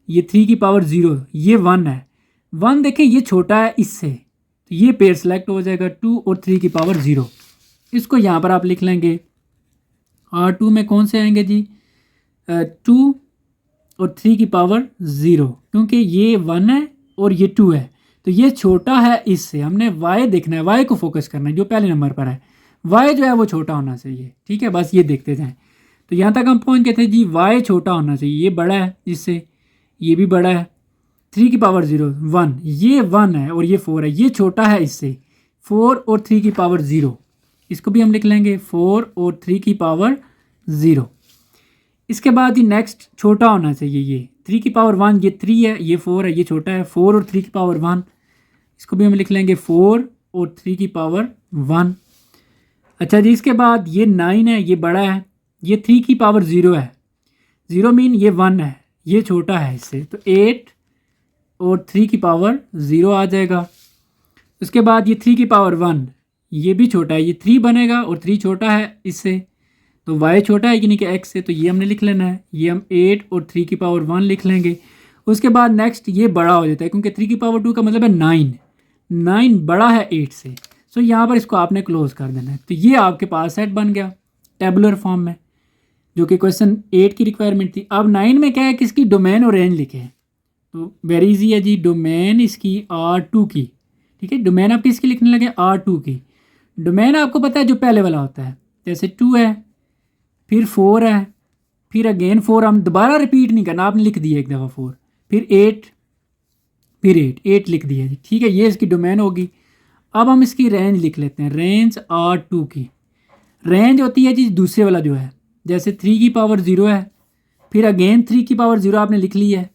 ये 3 की पावर 0, ये 1 है। 1 देखें ये छोटा है इससे, तो ये पेयर सेलेक्ट हो जाएगा 2 और 3 की पावर 0। इसको यहाँ पर आप लिख लेंगे R2 में कौन से आएंगे जी, 2 और 3 की पावर 0, क्योंकि ये 1 है और ये 2 है, तो ये छोटा है इससे। हमने y देखना है, y को फोकस करना है जो पहले नंबर पर है। y जो है वो छोटा होना चाहिए, ठीक है, बस ये देखते जाएं। तो यहाँ तक हम पहुँच गए थे जी, y छोटा होना चाहिए, ये बड़ा है इससे, ये भी बड़ा है, 3 की पावर 0 1, ये 1 है और ये 4 है, ये छोटा है इससे, 4 और 3 की पावर 0। इसको भी हम लिख लेंगे 4 और 3 की पावर 0। इसके बाद ही नेक्स्ट छोटा होना चाहिए, ये 3 की पावर 1, ये 3 है, ये 4 है, ये छोटा है, 4 और 3 की पावर 1। इसको भी हम लिख लेंगे 4 और 3 की पावर 1। अच्छा जी, इसके बाद ये 9 है, ये बड़ा है, ये 3 की पावर 0 है, 0 मीन ये 1 है, ये छोटा है इससे, तो 8 और 3 की पावर 0 आ जाएगा। उसके बाद ये 3 की पावर 1, ये भी छोटा है, ये 3 बनेगा और 3 छोटा है इससे, तो y छोटा है यानी कि x से, तो ये हमने लिख लेना है, ये हम 8 और 3 की पावर 1 लिख लेंगे। उसके बाद नेक्स्ट ये बड़ा हो जाता है क्योंकि 3 की पावर 2 का मतलब है 9, 9 बड़ा है 8 से, सो यहाँ पर इसको आपने क्लोज कर देना है। तो ये आपके पास सेट बन गया टेबुलर फॉर्म में, जो कि क्वेश्चन 8 की रिक्वायरमेंट थी। अब 9 में क्या है कि इसकी डोमेन और रेंज लिखे हैं, तो वेरी इजी है जी, डोमेन इसकी R2 की, ठीक है, डोमेन आप किसकी लिखने लगे, R2 की। डोमेन आपको पता है जो पहले वाला होता है, जैसे 2 है, फिर 4 है, फिर अगेन 4, हम दोबारा रिपीट नहीं करना, आपने लिख दिया एक दफ़ा 4, फिर 8, फिर 8 लिख दिया जी, ठीक है, ये इसकी डोमेन होगी। अब हम इसकी रेंज लिख लेते हैं, रेंज R2 की रेंज होती है जी दूसरे वाला जो है, जैसे 3 की पावर 0 है, फिर अगेन 3 की पावर 0 आपने लिख ली है,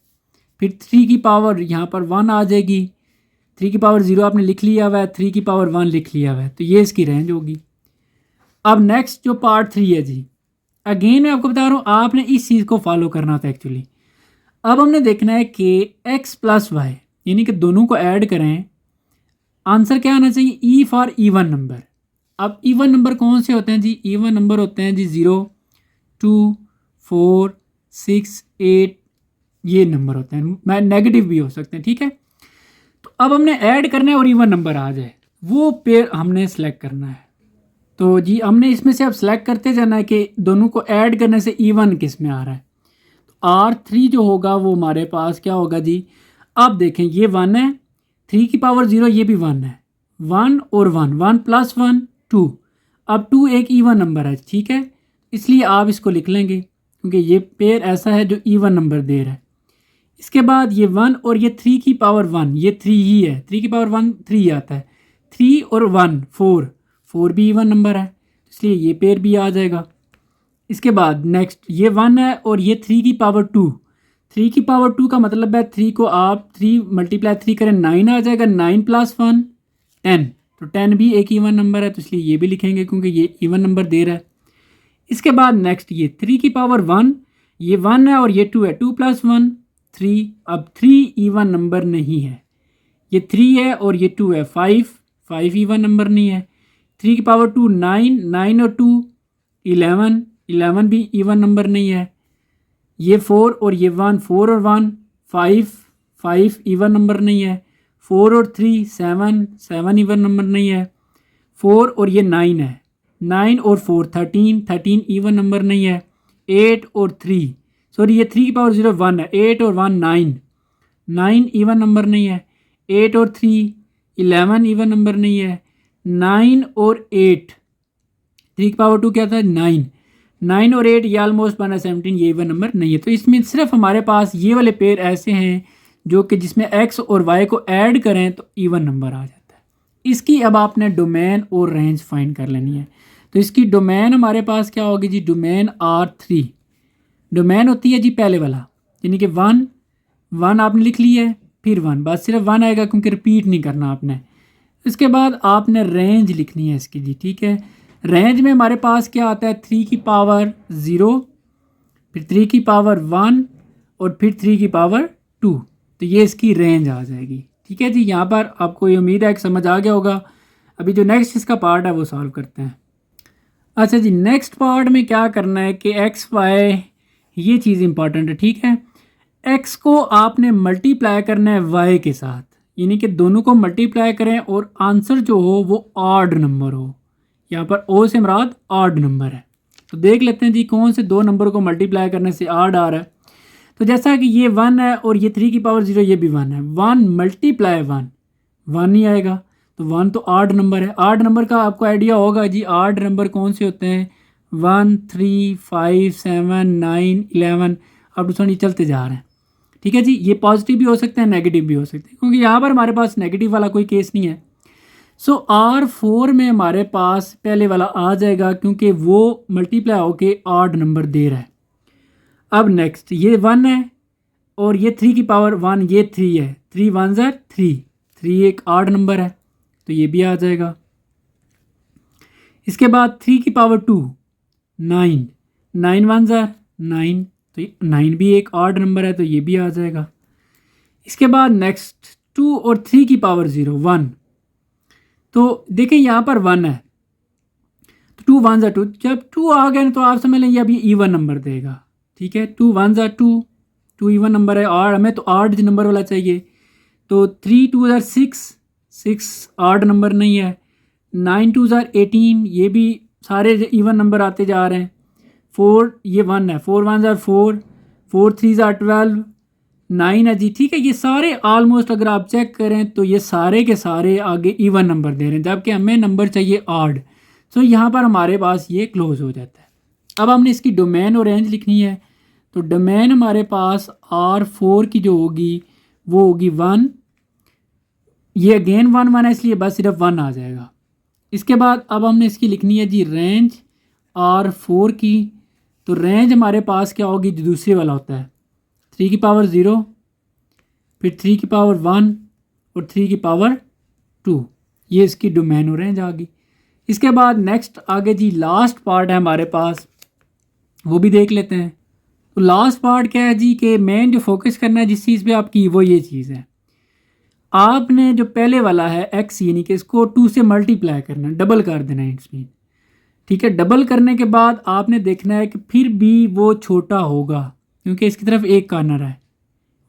फिर 3 की पावर यहाँ पर 1 आ जाएगी, 3 की पावर 0 आपने लिख लिया हुआ है, 3 की पावर 1 लिख लिया हुआ है, तो ये इसकी रेंज होगी। अब नेक्स्ट जो पार्ट 3 है जी, अगेन मैं आपको बता रहा हूँ आपने इस चीज़ को फॉलो करना था एक्चुअली। अब हमने देखना है कि x प्लस वाई यानी कि दोनों को ऐड करें, आंसर क्या आना चाहिए, ई फॉर इवन नंबर। अब इवन नंबर कौन से होते हैं जी, इवन नंबर होते हैं जी 0 2 4 6 8, ये नंबर होते हैं, मैं नेगेटिव भी हो सकते हैं, ठीक है। तो अब हमने ऐड करना है और इवन नंबर आ जाए वो पेयर हमने सेलेक्ट करना है। तो जी हमने इसमें से अब सेलेक्ट करते जाना है कि दोनों को ऐड करने से इवन किस में आ रहा है। तो R3 जो होगा वो हमारे पास क्या होगा जी, अब देखें ये 1 है, 3 की पावर 0 ये भी 1 है, 1 और 1, 1 प्लस 1 2, अब 2 एक इवन नंबर है, ठीक है, इसलिए आप इसको लिख लेंगे क्योंकि ये पेयर ऐसा है जो इवन नंबर दे रहा है। इसके बाद ये 1 और ये 3 की पावर 1, ये 3 ही है, 3 की पावर 1 3 आता है, 3 और 1 4, 4 भी इवन नंबर है, इसलिए ये पेयर भी आ जाएगा। इसके बाद नेक्स्ट ये 1 है और ये 3 की पावर 2, 3 की पावर 2 का मतलब है 3 को आप 3 मल्टीप्लाई 3 करें 9 आ जाएगा, 9 प्लस 1 10, तो 10 भी एक इवन नंबर है, तो इसलिए ये भी लिखेंगे क्योंकि ये इवन नंबर दे रहा है। इसके बाद नेक्स्ट ये 3 की पावर 1, ये 1 है और ये 2 है, 2 प्लस 1 3, अब 3 इवन नंबर नहीं है, ये 3 है और ये 2 है, 5 इवन नंबर नहीं है, 3 की पावर 2 9, 9 और 2 11, 11 भी इवन नंबर नहीं है, ये 4 और ये 1, 4 और 1 5 इवन नंबर नहीं है, 4 और 3 7 इवन नंबर नहीं है, 4 और ये 9 है, 9 और 4 13 इवन नंबर नहीं है, 8 और 3 सॉरी ये 3 की पावर 0 1 है, 8 और 1 9 इवन नंबर नहीं है, 8 और 3 11 इवन नंबर नहीं है, 9 और 8 3 की पावर 2 क्या था 9 और 8 ये ऑलमोस्ट बना 17, ये इवन नंबर नहीं है। तो इसमें सिर्फ हमारे पास ये वाले पेयर ऐसे हैं जो कि जिसमें x और y को ऐड करें तो इवन नंबर आ जाता है। इसकी अब आपने डोमेन और रेंज फाइंड कर लेनी है। तो इसकी डोमेन हमारे पास क्या होगी जी, डोमेन R3 डोमेन होती है जी पहले वाला, यानी कि 1 आपने लिख लिया है, फिर 1 बस सिर्फ 1 आएगा क्योंकि रिपीट नहीं करना आपने। इसके बाद आपने रेंज लिखनी है इसकी जी, ठीक है, रेंज में हमारे पास क्या आता है 3 की पावर 0, फिर 3 की पावर 1 और फिर 3 की पावर 2। तो ये इसकी रेंज आ जाएगी। ठीक है जी, यहाँ पर आपको ये उम्मीद है कि समझ आ गया होगा। अभी जो नेक्स्ट इसका पार्ट है वो सॉल्व करते हैं। अच्छा जी, नेक्स्ट पार्ट में क्या करना है कि एक्स वाई, ये चीज़ इंपॉर्टेंट है। ठीक है, एक्स को आपने मल्टीप्लाई करना है वाई के साथ, यानी कि दोनों को मल्टीप्लाई करें और आंसर जो हो वो ऑड नंबर हो। यहाँ पर ओ से मुराद ऑड नंबर है। तो देख लेते हैं जी कौन से दो नंबर को मल्टीप्लाई करने से ऑड आ रहा है। तो जैसा कि ये 1 है और ये 3 की पावर 0 ये भी 1 है, 1 मल्टीप्लाई 1 1 ही आएगा। तो 1 तो ऑड नंबर है। ऑड नंबर का आपको आइडिया होगा जी, ऑड नंबर कौन से होते हैं 1 3 5 7 9 11 अब तो नहीं चलते जा रहे हैं। ठीक है जी, ये पॉजिटिव भी हो सकते हैं नेगेटिव भी हो सकते हैं, क्योंकि यहाँ पर हमारे पास नेगेटिव वाला कोई केस नहीं है। सो R4 में हमारे पास पहले वाला आ जाएगा क्योंकि वो मल्टीप्लाई होके ऑड नंबर दे रहा है। अब नेक्स्ट ये 1 है और ये 3 की पावर 1 ये 3 है, 3 1 ज़र 3, 3 एक ऑड नंबर है तो ये भी आ जाएगा। इसके बाद 3 की पावर 2 9, 9 1 ज़र 9, तो 9 भी एक ऑड नंबर है तो ये भी आ जाएगा। इसके बाद नेक्स्ट 2 और 3 की पावर 0 1, तो देखें यहाँ पर 1 है तो 2 1 ज़ा 2, जब 2 आ गए तो आप समझ लें ये अभी इवन नंबर देगा। ठीक है, 2 1 ज़ा 2, 2 इवन नंबर है और हमें तो ऑड नंबर वाला चाहिए। तो 3 2 ज़ा 6, 6 ऑड नंबर नहीं है। 9 2 ज़ा 18, ये भी सारे इवन नंबर आते जा रहे हैं। 4 ये 1 है, 4 1 ज़ा 4, 4 3 ज़ा 12, 9 है जी। ठीक है, ये सारे ऑलमोस्ट अगर आप चेक करें तो ये सारे के सारे आगे इवन नंबर दे रहे हैं, जबकि हमें नंबर चाहिए ऑड। तो यहाँ पर हमारे पास ये क्लोज हो जाता है। अब हमने इसकी डोमेन और रेंज लिखनी है। तो डोमेन हमारे पास R4 की जो होगी वो होगी 1, ये अगेन 1 1 है इसलिए बस सिर्फ 1 आ जाएगा। इसके बाद अब हमने इसकी लिखनी है जी रेंज R4 की। तो रेंज हमारे पास क्या होगी जो दूसरे वाला होता है 3 की पावर 0, फिर 3 की पावर 1 और 3 की पावर 2, ये इसकी डोमेन और रेंज आ गई। इसके बाद नेक्स्ट आगे जी लास्ट पार्ट है हमारे पास, वो भी देख लेते हैं। तो लास्ट पार्ट क्या है जी कि मेन जो फोकस करना है जिस चीज़ पे आपकी वो ये चीज़ है, आपने जो पहले वाला है x यानी कि इसको 2 से मल्टीप्लाई करना है, डबल कर देना है इट्स मीन। ठीक है, डबल करने के बाद आपने देखना है कि फिर भी वो छोटा होगा क्योंकि इसकी तरफ एक कॉर्नर है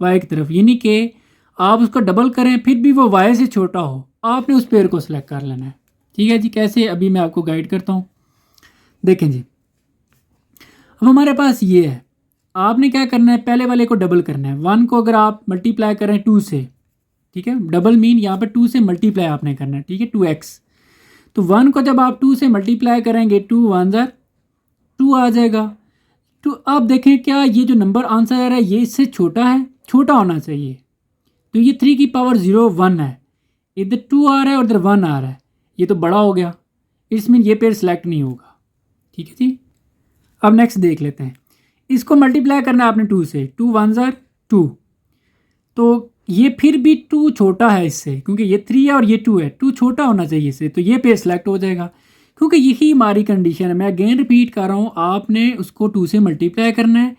y की तरफ, यानी कि आप उसको डबल करें फिर भी वो y से छोटा हो, आपने उस पेयर को सिलेक्ट कर लेना है। ठीक है जी, कैसे अभी मैं आपको गाइड करता हूँ। देखें जी, अब हमारे पास ये है, आपने क्या करना है पहले वाले को डबल करना है। 1 को अगर आप मल्टीप्लाई करें 2 से, ठीक है, डबल मीन यहाँ पर 2 से मल्टीप्लाई आपने करना है। ठीक है, 2x, तो 1 को जब आप 2 से मल्टीप्लाई करेंगे 2 1 ज़र 2 आ जाएगा। तो अब देखें क्या ये जो नंबर आंसर आ रहा है ये इससे छोटा है, छोटा होना चाहिए। तो ये 3 की पावर 0 1 है, इधर 2 आ रहा है और इधर 1 आ रहा है, ये तो बड़ा हो गया, इट्स मीन ये पेयर सेलेक्ट नहीं होगा। ठीक है जी, अब नेक्स्ट देख लेते हैं। इसको मल्टीप्लाई करना है आपने 2 से, 2 1 ज़र 2, तो ये फिर भी 2 छोटा है इससे क्योंकि ये 3 है और ये 2 है, 2 छोटा होना चाहिए इससे, तो ये पेयर सेलेक्ट हो जाएगा क्योंकि यही हमारी कंडीशन है। मैं अगेन रिपीट कर रहा हूँ, आपने उसको 2 से मल्टीप्लाई करना है,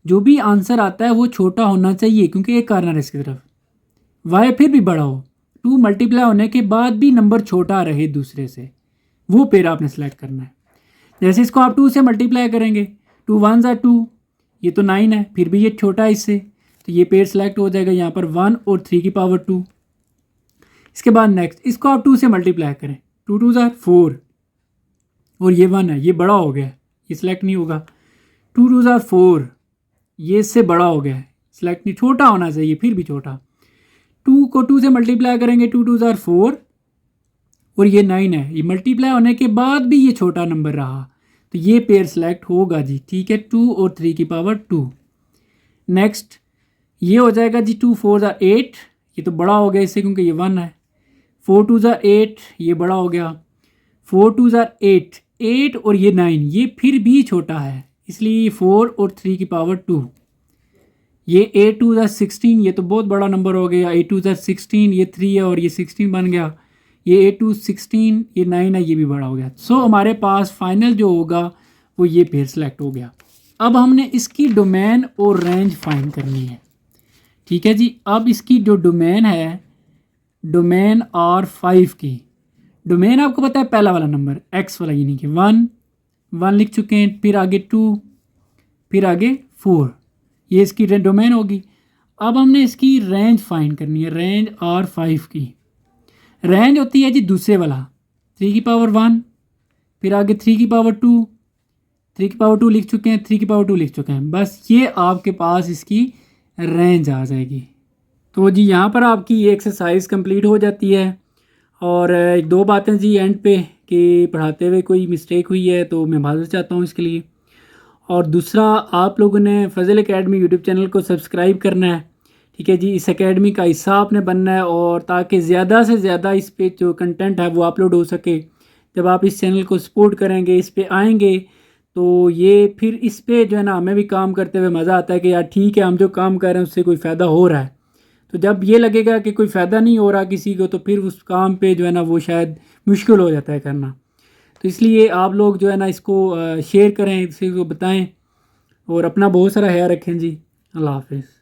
जो भी आंसर आता है वो छोटा होना चाहिए क्योंकि एक कॉर्नर है इसकी तरफ, वाई फिर भी बड़ा हो, 2 मल्टीप्लाई होने के बाद भी नंबर छोटा रहे दूसरे से, वो पेयर आपने सेलेक्ट करना है। जैसे इसको आप 2 से मल्टीप्लाई करेंगे, 2 1 ज़ा 2, ये तो 9 है फिर भी ये छोटा है इससे, तो ये पेयर सेलेक्ट हो जाएगा यहाँ पर 1 और 3 की पावर 2। इसके बाद नेक्स्ट इसको आप 2 से मल्टीप्लाई करें, 2 2 ज़ा 4 और ये 1 है, ये बड़ा हो गया, ये सिलेक्ट नहीं होगा। 2 2 ज़ा 4, ये इससे बड़ा हो गया, सिलेक्ट नहीं, छोटा होना चाहिए फिर भी छोटा। 2 को 2 से मल्टीप्लाई करेंगे, 2 2 ज़ा 4 और ये 9 है, ये मल्टीप्लाई होने के बाद भी ये छोटा नंबर रहा, तो ये पेयर सेलेक्ट होगा जी। ठीक है, 2 और 3 की पावर 2। नेक्स्ट ये हो जाएगा जी 2 4 ज़ा 8, ये तो बड़ा हो गया इससे क्योंकि ये 1 है। 4 2 ज़ा 8, ये बड़ा हो गया। 4 2 ज़ा 8, 8 और ये 9, ये फिर भी छोटा है इसलिए 4 और 3 की पावर 2। ये 8 2 ज़ा 16, ये तो बहुत बड़ा नंबर हो गया, 8 2 ज़ा 16, ये 3 है और ये 16 बन गया, ये A2 16, ये 9 है, ये भी बड़ा हो गया। सो हमारे पास फाइनल जो होगा वो ये पेयर सेलेक्ट हो गया। अब हमने इसकी डोमेन और रेंज फाइंड करनी है। ठीक है जी, अब इसकी जो डोमेन है, डोमेन R5 की डोमेन आपको पता है पहला वाला नंबर x वाला, यानी कि 1 लिख चुके हैं, फिर आगे 2, फिर आगे 4, ये इसकी डोमेन होगी। अब हमने इसकी रेंज फाइंड करनी है, रेंज R5 की रेंज होती है जी दूसरे वाला 3 की पावर 1, फिर आगे 3 की पावर 2, 3 की पावर 2 लिख चुके हैं, 3 की पावर 2 लिख चुके हैं, बस ये आपके पास इसकी रेंज आ जाएगी। तो जी यहाँ पर आपकी ये एक्सरसाइज कंप्लीट हो जाती है। और एक दो बातें जी एंड पे कि पढ़ाते हुए कोई मिस्टेक हुई है तो मैं माफ़ी चाहता हूँ इसके लिए। और दूसरा, आप लोगों ने फजल एकेडमी यूट्यूब चैनल को सब्सक्राइब करना है। ठीक है जी, इस एकेडमी का हिस्सा आपने बनना है, और ताकि ज़्यादा से ज़्यादा इस पे जो कंटेंट है वो अपलोड हो सके। जब आप इस चैनल को सपोर्ट करेंगे, इस पे आएंगे, तो ये फिर इस पे जो है ना हमें भी काम करते हुए मज़ा आता है कि यार ठीक है, हम जो काम कर रहे हैं उससे कोई फ़ायदा हो रहा है। तो जब ये लगेगा कि कोई फ़ायदा नहीं हो रहा किसी को, तो फिर उस काम पे जो है ना वो शायद मुश्किल हो जाता है करना। तो इसलिए आप लोग जो है ना इसको शेयर करें, किसी को बताएं, और अपना बहुत सारा ख्याल रखें जी। अल्लाह हाफिज़।